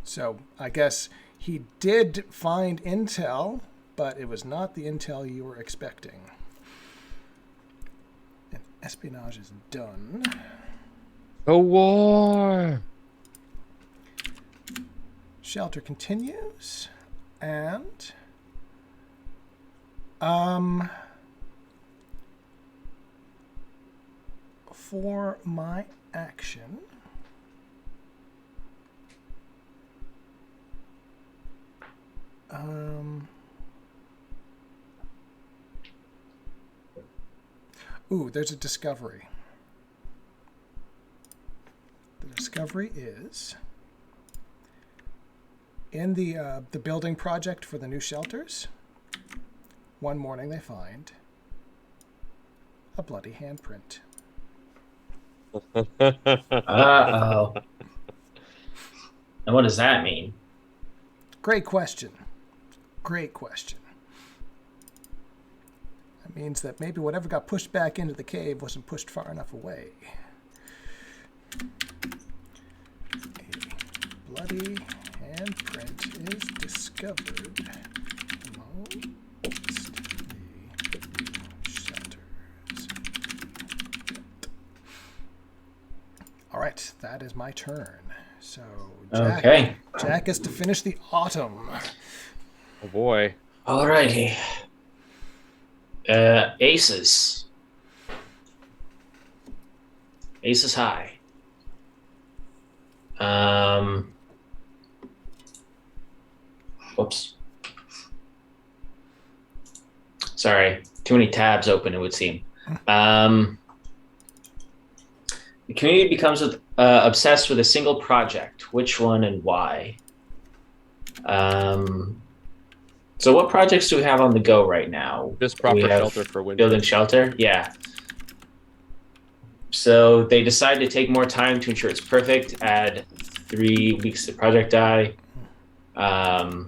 So I guess He did find intel, but it was not the intel you were expecting. And espionage is done. A war. Shelter continues, and for my action, there's a discovery. The discovery is in the building project for the new shelters. One morning they find a bloody handprint. Uh-oh. And what does that mean? Great question. Great question. That means that maybe whatever got pushed back into the cave wasn't pushed far enough away. A bloody handprint is discovered amongst the shelters. All right, that is my turn. So, Jack is to finish the autumn. Oh boy. Alrighty. Aces. Aces high. Whoops. Sorry, too many tabs open, it would seem. The community becomes obsessed with a single project. Which one and why? So what projects do we have on the go right now? Just proper shelter for winter. Building shelter? Yeah. So they decide to take more time to ensure it's perfect, add 3 weeks to project die, or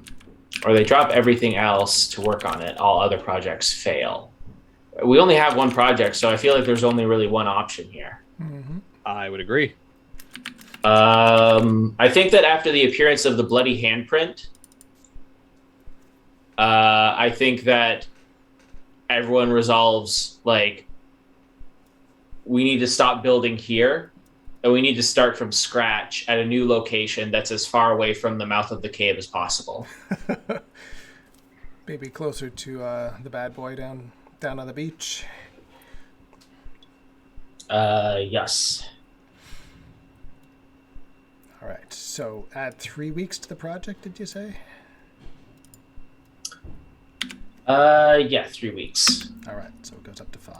they drop everything else to work on it. All other projects fail. We only have one project, so I feel like there's only really one option here. Mm-hmm. I would agree. I think that after the appearance of the bloody handprint, I think that everyone resolves, like, we need to stop building here, and we need to start from scratch at a new location that's as far away from the mouth of the cave as possible. Maybe closer to the bad boy down on the beach. Yes. All right, so add 3 weeks to the project, did you say? Yeah, 3 weeks. All right, so it goes up to 5.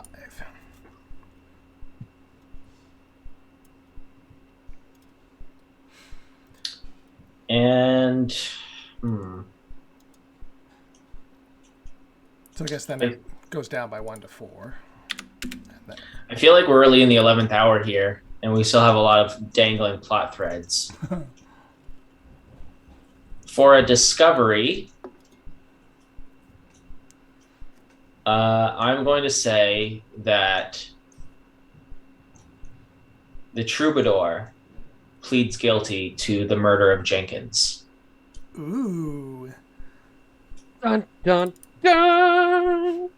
And, So I guess then it goes down by 1 to 4. And then... I feel like we're early in the 11th hour here, and we still have a lot of dangling plot threads. For a discovery, I'm going to say that the troubadour pleads guilty to the murder of Jenkins. Ooh. Dun, dun, dun.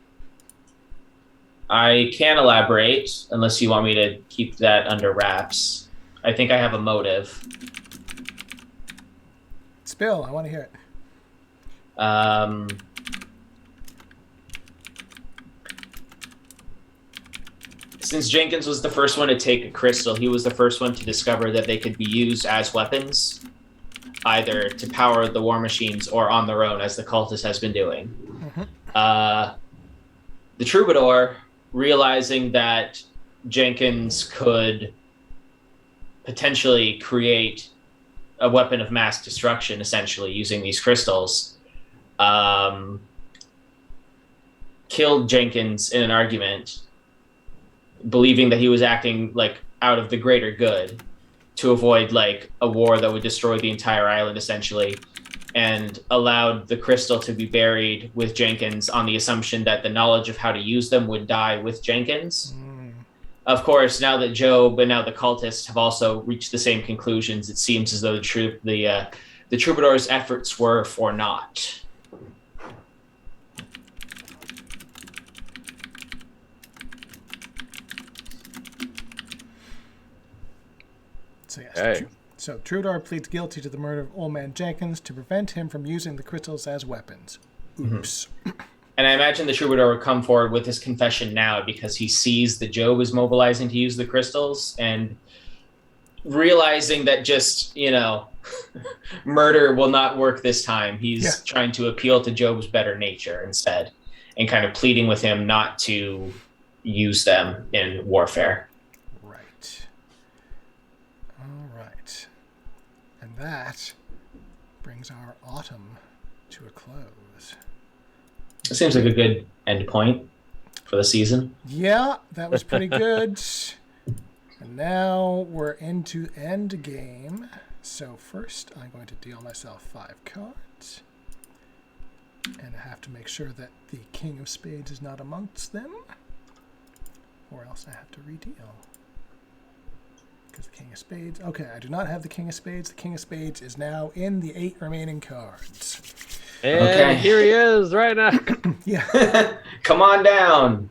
I can't elaborate unless you want me to keep that under wraps. I think I have a motive. Spill, I want to hear it. Since Jenkins was the first one to take a crystal, he was the first one to discover that they could be used as weapons, either to power the war machines or on their own, as the cultist has been doing. Mm-hmm. The troubadour, realizing that Jenkins could potentially create a weapon of mass destruction, essentially, using these crystals, killed Jenkins in an argument, believing that he was acting like out of the greater good to avoid like a war that would destroy the entire island, essentially, and allowed the crystal to be buried with Jenkins on the assumption that the knowledge of how to use them would die with Jenkins. Of course, now that Job and now the cultists have also reached the same conclusions, it seems as though the the troubadour's efforts were for naught. So yes, Okay. so Troubadour pleads guilty to the murder of Old Man Jenkins to prevent him from using the crystals as weapons. Oops. And I imagine the troubadour would come forward with his confession now because he sees that Job is mobilizing to use the crystals and realizing that just, murder will not work this time. He's trying to appeal to Job's better nature instead and kind of pleading with him not to use them in warfare. Right. All right. And that brings our autumn to a close. It seems like a good end point for the season. Yeah, that was pretty good. And now we're into end game. So first, I'm going to deal myself 5 cards. And I have to make sure that the King of Spades is not amongst them. Or else I have to redeal. Because the King of Spades... Okay, I do not have the King of Spades. The King of Spades is now in the 8 remaining cards. And here he is right now. Yeah. Come on down.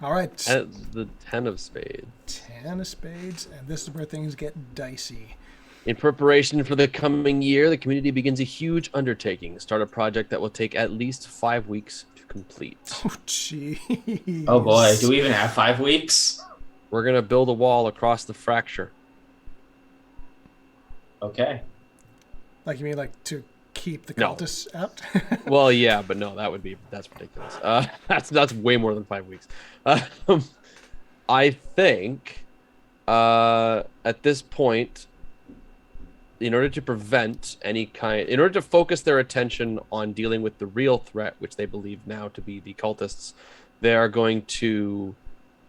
All right. The 10 of spades. 10 of Spades. And this is where things get dicey. In preparation for the coming year, the community begins a huge undertaking. Start a project that will take at least 5 weeks to complete. Oh, jeez. Oh boy, do we even have 5 weeks? We're going to build a wall across the fracture. Okay. Like, you mean like to keep the No. cultists out? Well, yeah, but no, that's ridiculous. That's way more than 5 weeks. I think at this point, in order to focus their attention on dealing with the real threat, which they believe now to be the cultists, they are going to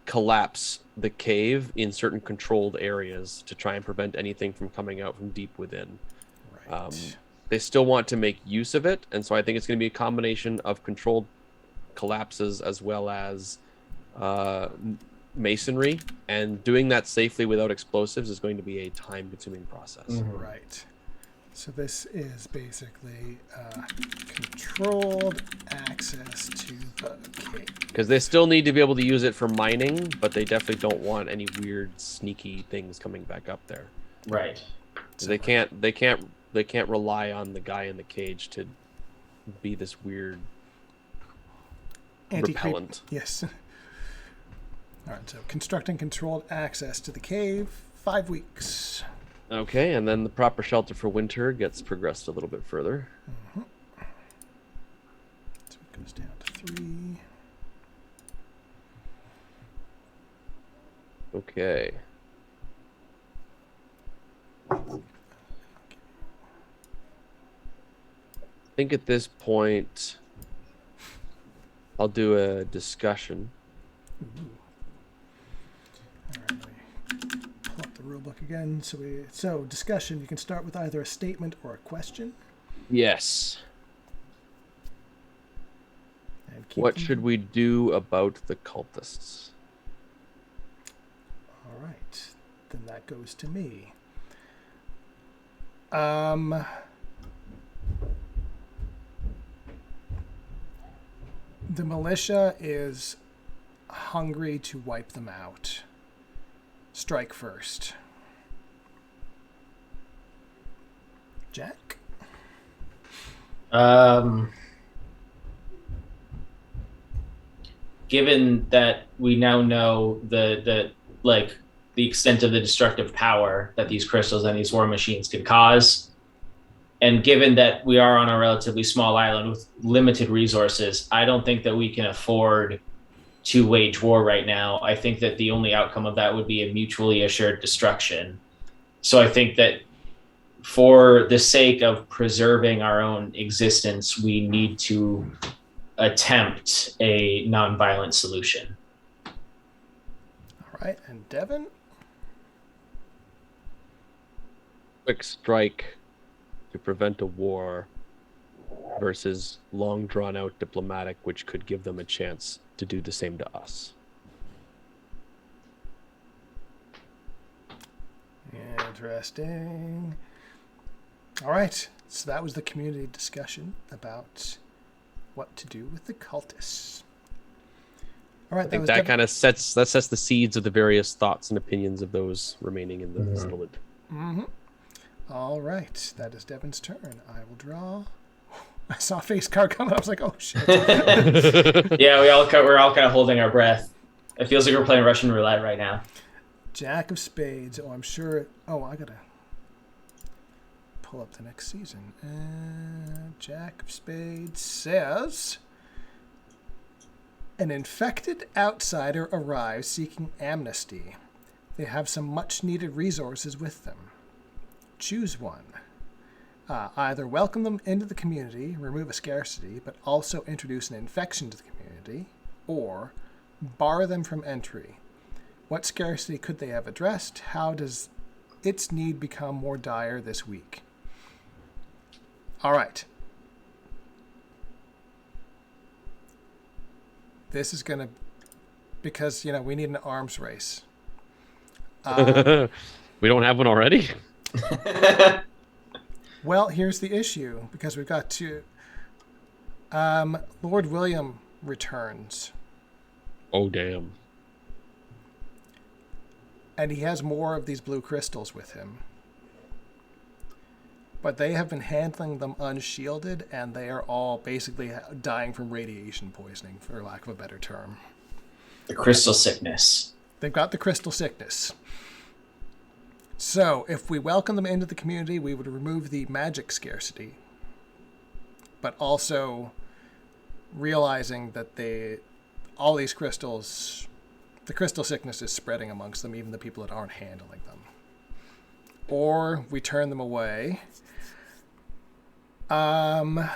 collapse the cave in certain controlled areas to try and prevent anything from coming out from deep within. Right. They still want to make use of it, and so I think it's going to be a combination of controlled collapses as well as masonry, and doing that safely without explosives is going to be a time-consuming process. Right. So this is basically controlled access to the cave. Because they still need to be able to use it for mining, but they definitely don't want any weird, sneaky things coming back up there. Right. They can't rely on the guy in the cage to be this weird repellent. Yes. All right, so constructing controlled access to the cave, 5 weeks. Okay, and then the proper shelter for winter gets progressed a little bit further. So it goes down to 3. Okay. I think at this point, I'll do a discussion. All right, let me pull up the rule book again. So discussion, you can start with either a statement or a question. Yes. And keep What them- should we do about the cultists? All right, then that goes to me. The militia is hungry to wipe them out. Strike first. Jack? Given that we now know the extent of the destructive power that these crystals and these war machines could cause, and given that we are on a relatively small island with limited resources, I don't think that we can afford to wage war right now. I think that the only outcome of that would be a mutually assured destruction. So I think that for the sake of preserving our own existence, we need to attempt a nonviolent solution. All right, and Devin? Quick strike to prevent a war versus long drawn out diplomatic, which could give them a chance to do the same to us. Interesting. All right. So that was the community discussion about what to do with the cultists. All right. I think that kind of sets the seeds of the various thoughts and opinions of those remaining in the settlement. Mm-hmm. All right. That is Devin's turn. I will draw. I saw a face card coming. I was like, oh, shit. Yeah, we're all kind of holding our breath. It feels like we're playing Russian roulette right now. Jack of Spades. Oh, I'm sure. Oh, I got to pull up the next season. Jack of Spades says, an infected outsider arrives seeking amnesty. They have some much-needed resources with them. Choose one. Either welcome them into the community, remove a scarcity, but also introduce an infection to the community, or bar them from entry. What scarcity could they have addressed? How does its need become more dire this week? All right. This is going to, because, we need an arms race. We don't have one already? Well, here's the issue, because we've got two. Lord William returns. Oh, damn. And he has more of these blue crystals with him. But they have been handling them unshielded, and they are all basically dying from radiation poisoning, for lack of a better term. The crystal sickness. They've got the crystal sickness. So, if we welcome them into the community, we would remove the magic scarcity. But also realizing that all these crystals, the crystal sickness is spreading amongst them, even the people that aren't handling them. Or we turn them away. And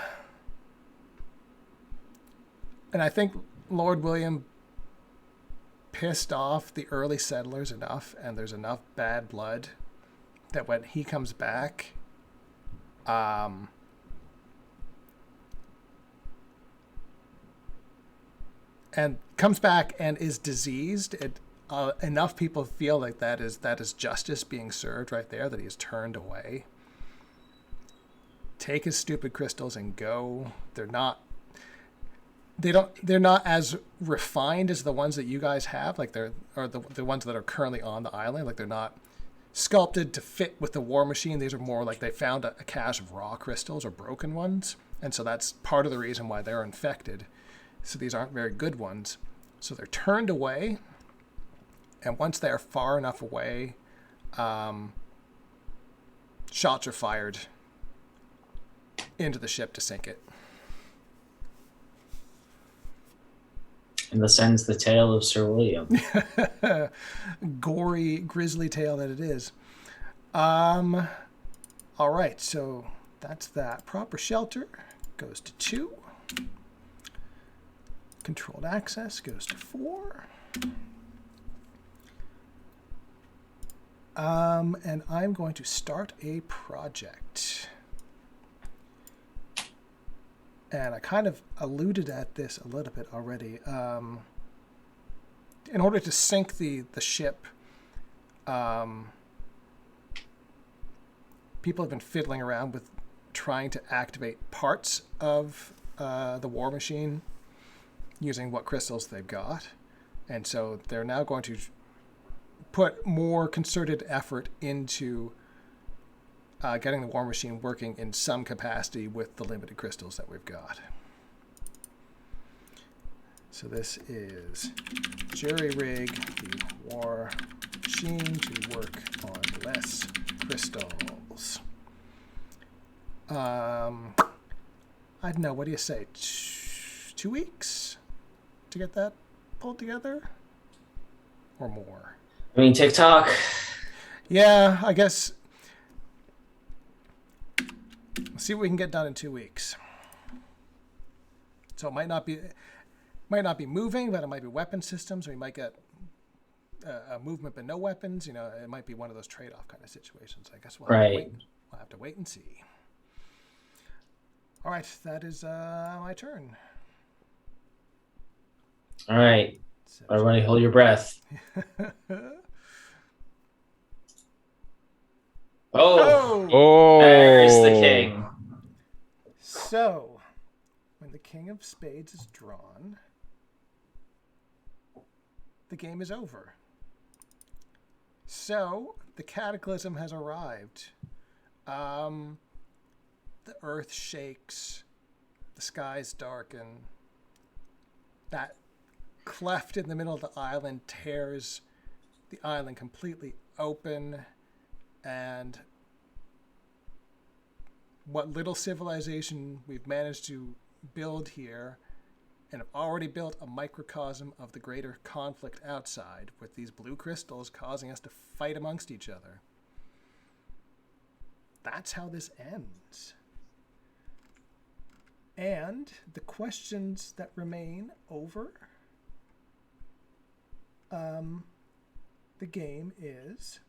I think Lord William pissed off the early settlers enough, and there's enough bad blood that when he comes back, and is diseased, enough people feel like that is justice being served right there, that he is turned away. Take his stupid crystals and go. They're not as refined as the ones that you guys have, like the ones that are currently on the island. Like, they're not sculpted to fit with the war machine. These are more like they found a cache of raw crystals or broken ones, and so that's part of the reason why they're infected. So these aren't very good ones. So they're turned away, and once they are far enough away, shots are fired into the ship to sink it. And this ends the tale of Sir William. Gory, grisly tale that it is. All right, so that's that. Proper shelter goes to 2. Controlled access goes to 4. And I'm going to start a project. And I kind of alluded at this a little bit already. In order to sink the ship, people have been fiddling around with trying to activate parts of the war machine using what crystals they've got. And so they're now going to put more concerted effort into getting the war machine working in some capacity with the limited crystals that we've got. So this is jury-rig the war machine to work on less crystals. I don't know, what do you say? 2 weeks to get that pulled together? Or more? I mean, TikTok. Yeah, I guess. Let's see what we can get done in 2 weeks. So it might not be moving, but it might be weapon systems. We might get a movement but no weapons. It might be one of those trade-off kind of situations. I guess we'll have to wait and see. All right, that is my turn. All right, everybody, hold your breath. Oh, Oh! there's the Oh, king. So, when the king of spades is drawn, the game is over. So, the cataclysm has arrived. The earth shakes, the skies darken. That cleft in the middle of the island tears the island completely open, and what little civilization we've managed to build here and have already built a microcosm of the greater conflict outside, with these blue crystals causing us to fight amongst each other. That's how this ends. And the questions that remain over the game is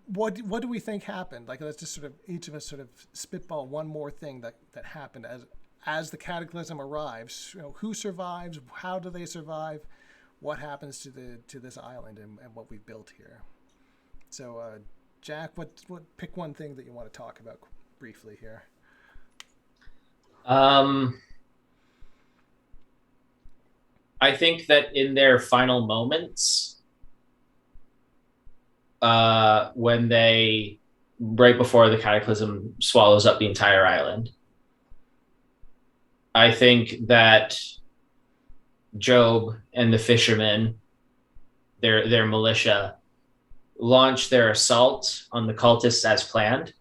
what do we think happened? Like, let's just sort of each of us sort of spitball one more thing that happened as the cataclysm arrives. You know, who survives? How do they survive? What happens to this island and what we've built here? So, Jack, what pick one thing that you want to talk about briefly here? I think that in their final moments, when they, right before the cataclysm swallows up the entire island, I think that Job and the fishermen, their militia, launch their assault on the cultists as planned.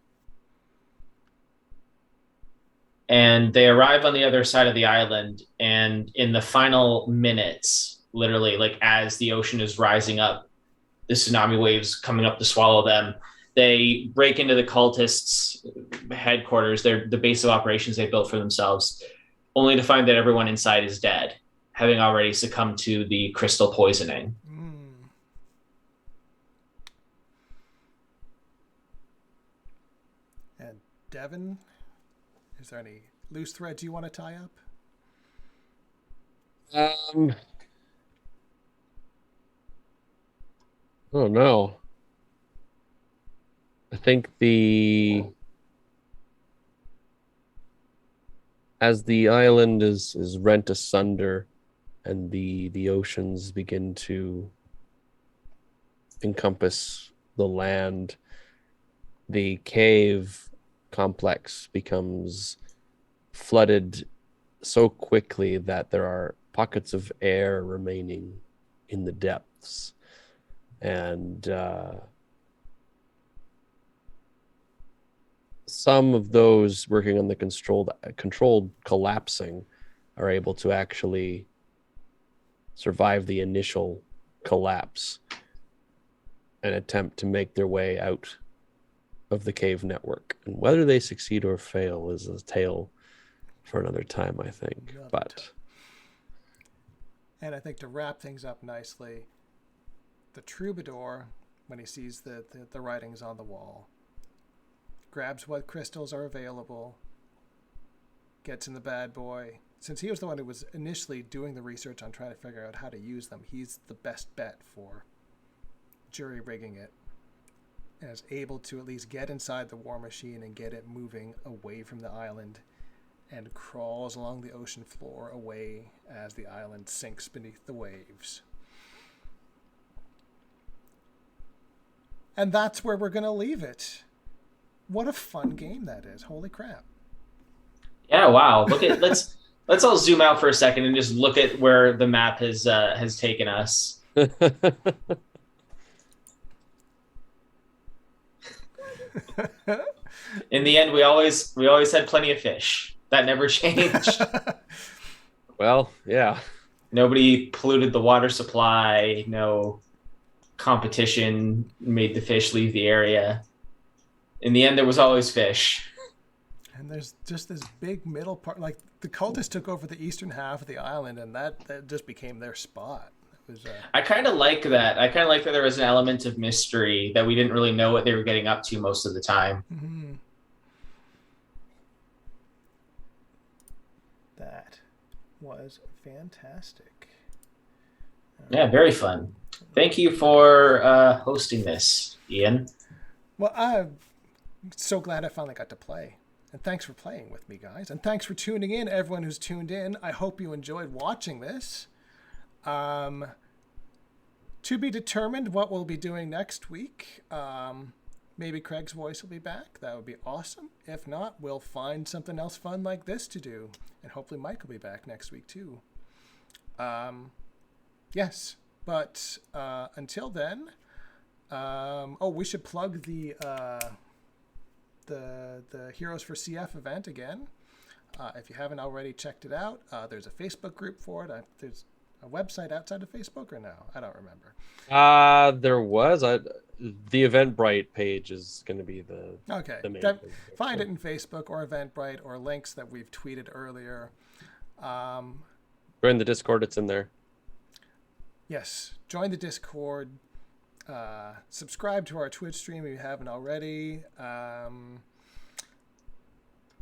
And they arrive on the other side of the island, and in the final minutes, literally, like as the ocean is rising up, the tsunami waves coming up to swallow them, they break into the cultists' headquarters, the base of operations they built for themselves, only to find that everyone inside is dead, having already succumbed to the crystal poisoning. And Devin, is there any loose threads you want to tie up? oh no. I think as the island is rent asunder and the oceans begin to encompass the land, the cave complex becomes flooded so quickly that there are pockets of air remaining in the depths. And some of those working on the controlled collapsing are able to actually survive the initial collapse and attempt to make their way out of the cave network. And whether they succeed or fail is a tale for another time, I think. And I think to wrap things up nicely, the troubadour, when he sees the writings on the wall, grabs what crystals are available, gets in the bad boy. Since he was the one who was initially doing the research on trying to figure out how to use them, he's the best bet for jury rigging it, and is able to at least get inside the war machine and get it moving away from the island, and crawls along the ocean floor away as the island sinks beneath the waves. And that's where we're going to leave it. What a fun game that is. Holy crap. Yeah, wow. Let's all zoom out for a second and just look at where the map has taken us. In the end, we always had plenty of fish. That never changed. Well, yeah. Nobody polluted the water supply. No competition made the fish leave the area. In the end, there was always fish. And there's just this big middle part. Like, the cultists took over the eastern half of the island, and that just became their spot. It was, I kind of like that. I kind of like that there was an element of mystery, that we didn't really know what they were getting up to most of the time. Mm-hmm. That was fantastic. Yeah, very fun. Thank you for hosting this, Ian. Well, I'm so glad I finally got to play. And thanks for playing with me, guys. And thanks for tuning in, everyone who's tuned in. I hope you enjoyed watching this. To be determined what we'll be doing next week. Maybe Craig's voice will be back. That would be awesome. If not, we'll find something else fun like this to do. And hopefully Mike will be back next week too. Yes. But until then, we should plug the Heroes for CF event again. If you haven't already checked it out, there's a Facebook group for it. There's a website outside of Facebook or no? I don't remember. There was the Eventbrite page is going to be the main thing. Find it in Facebook or Eventbrite or links that we've tweeted earlier. Join the Discord, it's in there. Yes, join the Discord. Subscribe to our Twitch stream if you haven't already.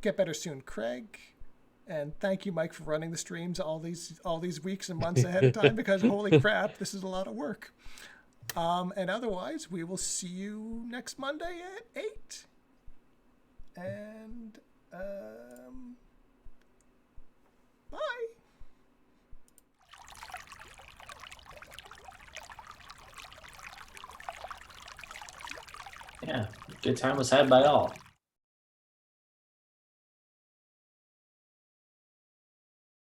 Get better soon, Craig. And thank you, Mike, for running the streams all these weeks and months ahead of time, because holy crap, this is a lot of work. And otherwise, we will see you next Monday at 8. And bye. Yeah, good time was had by all.